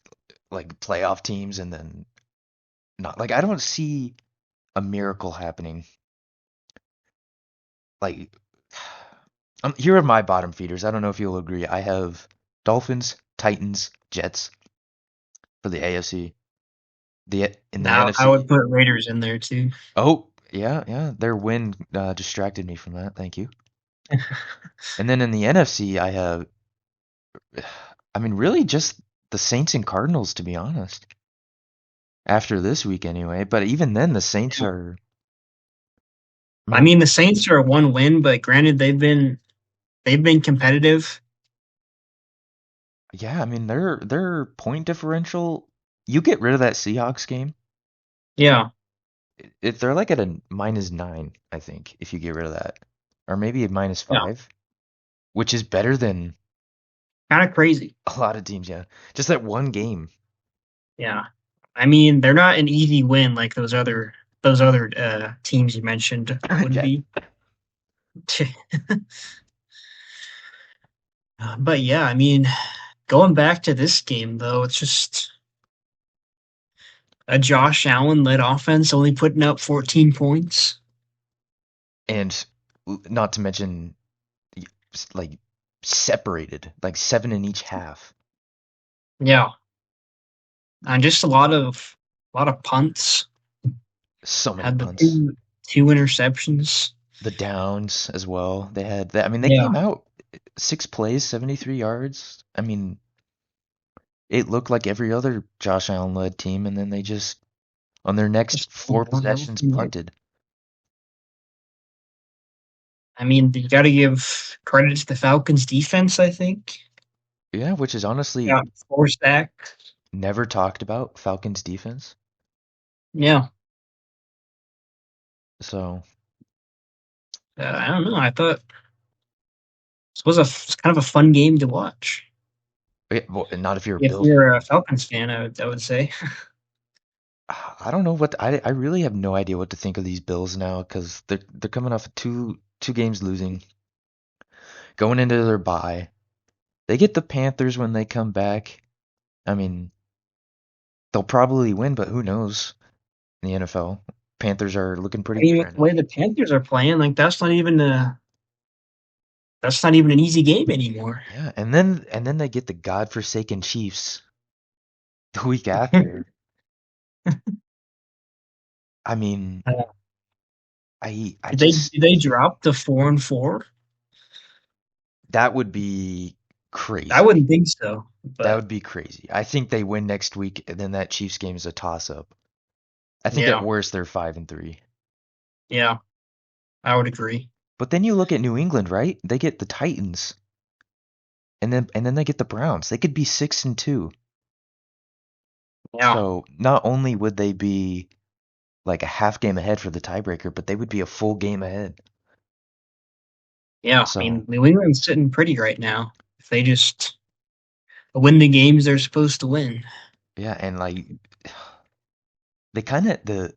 like playoff teams and then not. Like I don't see a miracle happening. Like here are my bottom feeders. I don't know if you'll agree. I have Dolphins, Titans, Jets for the AFC. In the now I would NFC. put Raiders in there too. Oh, yeah, yeah. Their win distracted me from that. Thank you. And then in the NFC, I have, I mean, really just the Saints and Cardinals, to be honest. After this week, anyway. But even then, the Saints are. I I mean, mean, the Saints are a 1 win, but granted, they've been competitive. yeah. I mean, their point differential. You get rid of that Seahawks game, Yeah, if they're like at a -9, I think, if you get rid of that, or maybe a yeah, -5, which is better than kind of crazy. a lot of teams. Yeah, just that one game. Yeah, I mean, they're not an easy win like those other teams you mentioned would Yeah, be. But yeah, I mean, going back to this game though, it's just a Josh Allen led offense only putting up 14 points. and not to mention like separated, like 7 in each half. Yeah, and just a lot of punts. So many Had the punts. two interceptions. The downs as well. They had that. I mean, they Yeah, came out 6 plays, 73 yards. I mean, it looked like every other Josh Allen led team, and then they just on their next just four went downhill possessions from there. punted. I mean, you got to give credit to the Falcons defense, I think. Yeah, which is honestly Yeah, 4 sacks. never talked about Falcons defense. Yeah, So, I don't know. I thought it's kind of a fun game to watch. yeah, well, not if you're a If Bills you're fan. a Falcons fan, I would say. I don't know I really have no idea what to think of these Bills now because they're coming off of two games losing, going into their bye. They get the Panthers when they come back. I mean, they'll probably win, but who knows in the NFL. Panthers are looking I pretty good mean, with right the way now. the Panthers are playing, like that's not even an easy game anymore. Yeah, and then they get the godforsaken Chiefs the week after. I mean, Uh, I did they just did they drop to 4-4? that would be I crazy. wouldn't think so, That but would be crazy. I think they win next week, and then that Chiefs game is a toss-up. I think at yeah, worst they're 5-3. yeah, I would agree. But then you look at New England, right? They get the Titans, and then they get the Browns. They could be 6-2. Yeah, So not only would they be like a half game ahead for the tiebreaker, but they would be a full game ahead. yeah. I So mean, New England's sitting pretty right now. If they just win the games they're supposed to win. yeah, and like they kind of the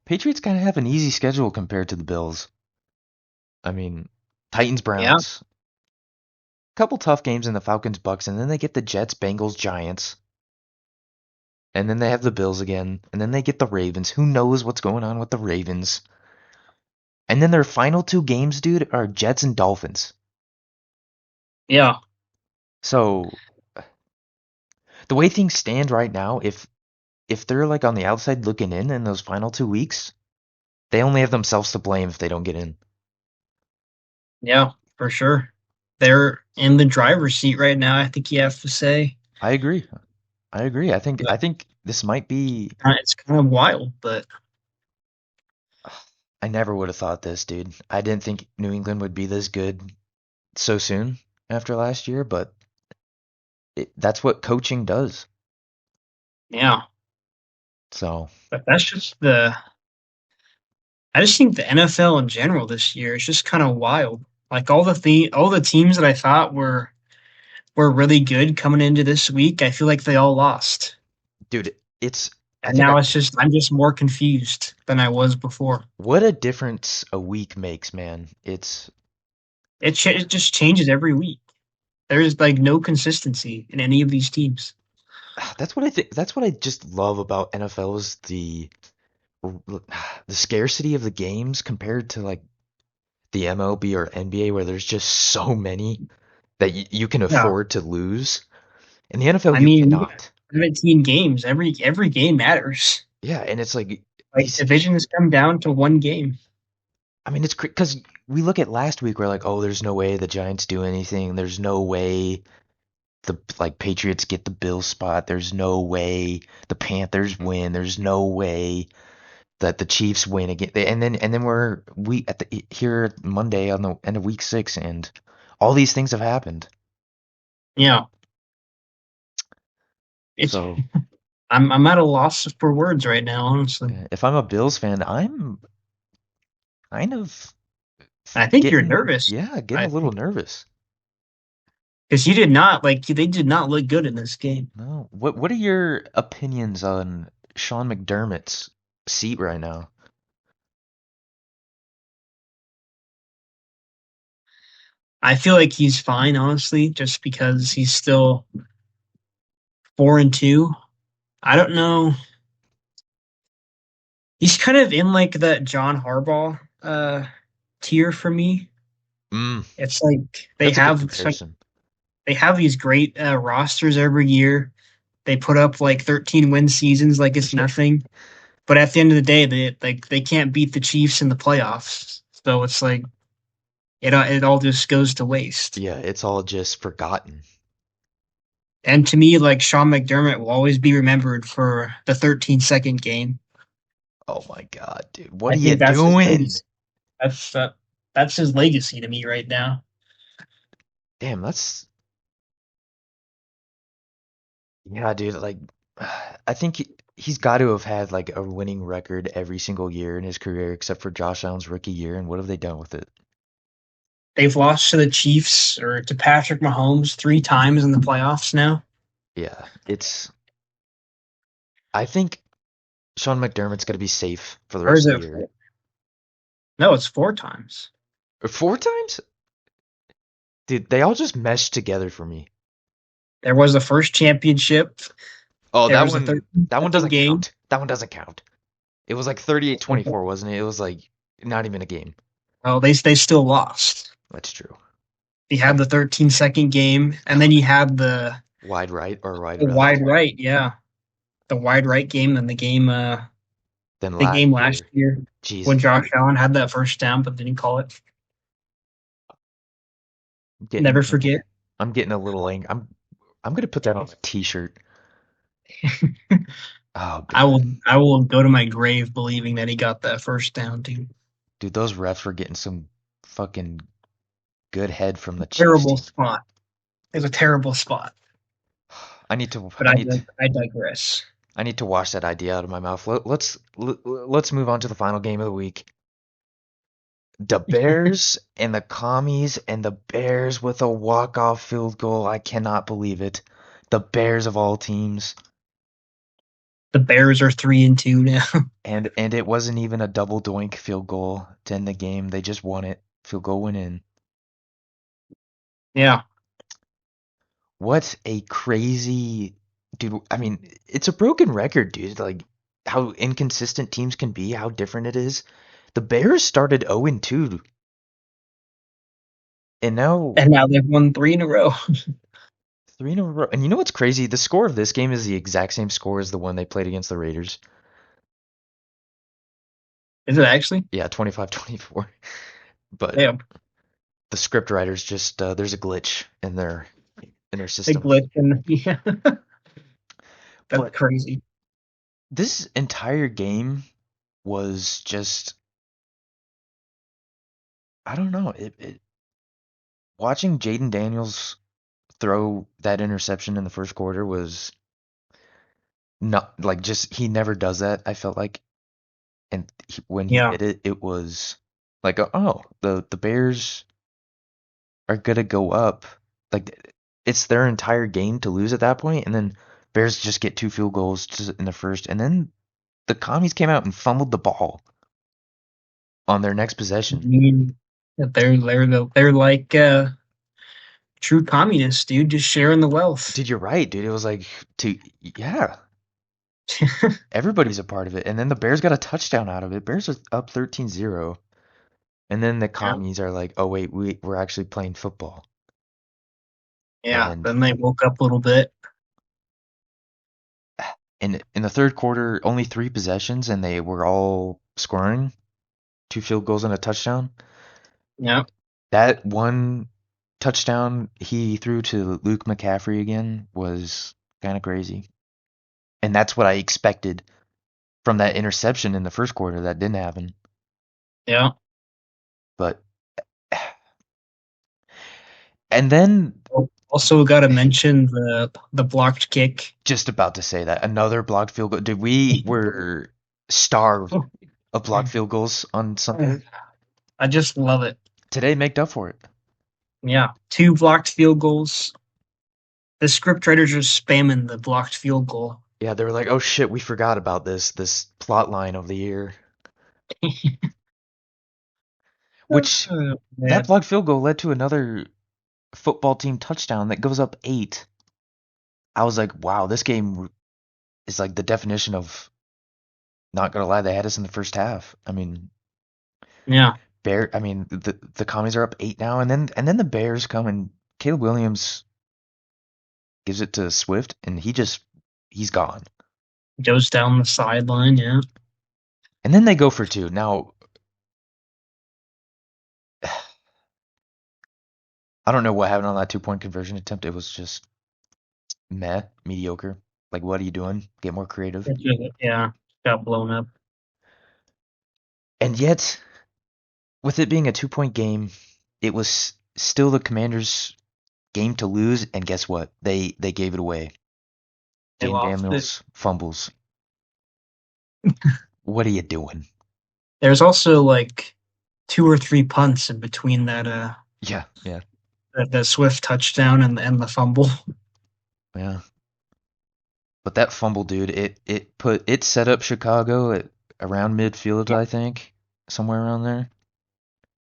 Patriots kind of have an easy schedule compared to the Bills. I mean, Titans, Yeah, Browns, couple tough games in the Falcons, Bucks, and then they get the Jets, Bengals, Giants, and then they have the Bills again, and then they get the Ravens. Who knows what's going on with the Ravens? And then their final two games, dude, are Jets and Dolphins. yeah. So The way things stand right now, if they're like on the outside looking in those final 2 weeks, they only have themselves to blame if they don't get in. Yeah, for sure. They're in the driver's seat right now, I think you have to say. I agree. I agree. I think But I think this might be. it's kind of wild, but I never would have thought this, dude. I didn't think New England would be this good so soon after last year, but that's what coaching does. yeah. So, But that's just the I just think the NFL in general this year is just kind of wild. Like all the teams that I thought were really good coming into this week, I feel like they all lost. dude, it's I And think I now I'm just more confused than I was before. what a difference a week makes, man. It just changes every week. There's like no consistency in any of these teams. That's what I think. That's what I just love about NFL is the scarcity of the games compared to like the MLB or NBA where there's just so many that you can Yeah. afford to lose. In the NFL, I you mean, we cannot. got 17 games. Every game matters. Yeah, and it's like Like these. divisions come down to one game. I mean, it's because we look at last week, we're like, oh, there's no way the Giants do anything. There's no way the like Patriots get the Bills spot. There's no way the Panthers win. There's no way that the Chiefs win again. And then we at the here Monday on the end of week 6, and all these things have happened. Yeah. It's So I'm at a loss for words right now, honestly. if I'm a Bills fan, I'm kind of I think you're getting nervous. yeah, getting I a little think nervous. because you did not like they did not look good in this game. No, what are your opinions on Sean McDermott's seat right now? I feel like he's fine, honestly, just because he's still 4-2. I don't know. He's kind of in like that John Harbaugh tier for me. Mm, It's like that's a good comparison. they have these great rosters every year. They put up like 13 win seasons like it's nothing. But at the end of the day, they can't beat the Chiefs in the playoffs. So it's like it all just goes to waste. Yeah, it's all just forgotten. And to me, like Sean McDermott will always be remembered for the 13-second game. Oh my God, dude, what I are you think that's his doing? legacy. That's uh, that's his legacy to me right now. Damn, that's yeah, dude. Like, I think he's got to have had like a winning record every single year in his career, except for Josh Allen's rookie year. And what have they done with it? They've lost to the Chiefs or to Patrick Mahomes 3 times in the playoffs now. Yeah, it's. I think Sean McDermott's gonna be safe for the Or is rest of the it year. no, it's 4 times. Or 4 times, dude. They all just meshed together for me. There was the first championship. Oh, There that was the one. That one 13-second doesn't game. count. That one doesn't count. It was like 38-24, wasn't it? It was like not even a game. Well, they still lost. That's true. He had That the 13-second game, and then he had wide right or wide the left. wide right. Yeah, the wide right game, and Then the game last last year, year when Jesus, Josh Allen had that first down, but didn't call it. I'm Never getting forget. I'm getting a little angry. I'm gonna put that on a t-shirt. Oh God, I will go to my grave believing that he got that first down, too. dude, those refs were getting some fucking good head from the Chiefs Terrible team. spot. It's a terrible spot. I need to But I digress. I need to wash that idea out of my mouth. Let's move on to the final game of the week. The Bears and the Commies, and the Bears with a walk-off field goal. I cannot believe it. The Bears of all teams. The Bears are 3-2 now. And it wasn't even a double doink field goal to end the game. They just won it. Field goal went in. Yeah. What a crazy dude. I mean, it's a broken record, dude. Like how inconsistent teams can be, how different it is. The Bears started 0-2, and now And now they've won 3 in a row. Three in a row. And you know what's crazy? The score of this game is the exact same score as the one they played against the Raiders. Is it actually? Yeah, 25-24. But Yeah, the script writers just there's a glitch in their big system. glitch and yeah, that's But crazy. this entire game was just I don't know. Watching Jaden Daniels throw that interception in the first quarter was not like just he never does that. I felt like, and when he Yeah, did it, it was like oh the Bears are gonna go up. Like it's their entire game to lose at that point, and then Bears just get two field goals just in the first, and then the commies came out and fumbled the ball on their next I possession. mean, they're like true communists, dude, just sharing the wealth. Dude, you're right, dude. It was like to yeah, everybody's a part of it. And then the Bears got a touchdown out of it. Bears are up 13-0. And then the Yeah, commies are like, "Oh wait, we're actually playing football." yeah. And Then they woke up a little bit. in the third quarter, only three possessions and they were all scoring, two field goals and a touchdown. Yeah, That one touchdown he threw to Luke McCaffrey again was kind of crazy. And that's what I expected from that interception in the first quarter. That didn't happen. yeah. But and then Also, got to mention the blocked kick. just about to say that another blocked field goal. Dude, we were starved of blocked field goals on Sunday. I just love it. Today made up for it. Yeah, two blocked field goals. The script writers are spamming the blocked field goal. Yeah, they were like, "Oh shit, we forgot about this plot line of the year." Which Oh, that man. blocked field goal led to another football team touchdown that goes up 8. I was like, "Wow, this game is like the definition of not gonna lie, they had us in the first half." I mean, Yeah, I mean, the commies are up 8 now, and then the Bears come and Caleb Williams gives it to Swift, and he's gone. goes down the sideline. Yeah, And then they go for two. Now, I don't know what happened on that 2-point conversion attempt. It was just mediocre. Like, what are you doing? Get more creative. yeah, got blown up. And yet, with it being a 2-point game, it was still the Commanders' game to lose. And guess what? They gave it away. They Jaden lost it. Daniels fumbles. What are you doing? There's also like two or three punts in between Yeah, yeah, the Swift touchdown and the fumble. yeah. But that fumble, dude, it set up Chicago at around midfield, I think, somewhere around there.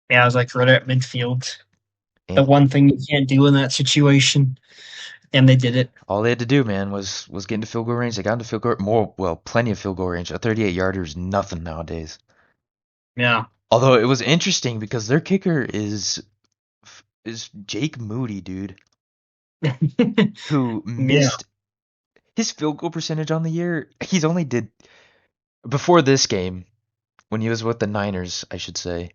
Yeah, I was like right at midfield. The And one thing you can't do in that situation, and they did it. all they had to do, man, was get into field goal range. They got into field goal more, well, plenty of field goal range. A 38 yarder is nothing nowadays. Yeah. Although it was interesting because their kicker is Jake Moody, dude, who Yeah. missed his field goal percentage on the year. He's only did before this game when he was with the Niners, I should say.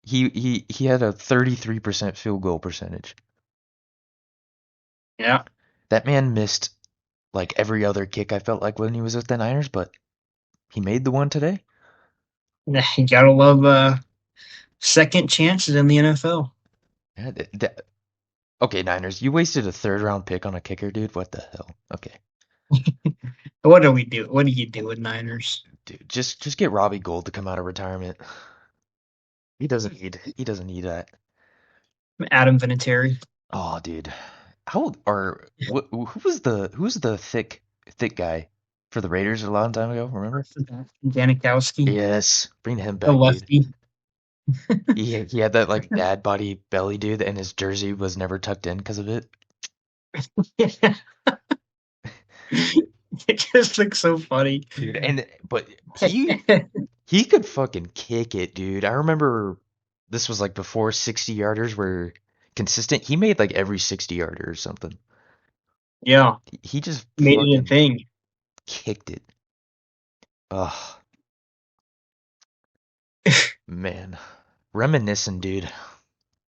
He had a 33% field goal percentage. Yeah. That man missed like every other kick I felt like when he was with the Niners, but he made the one today. You gotta love second chances in the NFL. Yeah, okay, Niners, you wasted a third round pick on a kicker, dude. What the hell? Okay, What do we do? What do you do with Niners? dude, just get Robbie Gould to come out of retirement. He doesn't need that. Adam Vinatieri. Oh, dude, how old or who was the thick guy for the Raiders a long time ago? Remember? Janikowski. Yes, bring him The back, dude. lefty. He had that like dad body belly, dude, and his jersey was never tucked in because of it. It just looks so funny. Dude, and but he could fucking kick it, dude. I remember this was like before 60 yarders were consistent. He made like every 60 yarder or something. Yeah, He just made it a fucking thing. kicked it. Ugh, man. Reminiscing, dude.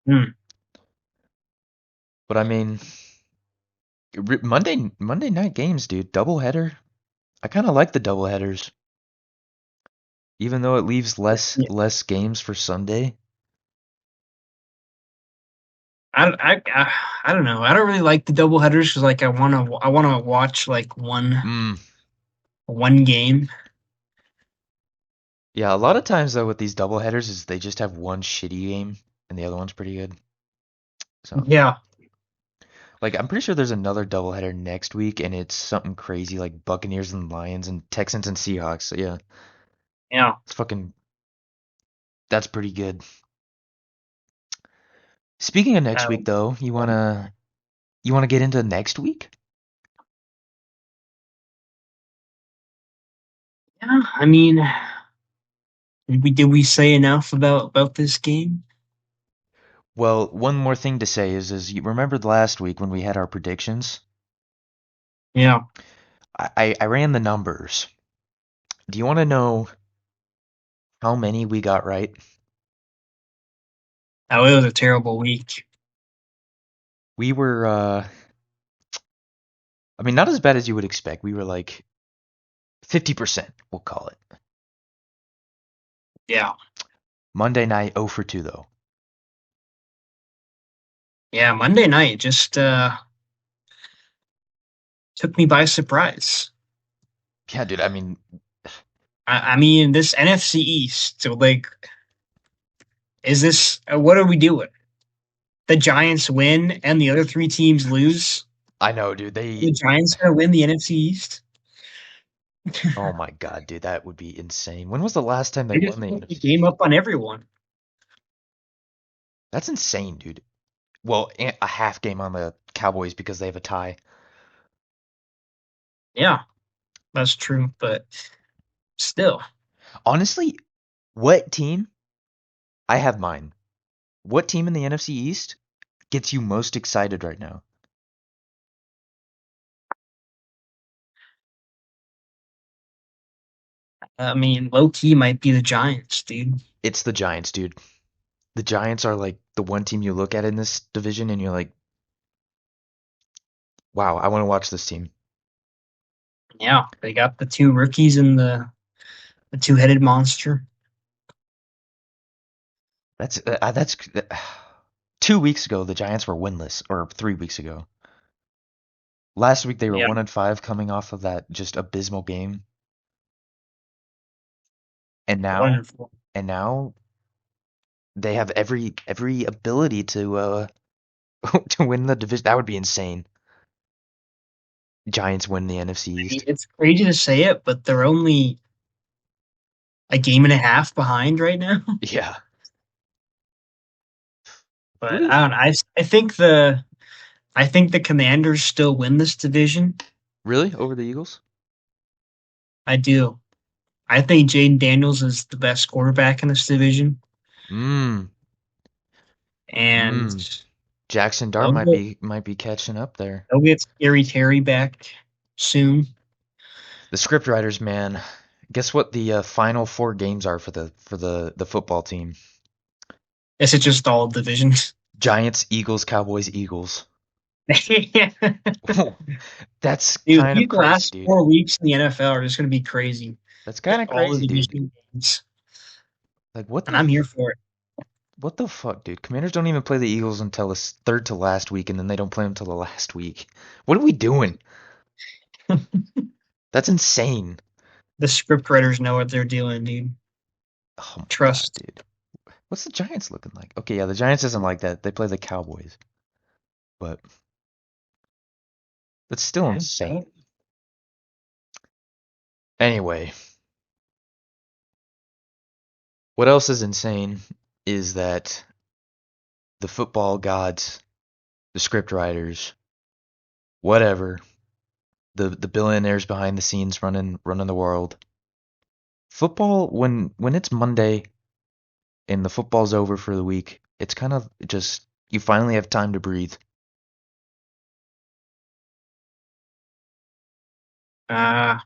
Hmm. But I mean, Monday night games, dude. Doubleheader. I kind of like the doubleheaders, even though it leaves less games for Sunday. I don't know. I don't really like the double headers because like I wanna watch like Mm. one game. Yeah, a lot of times though with these doubleheaders is they just have one shitty game and the other one's pretty good. So, Yeah, like I'm pretty sure there's another doubleheader next week and it's something crazy like Buccaneers and Lions and Texans and Seahawks. So yeah, yeah. it's fucking that's pretty good. Speaking of next week Um, though, you wanna get into next week? yeah, I mean, did we say enough about this game? Well, one more thing to say is you remember last week when we had our predictions? Yeah. I ran the numbers. Do you want to know how many we got right? Oh, it was a terrible week. We were I mean not as bad as you would expect. We were like 50%, we'll call it. Yeah. Monday night 0 for 2 though. Yeah, Monday night just took me by surprise. Yeah, dude, I mean, I mean, this NFC East, so like, is this what are we doing? The Giants win and the other three teams lose. I know, dude. The Giants gonna win the NFC East? Oh my God, dude, that would be insane. When was the last time they They won just the put the NFC game East? up on everyone. That's insane, dude. Well, a half game on the Cowboys because they have a tie. Yeah, that's true, but still, Honestly, what team? I have mine. What team in the NFC East gets you most excited right now? I mean, low key might be the Giants, dude. It's the Giants, dude. The Giants are like the one team you look at in this division and you're like, wow, I want to watch this team. Yeah, they got the two rookies and the two-headed monster. That's 2 weeks ago the Giants were winless, or 3 weeks ago. Last week they were Yeah, 1-5 coming off of that just abysmal game, and now wonderful. and now they have every ability to to win the division. That would be insane. Giants win the NFC I mean, East. it's crazy to say it, but they're only a game and a half behind right now. Yeah. But Really? I don't know. I think the Commanders still win this division. Really? Over the Eagles? I do. I think Jaden Daniels is the best quarterback in this division, Mmm. and Mmm. Jackson Dart they'll might get be catching up there. they'll get Scary Terry back soon. The script writers, man. Guess what the final four games are for the football team? Is it just all divisions? Giants, Eagles, Cowboys, Eagles. That's Dude, kind of these crazy, last dude. 4 weeks in the NFL are just going to be crazy. That's kind of All the crazy, dude. division games, Like and I'm here for what the fuck, dude? Commanders don't even play the Eagles until the third to last week, and then they don't play them until the last week. What are we doing? it. That's insane. The script writers know what they're doing, dude. Oh my God, Trust. dude. What's the Giants looking like? Okay, yeah, the Giants isn't like that. They play the Cowboys, but it's still Yeah. insane. Anyway, what else is insane is that the football gods, the script writers, whatever, the billionaires behind the scenes running the world. Football when it's Monday and the football's over for the week, it's kind of just you finally have time to breathe. Uh,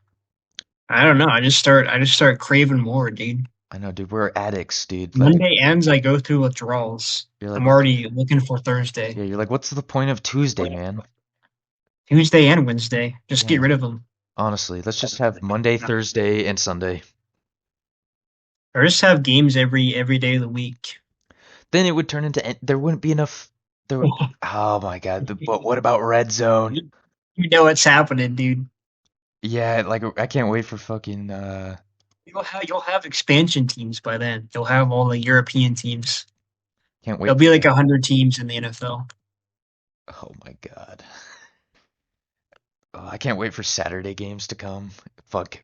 I don't know. I just start craving more, dude. I know, dude. We're addicts, dude. Like Monday ends, I go through withdrawals. you're like, I'm what? already looking for Thursday, Yeah, you're like, what's the point of Tuesday, man? Tuesday, and Wednesday. Just get Yeah. rid of them, Honestly, let's just have Monday, Thursday, and Sunday. or just have games every day of the week. Then it would turn into there wouldn't be enough. There. Oh my God. But what about red zone? You know what's happening, dude. Yeah, like I can't wait for fucking. You'll have expansion teams by then. You'll have all the European teams. Can't There'll wait be for like that. 100 teams in the NFL. Oh my God. Oh, I can't wait for Saturday games to come. Fuck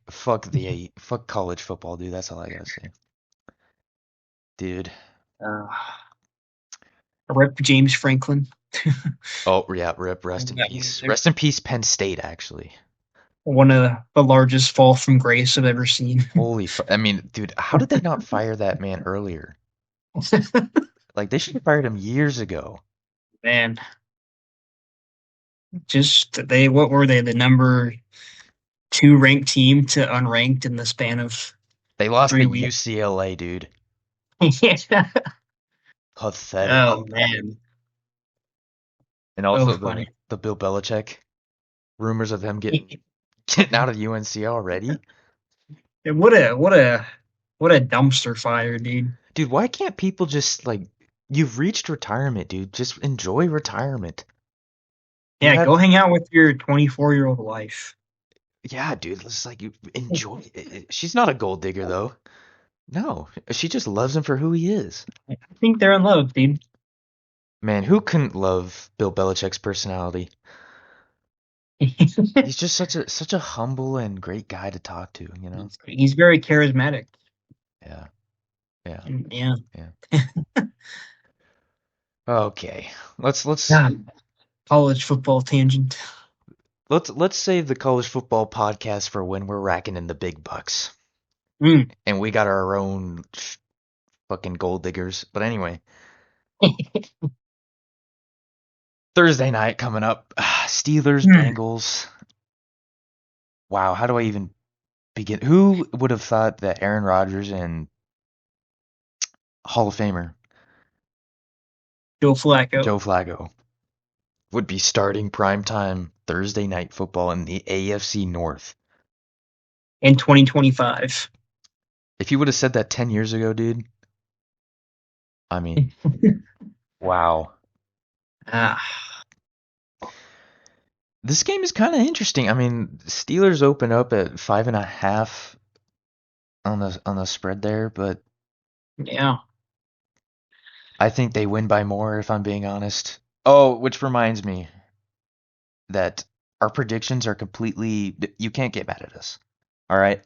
college football, dude. That's all I gotta say, dude. Uh, Rip James Franklin. Oh yeah, rip. Rest in That peace. loser. Rest in peace, Penn State. Actually, One of the largest fall from grace I've ever seen. I mean, dude, how did they not fire that man earlier? Like they should have fired him years ago. Man, just what were they? The number two ranked team to unranked in the span of They lost to 3 weeks. UCLA, dude. Yeah. Pathetic. Oh man, And so also funny. the Bill Belichick rumors of him getting out of UNC already. What a dumpster fire, dude. Dude, why can't people just like you've reached retirement, dude. Just enjoy retirement. You Yeah, have go hang out with your 24-year-old wife. yeah, dude, it's like you enjoy it. She's not a gold digger though. No, she just loves him for who he is. I think they're in love, dude. Man, who couldn't love Bill Belichick's personality? He's just such a humble and great guy to talk to, you know? He's very charismatic. Yeah, yeah, And, yeah. yeah. Okay. Let's God, college football tangent. let's save the college football podcast for when we're racking in the big bucks. Mm. And we got our own fucking gold diggers. But anyway, Thursday night coming up. Steelers, Hmm. Bengals. Wow, how do I even begin? Who would have thought that Aaron Rodgers and Hall of Famer Joe Flacco Joe Flacco would be starting primetime Thursday night football in the AFC North? in 2025. If you would have said that 10 years ago, dude, I mean, wow. Ah, This game is kind of interesting. I mean, Steelers open up at 5.5 on the spread there, but yeah. I think they win by more if I'm being honest. Oh, which reminds me that our predictions are completely you can't get mad at us. All right?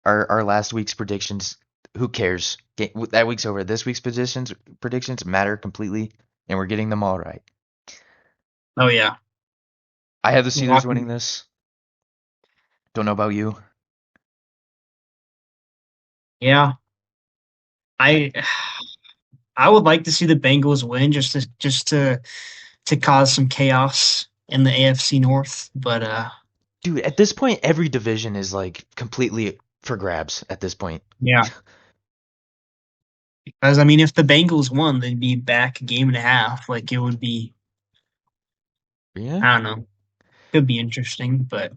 Our last week's predictions, who cares? That week's over. This week's predictions matter completely and we're getting them all right. Oh yeah. I have the Steelers winning Walking. this. Don't know about you. Yeah. I I would like to see the Bengals win just to cause some chaos in the AFC North, but Dude, at this point every division is like completely for grabs at this point. yeah. Because I mean, if the Bengals won, they'd be back a game and a half. Like it would be, Yeah? I don't know, could be interesting. But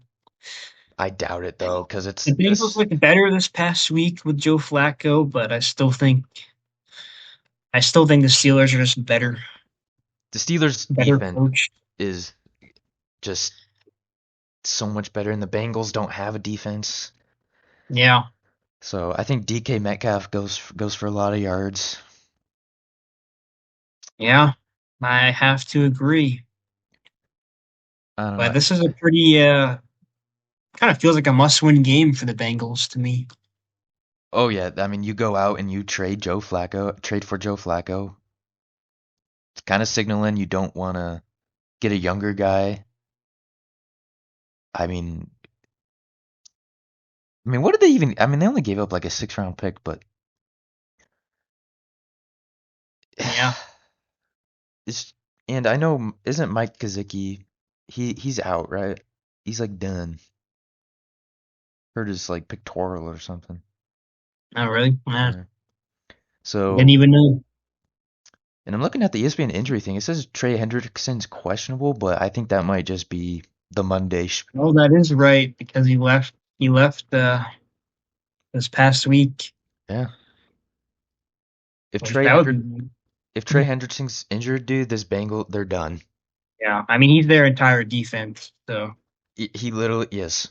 I doubt it though, because the it's Bengals this looked better this past week with Joe Flacco, but I still think the Steelers are just the Steelers better defense coached. is just so much better, and the Bengals don't have a defense. Yeah, So I think DK Metcalf goes for a lot of yards. yeah, I have to agree. I don't But know. this is a pretty kind of feels like a must-win game for the Bengals to me. Oh yeah, I mean you go out and you trade for Joe Flacco. It's kind of signaling you don't want to get a younger guy. I mean, what did they even? I mean, they only gave up like a 6 round pick, but Yeah, it's and I know isn't Mike Kazicki? He's out, right? He's like done. Hurt his like pectoral or something. Oh, really? Yeah. Didn't So, even know. and I'm looking at the ESPN injury thing. It says Trey Hendrickson's questionable, but I think that might just be the Monday. Oh, that is right because he left. He left this past week. Yeah. If Which Trey that would Hendrick, be. if Trey Hendrickson's injured, dude, this Bengal, they're done. Yeah, I mean he's their entire defense. So He literally, yes,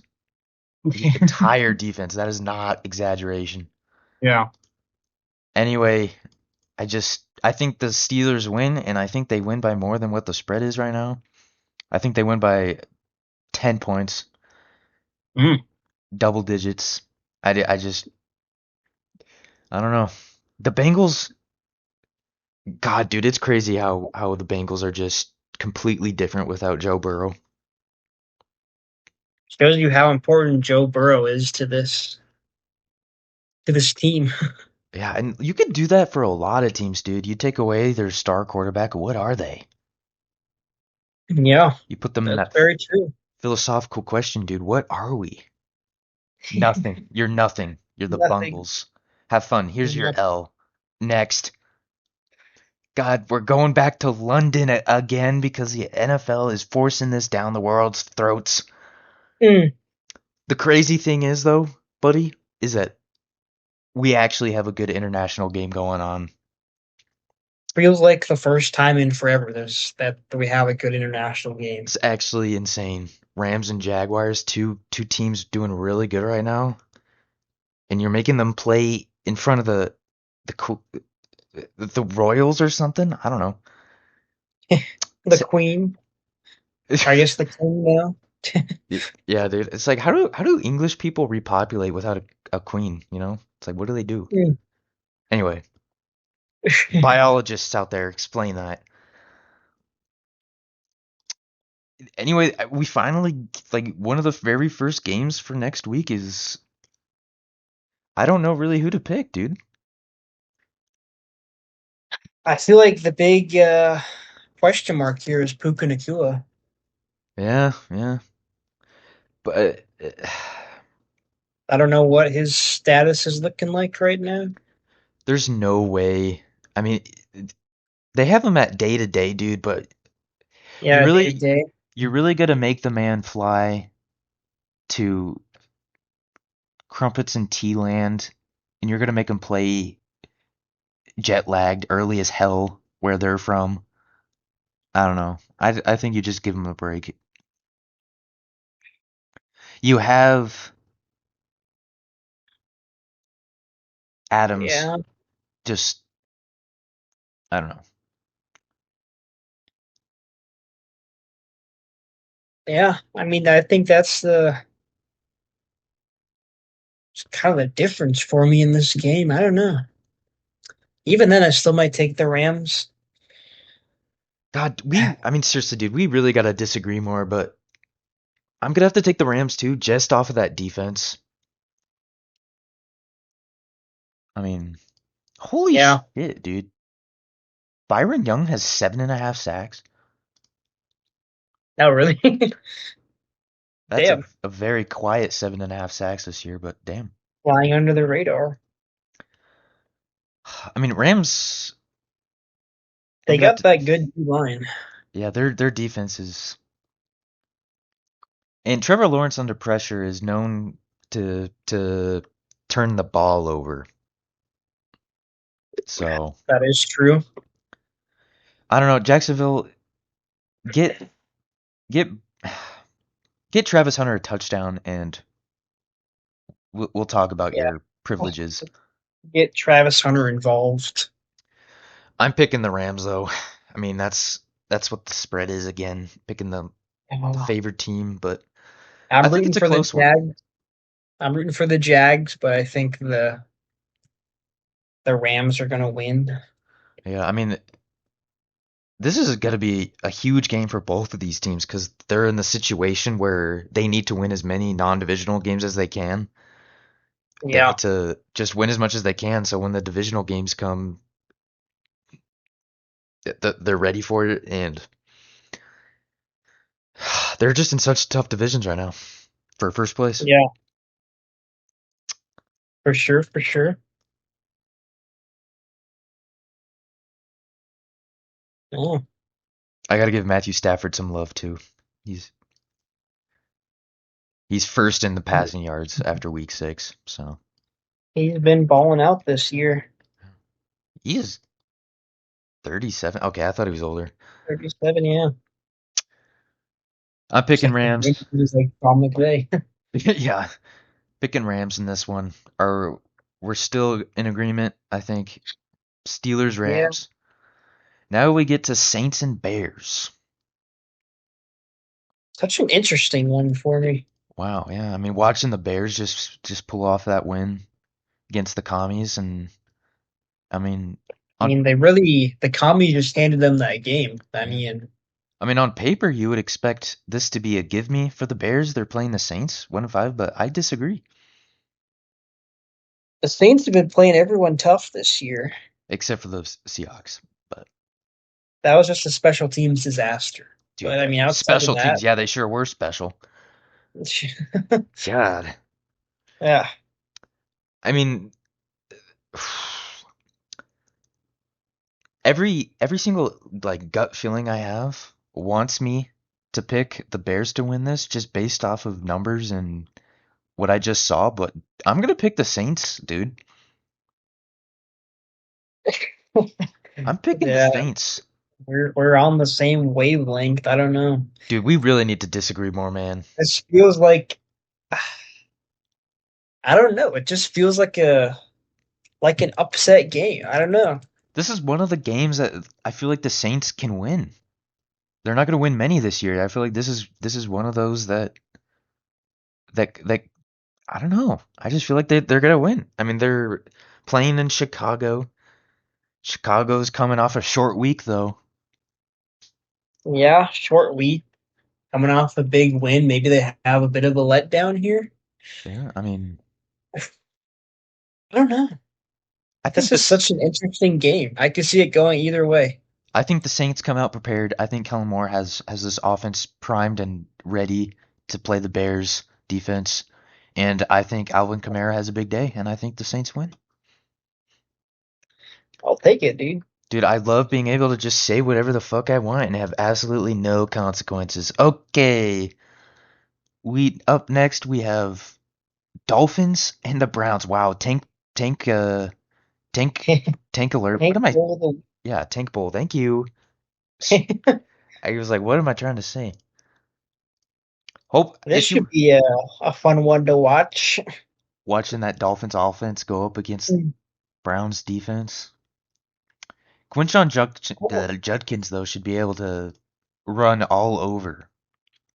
the entire defense. That is not exaggeration. yeah. Anyway, I think the Steelers win, and I think they win by more than what the spread is right now. I think they win by 10 points, Mm. double digits. I just, I don't know. The Bengals, God, dude, it's crazy how the Bengals are just completely different without Joe Burrow. Shows you how important Joe Burrow is to this team. Yeah, and you could do that for a lot of teams, dude. You take away their star quarterback, what are they? Yeah, You put them in that's that very true. philosophical question, dude. What are we? Nothing. You're nothing. You're the Nothing. Bungles. Have fun. Here's your Nothing. L. Next. God, we're going back to London again because the NFL is forcing this down the world's throats. Mm. The crazy thing is, though, buddy, is that we actually have a good international game going on. Feels like the first time in forever that we have a good international game. It's actually insane. Rams and Jaguars, two teams doing really good right now, and you're making them play in front of the the Royals or something. I don't know. The Queen, I guess the King now. Yeah, dude. It's like how do English people repopulate without a queen, you know? It's like what do they do? Mm. Anyway, biologists out there explain that. Anyway, we finally like one of the very first games for next week is I don't know really who to pick, dude. I feel like the big question mark here is Puka Nakua. Yeah, yeah. But I don't know what his status is looking like right now. there's no way. I mean, they have him at day to day, dude, but you Yeah, day to really day. you really got to make the man fly to Crumpets and Tea Land, and you're gonna make him play jet lagged early as hell where they're from. I don't know. I think you just give him a break. You have Adams Yeah, just I don't know. yeah. I mean, I think that's the it's kind of the difference for me in this game. I don't know. Even then, I still might take the Rams. God, I mean seriously, dude, we really gotta disagree more, but I'm gonna have to take the Rams too, just off of that defense. I mean, holy Yeah. shit, dude. Byron Young has 7.5 sacks. Oh, really? That's a, Damn. a very quiet 7.5 sacks this year, but damn. Flying under the radar. I mean, Rams. I'm They gonna have got to. that good D line. Yeah, their defense is. And Trevor Lawrence under pressure is known to turn the ball over. So That is true. I don't know, Jacksonville, get get get Travis Hunter a touchdown, and we'll talk about Yeah. your privileges. Get Travis Hunter involved. I'm picking the Rams though. I mean that's what the spread is again, picking the Oh, favored team, but I I'm think rooting it's a for the close one. Jags. I'm rooting for the Jags, but I think the Rams are gonna win. Yeah, I mean this is going to be a huge game for both of these teams because they're in the situation where they need to win as many non-divisional games as they can. They Yeah. need to just win as much as they can, so when the divisional games come, they're ready for it. And They're just in such tough divisions right now for first place. Yeah, for sure, for sure. Oh, I got to give Matthew Stafford some love too. He's he's first in the passing yards after week 6. So he's been balling out this year. he is 37. Okay, I thought he was older. 37, yeah. I'm It's picking like Rams. he was like Tom McVay. Yeah, picking Rams in this one. Are we're still in agreement? I think Steelers Yeah, Rams. Now we get to Saints and Bears. such an interesting one for me. Wow, yeah. I mean, watching the Bears just pull off that win against the commies, and I mean, I on mean, the commies just handed them that game. yeah. I mean, on paper, you would expect this to be a give me for the Bears. They're playing the Saints, 1-5, but I disagree. The Saints have been playing everyone tough this year. Except for the Seahawks. But That was just a special teams disaster. dude, But I mean, outside of special teams, that, yeah, they sure were special. God, yeah, I mean, every single like gut feeling I have wants me to pick the Bears to win this just based off of numbers and what I just saw, but I'm gonna pick the Saints, dude. I'm picking the yeah, Saints. we're on the same wavelength. I don't know. Dude, we really need to disagree more, man. This feels like I don't know. It just feels like an upset game. I don't know. This is one of the games that I feel like the Saints can win. They're not gonna win many this year. I feel like this is one of those that I don't know. I just feel like they're gonna win. I mean, they're playing in Chicago. Chicago's coming off a short week though. Yeah, short week coming off a big win. Maybe they have a bit of a letdown here. Yeah, I mean, I don't know. I think This is this such an interesting game. I could see it going either way. I think the Saints come out prepared. I think Kell Moore has this offense primed and ready to play the Bears defense. And I think Alvin Kamara has a big day, and I think the Saints win. I'll take it, dude. Dude, I love being able to just say whatever the fuck I want and have absolutely no consequences. Okay, we up next we have Dolphins and the Browns. Wow, tank tank tank alert. What Hank am I? Golden. Yeah, tank bowl. Thank you. I was like, what am I trying to say? Hope This if you should be a fun one to watch. watching that Dolphins offense go up against Browns defense. Judkins though should be able to run all over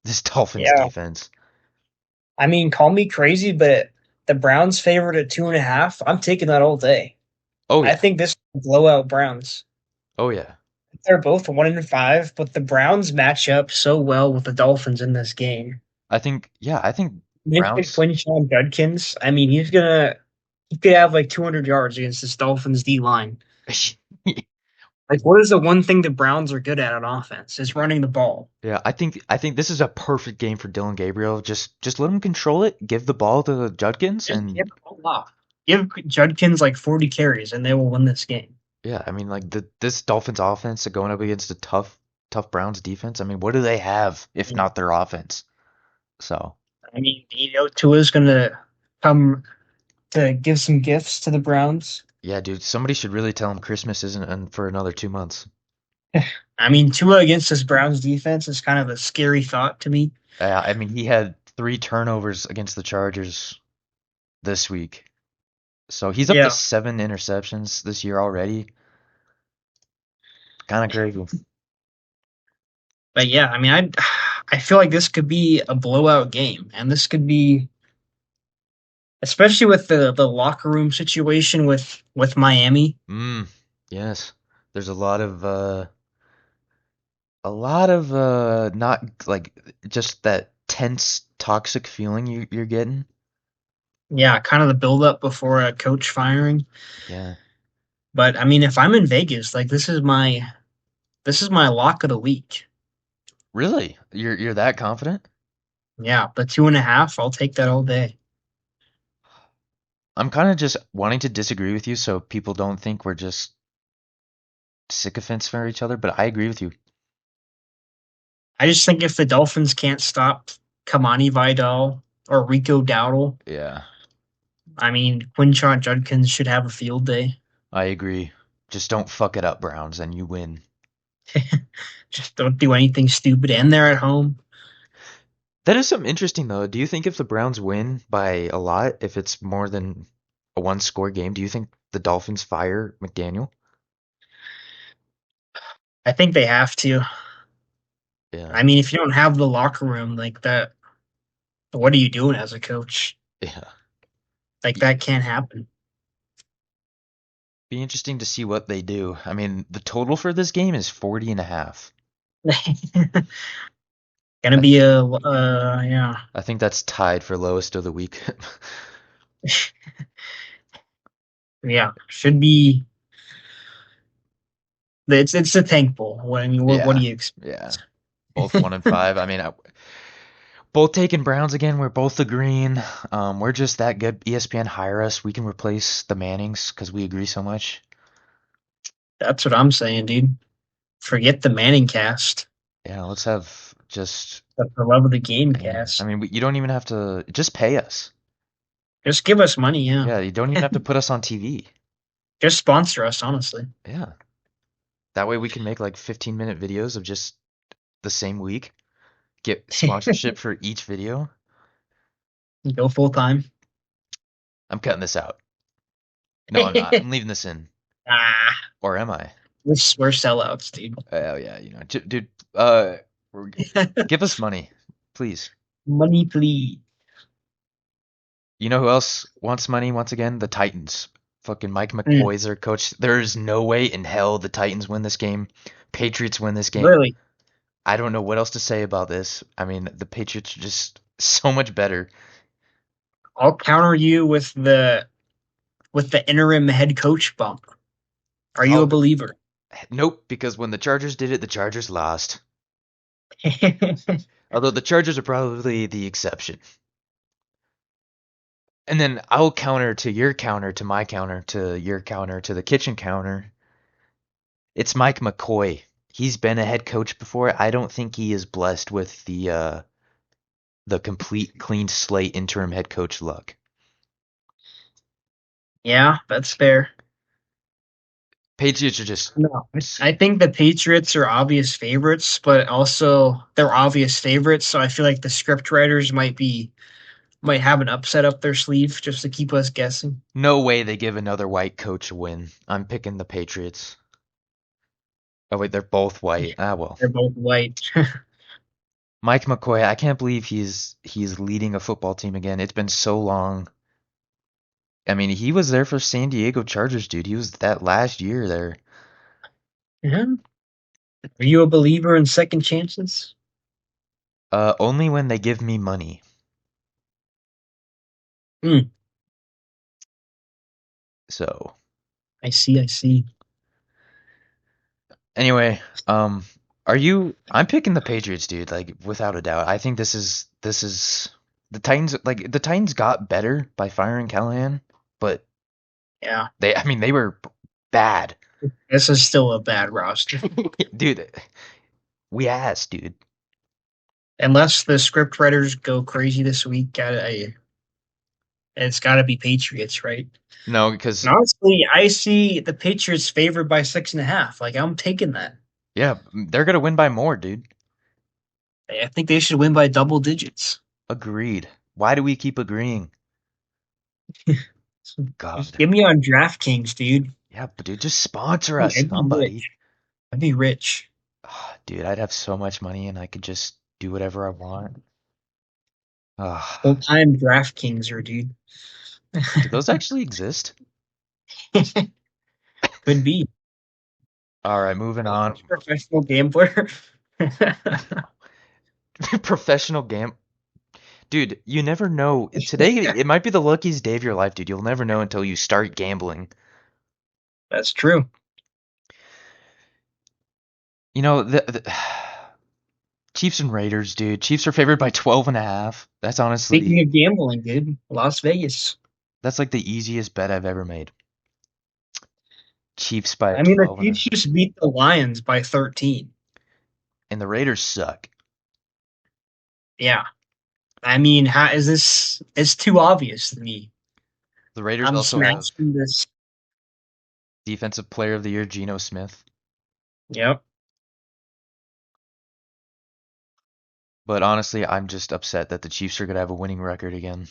this Dolphins Yeah. defense. I mean, call me crazy, but the Browns favored at 2.5. I'm taking that all day. Oh I yeah. think this will blow out Browns. Oh yeah. They're both 1-5, but the Browns match up so well with the Dolphins in this game. I think Mentioned Browns Quinshon Judkins. I mean, he could have like 200 yards against this Dolphins D line. Like, what is the one thing the Browns are good at on offense? Is running the ball. Yeah, I think this is a perfect game for Dylan Gabriel. Just let him control it, give the ball to Judkins Just and give the ball off. Give Judkins like 40 carries, and they will win this game. yeah, I mean like this Dolphins offense going up against a tough Browns defense. I mean, what do they have if not their offense? So, I mean, Tua's gonna come to give some gifts to the Browns. yeah, dude, somebody should really tell him Christmas isn't for another 2 months. I mean, Tua against this Browns defense is kind of a scary thought to me. I mean, he had 3 turnovers against the Chargers this week. So he's up to Yeah, 7 interceptions this year already. Kind of crazy. but yeah, I mean, I feel like this could be a blowout game, and this could be, especially with the locker room situation with Miami. Mm, yes. There's a lot of not like just that tense toxic feeling you're getting. Yeah, kind of the buildup before a coach firing. Yeah. But I mean, if I'm in Vegas, like this is my lock of the week. Really? You're that confident? Yeah, but 2.5, I'll take that all day. I'm kind of just wanting to disagree with you so people don't think we're just sycophants for each other, but I agree with you. I just think if the Dolphins can't stop Kamani Vidal or Rico Dowdle, Yeah, I mean, Quinshon Judkins should have a field day. I agree. Just don't fuck it up, Browns, and you win. Just don't do anything stupid, and they're at home. That is something interesting though. Do you think if the Browns win by a lot, if it's more than a one score game, do you think the Dolphins fire McDaniel? I think they have to. Yeah. I mean, if you don't have the locker room like that, what are you doing as a coach? Yeah. Like that can't happen. Be interesting to see what they do. I mean, the total for this game is 40 and a half. Gonna I, be a yeah. I think that's tied for lowest of the week. Yeah, should be. It's a thankful. I mean, what do Yeah. you Yeah. expect? Both 1 and 5. I mean, both taking Browns again. We're both agreeing. We're just that good. ESPN hire us. We can replace the Mannings because we agree so much. That's what I'm saying, dude. Forget the Manning cast. Yeah, let's have just That's the love of the game yeah. I cast. mean, you don't even have to just pay us. Just give us money, yeah. Yeah, you don't even have to put us on TV. Just sponsor us, honestly. Yeah. That way we can make like 15-minute videos of just the same week. Get sponsorship for each video. Go full time. I'm cutting this out. No, I'm not. I'm leaving this in. Ah, Or am I? we're sellouts, dude. Oh yeah, dude. Uh, give us money, please. Money, please. You know who else wants money once again? The Titans. Fucking Mike Mm, McCoy's their coach. There's no way in hell the Titans win this game. Patriots win this game. really, I don't know what else to say about this. I mean, the Patriots are just so much better. I'll counter you with the interim head coach bump. Are you a Oh, believer? nope, because when the Chargers did it, the Chargers lost. Although the Chargers are probably the exception. And then I'll counter to your counter to my counter to your counter to the kitchen counter. It's Mike McCoy. He's been a head coach before. I don't think he is blessed with the complete clean slate interim head coach luck. Yeah, that's fair. Patriots are just No, I think the Patriots are obvious favorites, but also they're obvious favorites. So I feel like the script writers might have an upset up their sleeve just to keep us guessing. no way they give another white coach a win. I'm picking the Patriots. Oh wait, they're both white. Ah well. They're both white. Mike McCoy, I can't believe he's leading a football team again. It's been so long. I mean, he was there for San Diego Chargers, dude. He was that last year there. Yeah. Are you a believer in second chances? Only when they give me money. Hmm. So, I see. I see. anyway, are you? I'm picking the Patriots, dude. Like without a doubt. I think this is the Titans. Like the Titans got better by firing Callahan, but Yeah. I mean, they were bad, This is still a bad roster. dude. We asked, dude. Unless the script writers go crazy this week, it's got to be Patriots, right? No, because And honestly, I see the Patriots favored by 6.5. Like I'm taking that. yeah, they're gonna win by more, dude. I think they should win by double digits. Agreed. Why do we keep agreeing? Just God. give me on DraftKings, dude. Yeah, but dude, just sponsor us, I'd be somebody. rich. I'd be rich. Ah, dude, I'd have so much money and I could just do whatever I want. Full Ah, time DraftKingser, dude. do those actually exist? Could be. All right, moving on. Professional gambler. Professional game. Dude, you never know. Today, it might be the luckiest day of your life, dude. You'll never know until you start gambling. That's true. You know, Chiefs and Raiders, dude. Chiefs are favored by 12.5. That's honestly, Speaking of gambling, dude, Las Vegas. that's like the easiest bet I've ever made. Chiefs by I mean, the 12 and a Chiefs half. just beat the Lions by 13. And the Raiders suck. Yeah. I mean, how is this? It's too obvious to me. The Raiders I'm also have smashing this. Defensive Player of the Year Geno Smith. Yep. But honestly, I'm just upset that the Chiefs are gonna have a winning record again.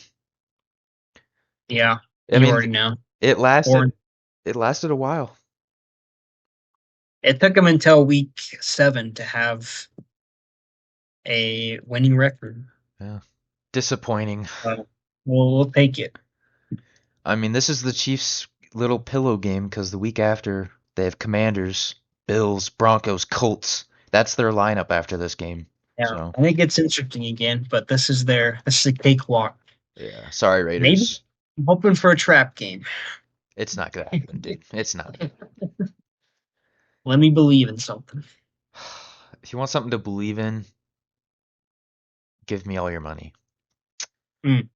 Yeah. I You mean, already know. it lasted Or it lasted a while. it took them until week 7 to have a winning record. Yeah. Disappointing. So we'll take it. I mean, this is the Chiefs' little pillow game because the week after they have Commanders, Bills, Broncos, Colts. That's their lineup after this game. Yeah. So, I think it's interesting again, but this is a cakewalk. yeah. Sorry, Maybe Raiders. I'm hoping for a trap game. It's not gonna happen, dude. It's not. Let me believe in something. If you want something to believe in, give me all your money. Mm,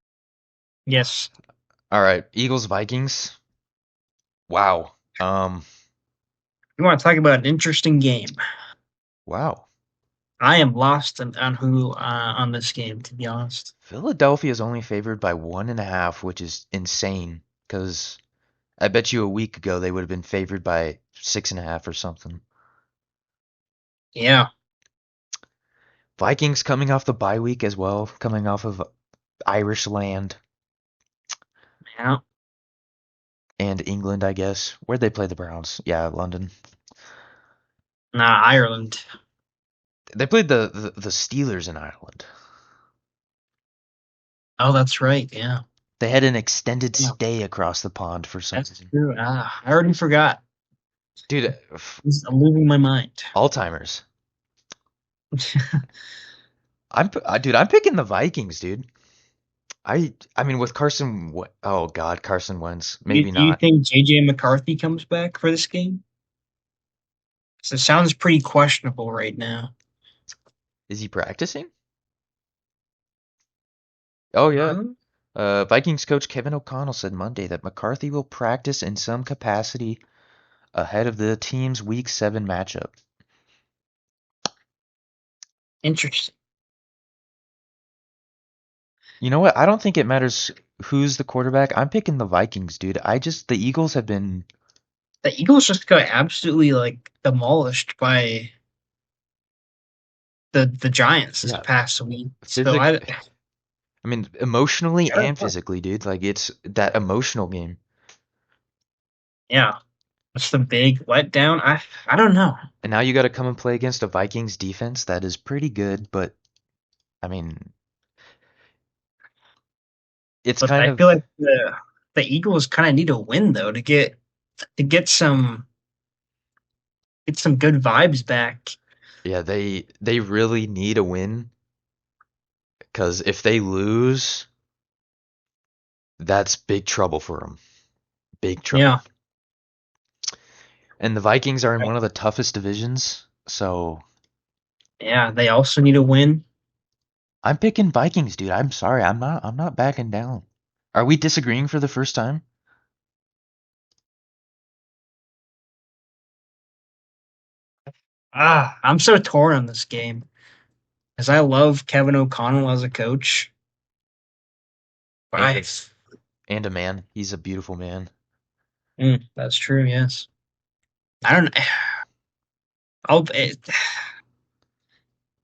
yes. All right, Eagles, Vikings. Wow. You want to talk about an interesting game? Wow. I am lost on who on this game, to be honest. Philadelphia is only favored by 1.5, which is insane. Because I bet you a week ago they would have been favored by 6.5 or something. Yeah. Vikings coming off the bye week as well, coming off of Irish land Yeah. and England, I guess. Where'd they play the Browns? Yeah, London. Nah, Ireland. They played the Steelers in Ireland. Oh, that's right. Yeah. They had an extended Yeah. stay across the pond for some That's reason. true. I already forgot. Dude, I'm losing my mind. Alzheimer's. Dude, I'm picking the Vikings, dude. I mean with oh God, Carson Wentz. Maybe Do you not. think JJ McCarthy comes back for this game? 'Cause it sounds pretty questionable right now. Is he practicing? Oh yeah. Huh? Vikings coach Kevin O'Connell said Monday that McCarthy will practice in some capacity ahead of the team's Week 7 matchup. Interesting. You know what? I don't think it matters who's the quarterback. I'm picking the Vikings, dude. The Eagles have been, The Eagles just got absolutely like demolished by the Giants this yeah, past week. So physic. I I mean, emotionally I don't and know. physically, dude. Like it's that emotional game. Yeah, it's the big letdown. I don't know, And now you got to come and play against a Vikings defense that is pretty good, but I mean, it's but kind I of feel like the Eagles kind of need a win though to get some good vibes back. yeah, they really need a win because if they lose, that's big trouble for them. Big trouble. Yeah, And the Vikings are in one of the toughest divisions, so yeah. They also need a win. I'm picking Vikings, dude. I'm sorry. I'm not backing down. Are we disagreeing for the first time? I'm so torn on this game because I love Kevin O'Connell as a coach. But And a and a man. He's a beautiful man. That's true. Yes, I don't. I'll, it,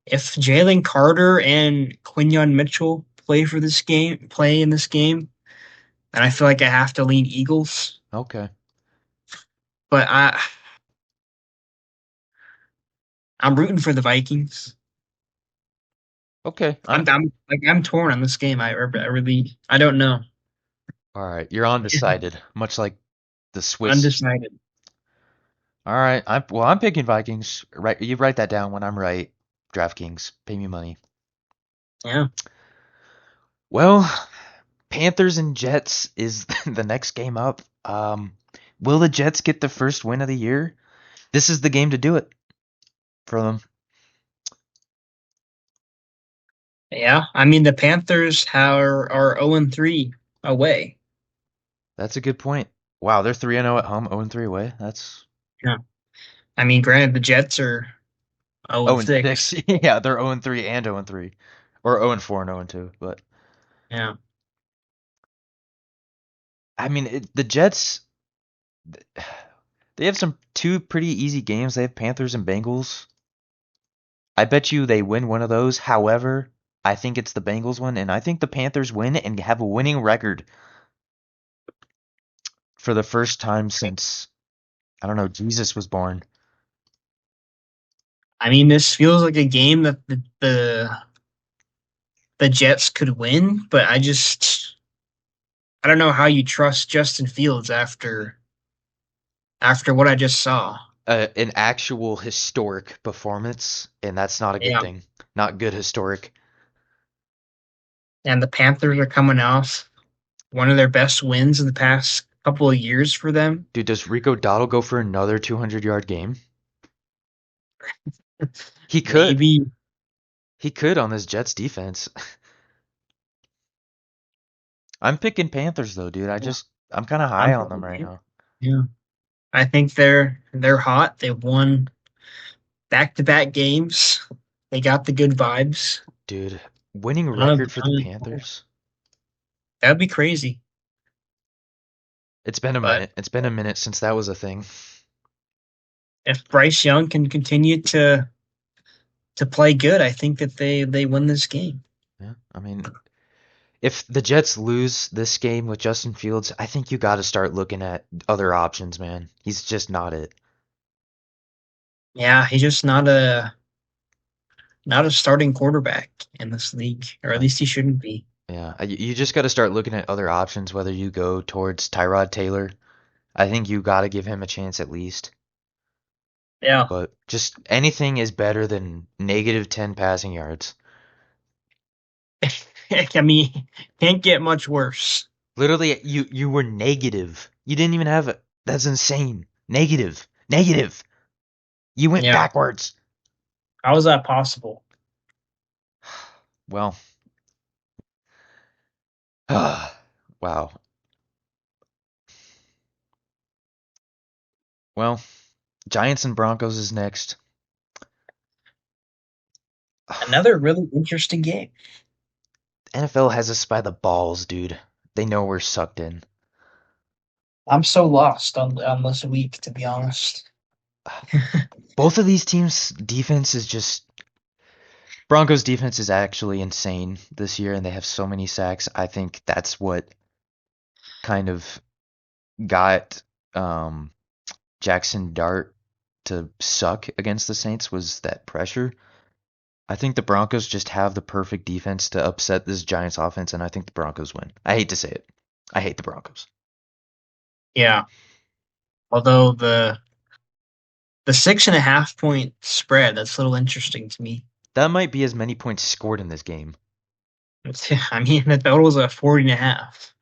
if Jalen Carter and Quinyon Mitchell play in this game, then I feel like I have to lean Eagles. Okay. But I'm rooting for the Vikings. Okay. I'm torn on this game. I really I don't know. All right. You're undecided, much like the Swiss. Undecided. All right. I'm picking Vikings. Right. You write that down when I'm right. DraftKings, pay me money. Yeah. Well, Panthers and Jets is the next game up. Will the Jets get the first win of the year? This is the game to do it for them. Yeah, I mean the Panthers are 0-3 away. That's a good point. Wow, they're 3-0 at home, 0-3 away. That's Yeah. I mean, granted, the Jets are 0 and 0-6. 6. Yeah, they're 0-3 and 0-3. Or 0-4 and 0-2. But Yeah. I mean, the Jets, they have some two pretty easy games. They have Panthers and Bengals. I bet you they win one of those. However, I think it's the Bengals one, and I think the Panthers win and have a winning record for the first time since, I don't know, Jesus was born. I mean, this feels like a game that the Jets could win, but I don't know how you trust Justin Fields after what I just saw. An actual historic performance, and that's not a good Yeah. thing. Not good historic. And the Panthers are coming off one of their best wins in the past couple of years for them. Dude, does Rico Dottle go for another 200-yard game? He could. Maybe, He could on this Jets defense. I'm picking Panthers though, dude. yeah, I'm kind of high I'm on them probably right too. now. Yeah. I think they're hot. They won back-to-back games. They got the good vibes. Dude, winning None of record for the Panthers? That'd be crazy. It's been a But minute. It's been a minute since that was a thing. if Bryce Young can continue to play good, I think that they win this game. Yeah. I mean, if the Jets lose this game with Justin Fields, I think you got to start looking at other options, man. He's just not it. Yeah, he's just not a starting quarterback in this league, or at Uh, least he shouldn't be. Yeah, you just got to start looking at other options, whether you go towards Tyrod Taylor. I think you got to give him a chance at least. Yeah. But just anything is better than -10 passing yards. I mean, can't get much worse. Literally, you were negative. You didn't even have it. That's insane. Negative. Negative. You went Yeah. backwards. How is that possible? Well, wow. Well, Giants and Broncos is next. Another really interesting game. NFL has us by the balls, dude. They know we're sucked in. I'm so lost on this week, to be honest. Both of these teams' defense is just Broncos defense is actually insane this year, and they have so many sacks. I think that's what kind of got um, Jackson Dart to suck against the Saints was that pressure. I think the Broncos just have the perfect defense to upset this Giants offense, and I think the Broncos win. I hate to say it. I hate the Broncos. Yeah. Although the 6.5 point spread, that's a little interesting to me. That might be as many points scored in this game. I mean, the total is a 40.5.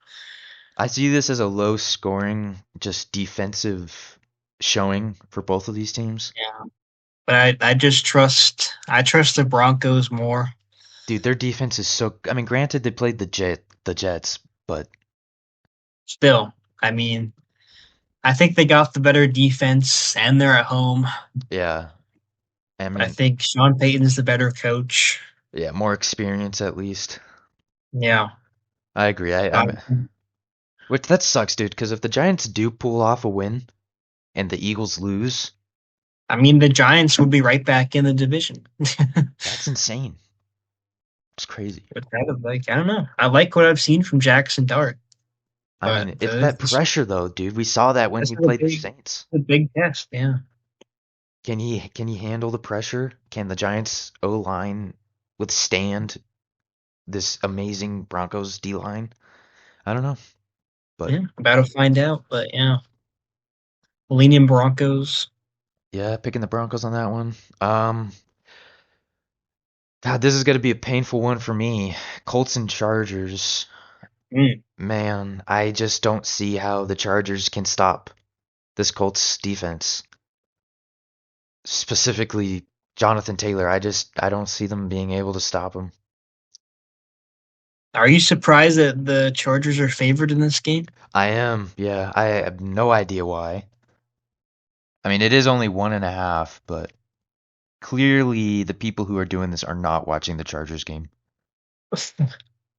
I see this as a low scoring, just defensive showing for both of these teams. Yeah. But I trust the Broncos more. Dude, their defense is so. I mean, granted they played the Jets, but Still, I mean, I think they got the better defense and they're at home. yeah, I I mean, think Sean Payton's the better coach. yeah, more experience at least. Yeah. I agree. Um, Which that sucks, dude. Because if the Giants do pull off a win and the Eagles lose, I mean, the Giants would be right back in the division. that's insane. It's crazy. But kind of like, I don't know. I like what I've seen from Jackson Dart, I but mean, it's that pressure though, dude. We saw that when this he is played the Saints. a big test. Yeah. Can he handle the pressure? Can the Giants O line withstand this amazing Broncos D line? I don't know, but Yeah. About to find out. But yeah, leaning Broncos. yeah, picking the Broncos on that one. God, this is gonna be a painful one for me. Colts and Chargers. Mm. Man, I just don't see how the Chargers can stop this Colts defense. Specifically, Jonathan Taylor. I don't see them being able to stop him. Are you surprised that the Chargers are favored in this game? I am, yeah. I have no idea why. I mean, it is only 1.5, but clearly the people who are doing this are not watching the Chargers game.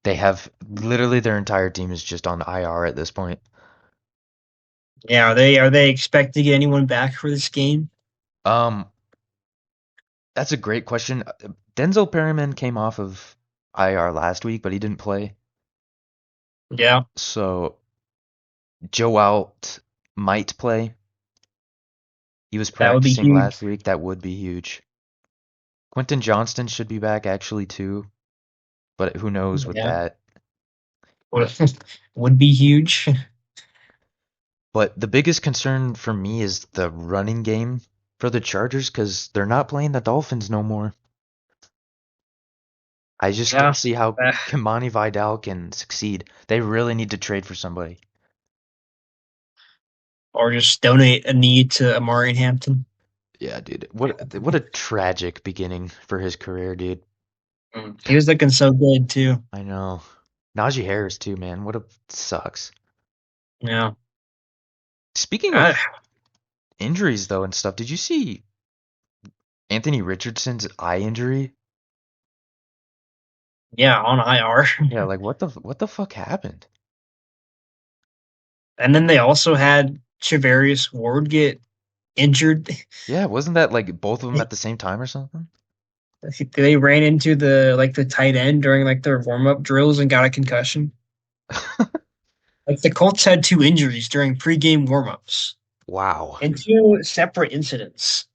They have literally their entire team is just on IR at this point. Yeah, are they expecting to get anyone back for this game? Um, that's a great question. Denzel Perryman came off of IR last week, but he didn't play. Yeah, So Joe Alt might play. He was that would be practicing huge. last week. That would be huge. Quentin Johnston should be back actually too, but who knows with Yeah, that. would would be huge. But the biggest concern for me is the running game for the Chargers because they're not playing the Dolphins no more. I just Yeah, don't see how uh, Kimani Vidal can succeed. They really need to trade for somebody. or just donate a knee to Amari Hampton. Yeah, dude. What a tragic beginning for his career, dude. He was looking so good too. I know. Najee Harris too, man. What a sucks. Yeah, Speaking uh, of injuries though and stuff, did you see Anthony Richardson's eye injury? yeah, on IR. Yeah, like what the fuck happened? And then they also had Travarius Ward get injured. Yeah, wasn't that like both of them at the same time or something? They ran into the tight end during like their warm up drills and got a concussion. Like the Colts had two injuries during pregame warmups Wow. and two separate incidents.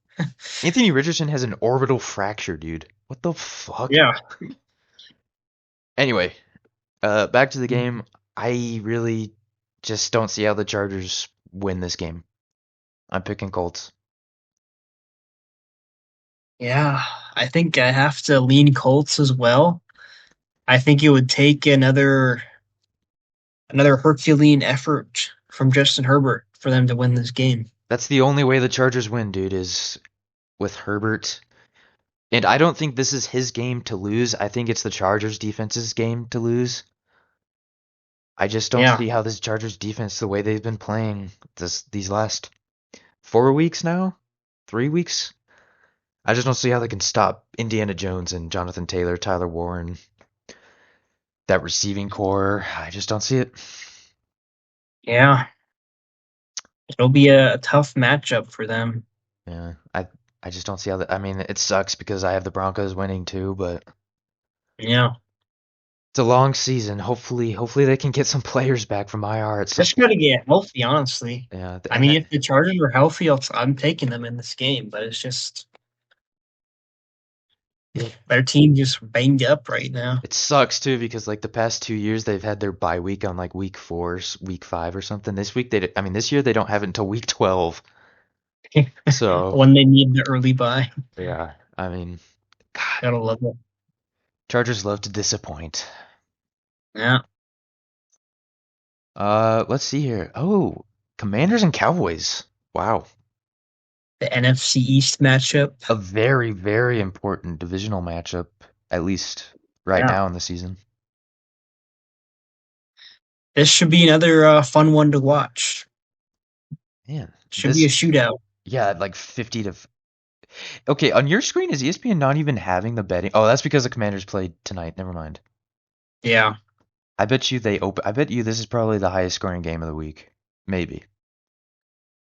Anthony Richardson has an orbital fracture, dude. What the fuck? Yeah. Anyway, back to the game. I really just don't see how the Chargers win this game. I'm picking Colts. Yeah. I think I have to lean Colts as well. I think it would take another Herculean effort from Justin Herbert for them to win this game. That's the only way the Chargers win, dude, is with Herbert. And I don't think this is his game to lose. I think it's the Chargers defense's game to lose. I just don't Yeah. see how this Chargers defense, the way they've been playing these last 4 weeks now, 3 weeks, I just don't see how they can stop Indiana Jones and Jonathan Taylor, Tyler Warren, that receiving core. I just don't see it. Yeah. It'll be a tough matchup for them. Yeah, I just don't see how that. I mean, it sucks because I have the Broncos winning too, but Yeah. it's a long season. Hopefully they can get some players back from IR at some Just point. gotta get healthy, honestly. Yeah, I mean, if the Chargers are healthy, I'm taking them in this game, but it's just their team just banged up right now. it sucks too because like the past 2 years they've had their bye week on like week 4, week 5 or something. This week I mean this year they don't have it until week 12. So When they need the early bye. yeah, I mean, God, Gotta love it. Chargers love to disappoint. Yeah. Let's see here. Oh, Commanders and Cowboys. Wow. The NFC East matchup. A very, very important divisional matchup, at least right Yeah. now in the season. This should be another fun one to watch. Man, Should be a this, shootout. yeah, like 50 to. Okay, on your screen, is ESPN not even having the betting? Oh, that's because the Commanders played tonight. Never mind. Yeah. I bet you this is probably the highest scoring game of the week. Maybe.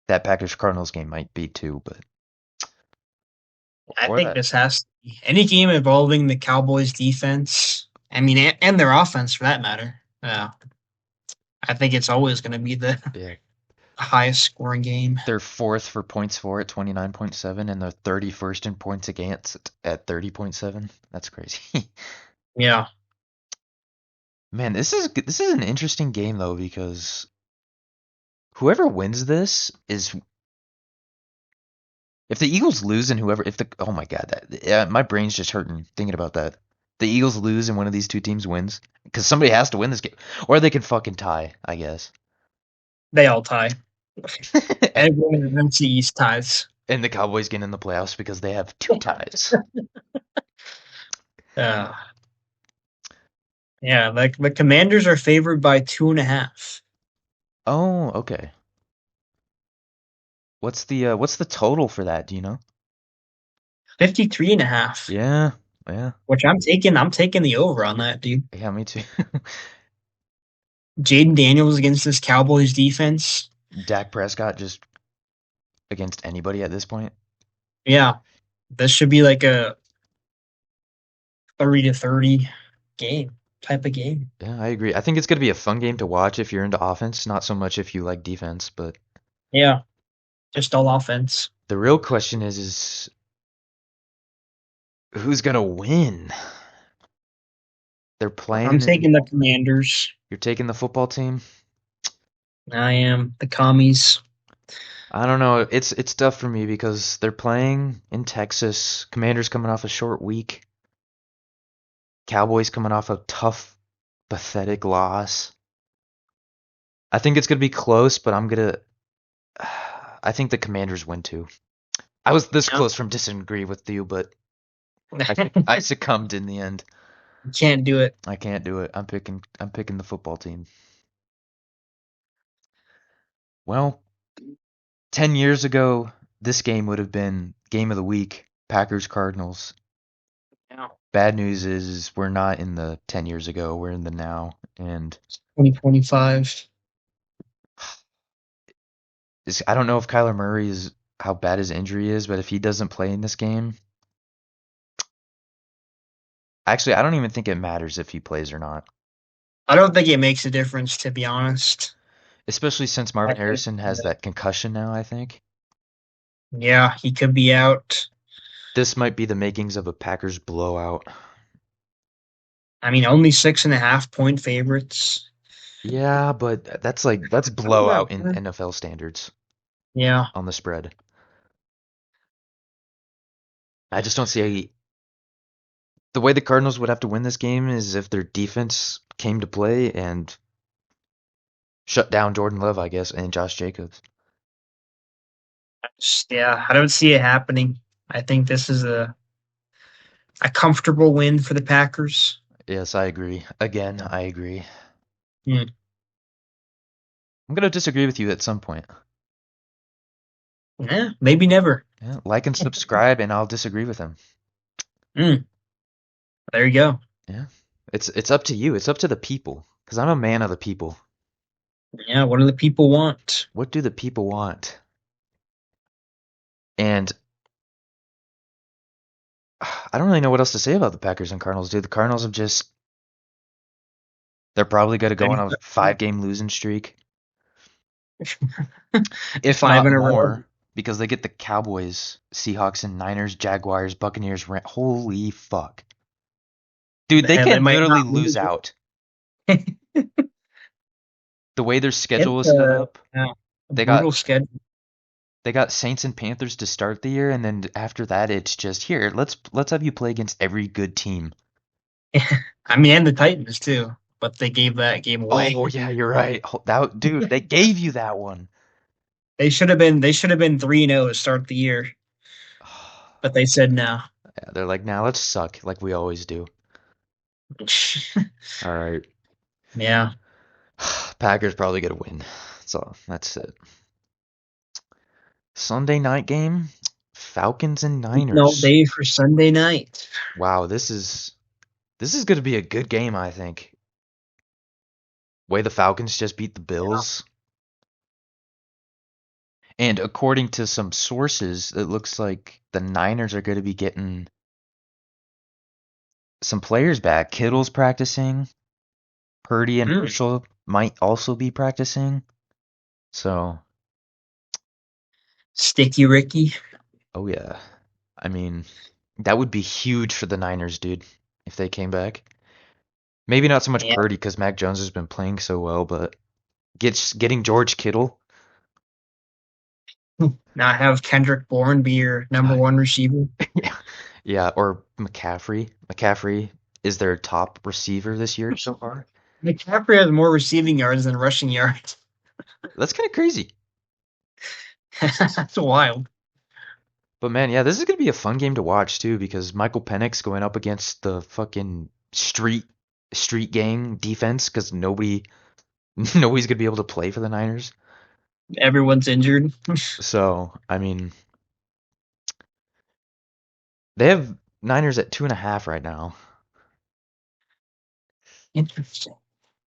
That Packers Cardinals game might be too, but. I Or think that. this has to be any game involving the Cowboys defense. I mean, and their offense for that matter. Yeah. I think it's always going to be the Yeah. highest scoring game. They're fourth for points for at 29.7, and they're 31st in points against at 30.7. That's crazy. Yeah. Man, this is an interesting game though because whoever wins this is if the Eagles lose and whoever if the oh my God that yeah, my brain's just hurting thinking about that. The Eagles lose and one of these two teams wins because somebody has to win this game or they can fucking tie, I guess. They all tie. Everyone in the NFC East ties. And the Cowboys get in the playoffs because they have two ties. Uh, Yeah, like the Commanders are favored by 2.5. Oh, okay. What's the total for that? Do you know? 53.5. Yeah, yeah, Which I'm taking the over on that, dude. yeah. Me too. Jaden Daniels against this Cowboys defense. Dak Prescott just against anybody at this point. Yeah, this should be like a 30-30 game type of game. Yeah, I agree. I think it's gonna be a fun game to watch if you're into offense, not so much if you like defense. But Yeah, just all offense. the real question is who's gonna win? They're I'm playing in. taking the Commanders. You're taking the football team. I am the commies. I don't know. It's tough for me because they're playing in Texas. Commanders coming off a short week. Cowboys coming off a tough, pathetic loss. I think it's gonna be close, but I'm gonna. I think the Commanders win too. I was this Yeah. close from disagree with you, but I succumbed in the end. Can't do it. I can't do it. I'm picking the football team. Well, 10 years ago, this game would have been game of the week, Packers Cardinals. Yeah. Bad news is we're not in the 10 years ago, we're in the now. And 2025. I don't know if Kyler Murray is how bad his injury is, but if he doesn't play in this game, actually, I don't even think it matters if he plays or not. I don't think it makes a difference, to be honest. Especially since I Marvin think, Harrison has that concussion now, I think. yeah, he could be out. This might be the makings of a Packers blowout. I mean, only 6.5 point favorites. Yeah, but that's Not that blowout in bad. NFL standards Yeah. on the spread. I just don't see the way the Cardinals would have to win this game is if their defense came to play and shut down Jordan Love, I guess, and Josh Jacobs. Yeah, I don't see it happening. I think this is a comfortable win for the Packers. Yes, I agree. Again, I agree. Hmm. I'm gonna disagree with you at some point. Yeah, maybe never. Yeah, like and subscribe, and I'll disagree with him. Hmm. There you go. Yeah, it's up to you. It's up to the people, because I'm a man of the people. Yeah, what do the people want? What do the people want? And I don't really know what else to say about the Packers and Cardinals, dude. The Cardinals have just they're probably gonna go on a 5 game losing streak, if Five not in a row. more, because they get the Cowboys, Seahawks, and Niners, Jaguars, Buccaneers. Holy fuck, dude! They They can might literally not lose lose out. it. The way their schedule It's is set up, yeah, a they got brutal schedule. they got Saints and Panthers to start the year, and then after that, it's just here. Let's have you play against every good team. I mean, and the Titans too, but they gave that game away. Oh yeah, you're right. That dude, they gave you that one. They should have been 3-0 to start the year, but they said no. Yeah, they're like, now let's suck like we always do. All right. Yeah. Packers probably gonna win. So that's it. Sunday night game, Falcons and All Niners. day for Sunday night. Wow, this is gonna be a good game, I think. Way the Falcons just beat the Yeah. Bills. And according to some sources, it looks like the Niners are gonna be getting some players back. Kittle's practicing. Purdy and Mm. Herschel might also be practicing. So, Sticky Ricky. oh yeah. I mean, that would be huge for the Niners, dude, if they came back. Maybe not so much Yeah. Purdy because Mac Jones has been playing so well, but getting George Kittle. Not have Kendrick Bourne be your number one receiver. Yeah, yeah, or McCaffrey. McCaffrey is their top receiver this year so far. McCaffrey has more receiving yards than rushing yards. That's kind of crazy. That's wild. But man, yeah, this is gonna be a fun game to watch too because Michael Penix going up against the fucking street street gang defense because nobody's gonna be able to play for the Niners. Everyone's injured. So I mean, they have Niners at 2.5 right now. Interesting.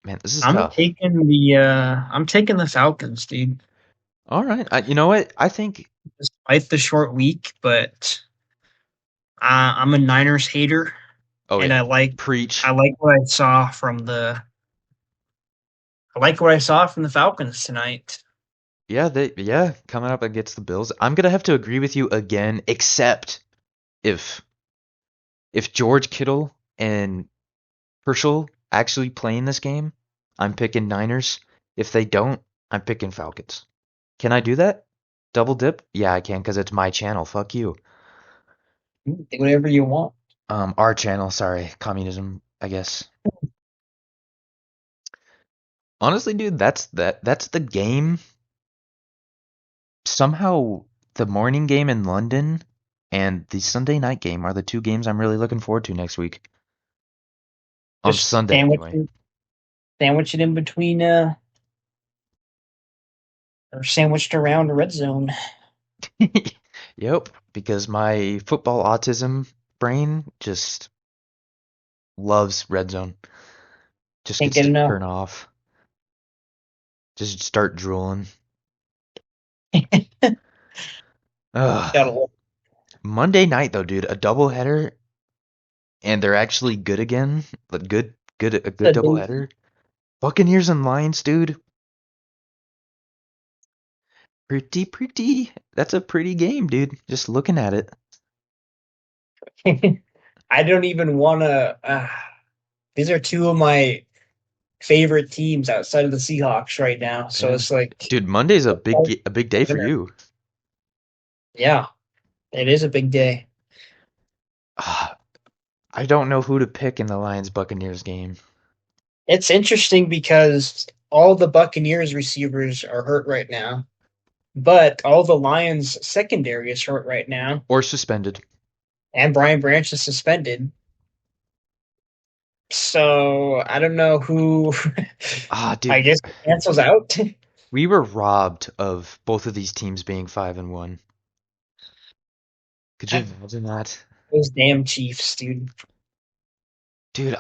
Man, this is tough. I'm taking the Falcons, dude. All right, you know what? I think. Despite the short week, but I'm a Niners hater, Oh and yeah, preach. I like what I saw from the Falcons tonight. Yeah, they coming up against the Bills. I'm gonna have to agree with you again, except if George Kittle and Herschel actually play in this game, I'm picking Niners. If they don't, I'm picking Falcons. Can I do that? Double dip? Yeah, I can because it's my channel. Fuck you. Do whatever you want. Our channel. Sorry, communism. I guess. Honestly, dude, that's the game. Somehow, the morning game in London and the Sunday night game are the two games I'm really looking forward to next week. On Just Sunday, anyway. sandwich it in between or sandwiched around red zone. Yep, because my football autism brain just loves red zone. Just Can't gets get to enough. turn off. Just start drooling. Ugh. Gotta love Monday night though, dude, a doubleheader, and they're actually good again. But a good it, dude. doubleheader. Buccaneers and Lions, dude. Pretty. That's a pretty game, dude. Just looking at it. I don't even want to. These are two of my favorite teams outside of the Seahawks right now. So Yeah, it's like, dude. Monday's a big day for you. yeah, it is a big day. Ah, I don't know who to pick in the Lions Buccaneers game. It's interesting because all the Buccaneers receivers are hurt right now, but all the Lions secondary is hurt right now, Or suspended. and Brian Branch is suspended. So I don't know who. Ah, I dude, guess it cancels out. we were robbed of both of these teams being 5-1. Could you imagine that? Those damn Chiefs, dude. Dude,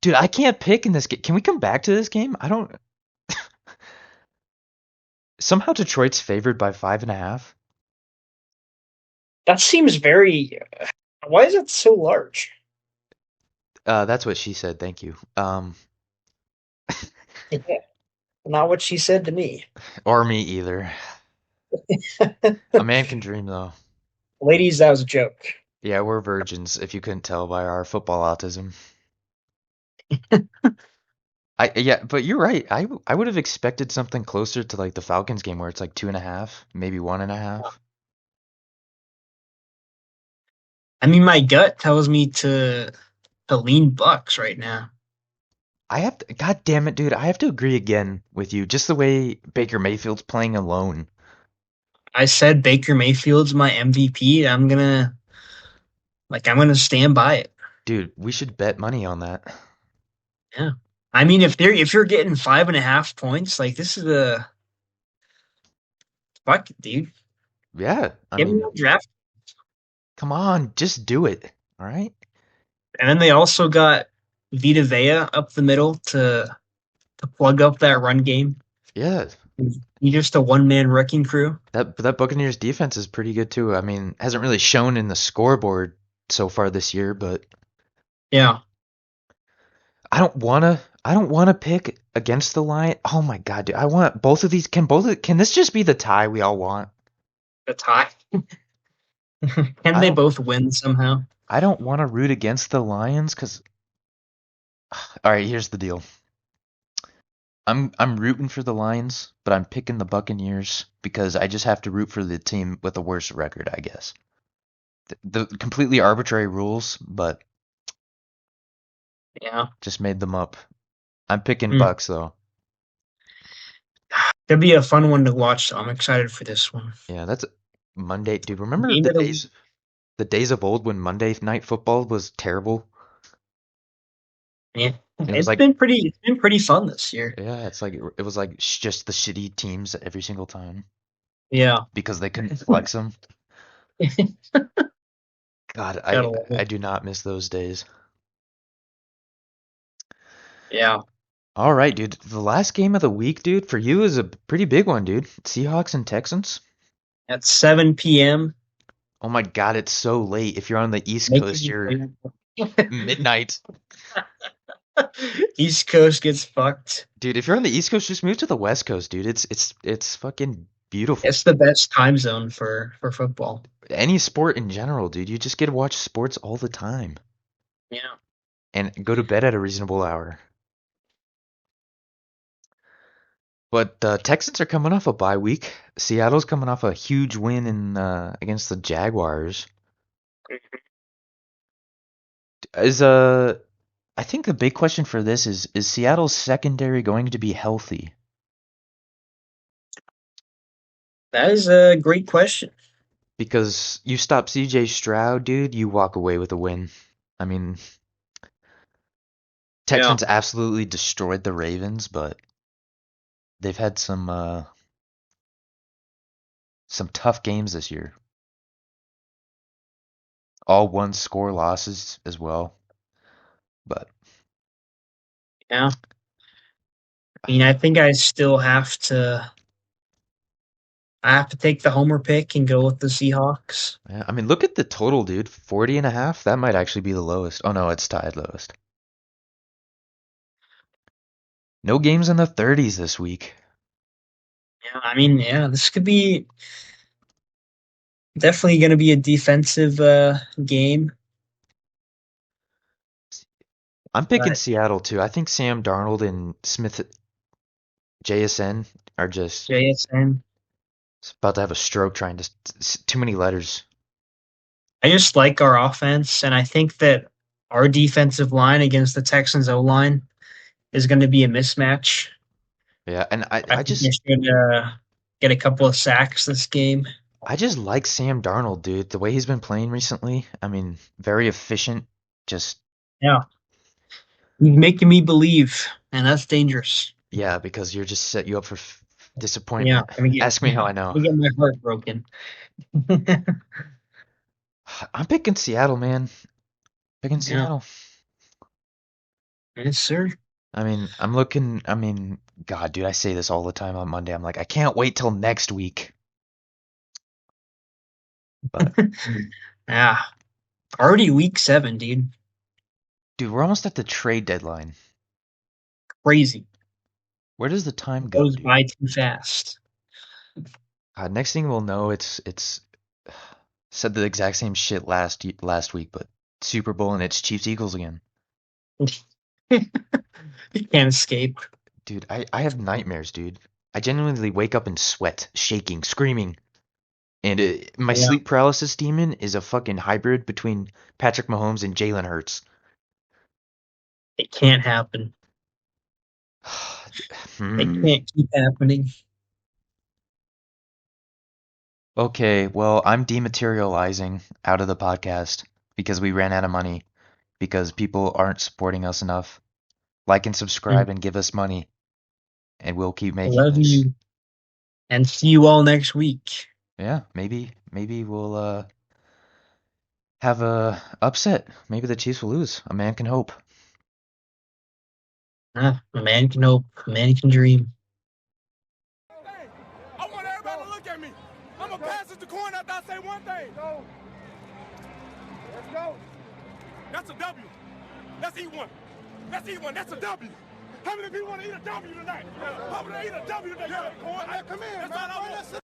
dude, I can't pick in this game. Can we come back to this game? I don't. Somehow Detroit's favored by 5.5. That seems very. Why is it so large? That's what she said. Thank you. Yeah, not what she said to me. Or me either. A man can dream, though. Ladies, that was a joke. Yeah, we're virgins, if you couldn't tell by our football autism. Yeah, but you're right. I would have expected something closer to like the Falcons game where it's like 2.5, maybe 1.5. I mean, my gut tells me to lean Bucks right now. God damn it, dude. I have to agree again with you. Just the way Baker Mayfield's playing alone. I said Baker Mayfield's my MVP. I'm gonna stand by it. Dude, we should bet money on that. Yeah. I mean, if you're getting 5.5 points, like this is a fuck, it, dude. Yeah, I Give me mean, a draft. come on, just do it. All right? And then they also got Vita Vea up the middle to plug up that run game. Yeah, He's just a one man wrecking crew. that Buccaneers defense is pretty good too. I mean, hasn't really shown in the scoreboard so far this year, but Yeah. I don't wanna pick against the line. Oh my God, dude. I want both of these. Can this just be the tie we all want? The tie. Can I they don't both win somehow? I don't want to root against the Lions because all right, here's the deal. I'm rooting for the Lions, but I'm picking the Buccaneers because I just have to root for the team with the worst record, I guess. The completely arbitrary rules, but Yeah. just made them up. I'm picking Mm. Bucks though. It'll be a fun one to watch, so I'm excited for this one. Yeah, that's Monday, dude. Remember Game of the week. the days of old when Monday night football was terrible? Yeah, It was it's been pretty fun this year. yeah, it's like it was like just the shitty teams every single time Yeah, because they couldn't flex them. God, gotta love I it. do not miss those days. Yeah, All right, dude. The last game of the week, dude, for you is a pretty big one, dude. Seahawks and Texans. at 7 p.m. Oh my God, it's so late. If you're on the East Making Coast, me you're midnight. East Coast gets fucked. Dude, if you're on the East Coast, just move to the West Coast, dude. It's fucking beautiful. It's the best time zone for football. Any sport in general, dude. You just get to watch sports all the time Yeah, and go to bed at a reasonable hour. But Texans are coming off a bye week. Seattle's coming off a huge win in against the Jaguars. Is I think the big question for this is Seattle's secondary going to be healthy? that is a great question. Because you stop CJ Stroud, dude, you walk away with a win. I mean, Yeah, Texans absolutely destroyed the Ravens, but they've had some tough games this year. All one score losses as well. But yeah. I mean, I think I have to take the homer pick and go with the Seahawks. yeah, I mean, look at the total, dude. 40.5. That might actually be the lowest. Oh no, it's tied lowest. No games in the 30s this week. Yeah, I mean, yeah, this could be definitely going to be a defensive game. I'm picking But Seattle too. I think Sam Darnold and Smith JSN are just JSN, about to have a stroke trying to too many letters. I just like our offense, and I think that our defensive line against the Texans O line is going to be a mismatch. Yeah, and I think they should get a couple of sacks this game. I just like Sam Darnold, dude. The way he's been playing recently. I mean, very efficient. Just Yeah, he's making me believe, and that's dangerous. yeah, because you're just set you up for Yeah, disappointment. Ask me how I know. let me get my heart broken. I'm picking Seattle, man. Picking Yeah, Seattle. yes, sir. I mean, I'm looking. I mean, God, dude, I say this all the time on Monday. I'm like, I can't wait till next week. But Yeah, already week 7, dude. dude, we're almost at the trade deadline. Crazy. Where does the time It go, goes dude? by too fast. Next thing we'll know, it's said the exact same shit last week, but Super Bowl and it's Chiefs Eagles again. You can't escape. Dude, I have nightmares, dude. I genuinely wake up and sweat, shaking, screaming. And my Yeah, sleep paralysis demon is a fucking hybrid between Patrick Mahomes and Jalen Hurts. it can't happen. It Hmm. can't keep happening. Okay, well, I'm dematerializing out of the podcast because we ran out of money, because people aren't supporting us enough. Like and subscribe and give us money, and we'll keep I making love this. you and see you all next week. Yeah, maybe we'll have a upset. Maybe the Chiefs will lose. A man can hope. A man can hope, a man can dream. Hey, I want everybody to look at me. I'm going to pass it to coin after I say one thing. Let's go. That's a W. Let's eat one. Let's eat one. That's a W. How many people want to eat a W tonight? How many eat a W tonight? Come in, that's all I want.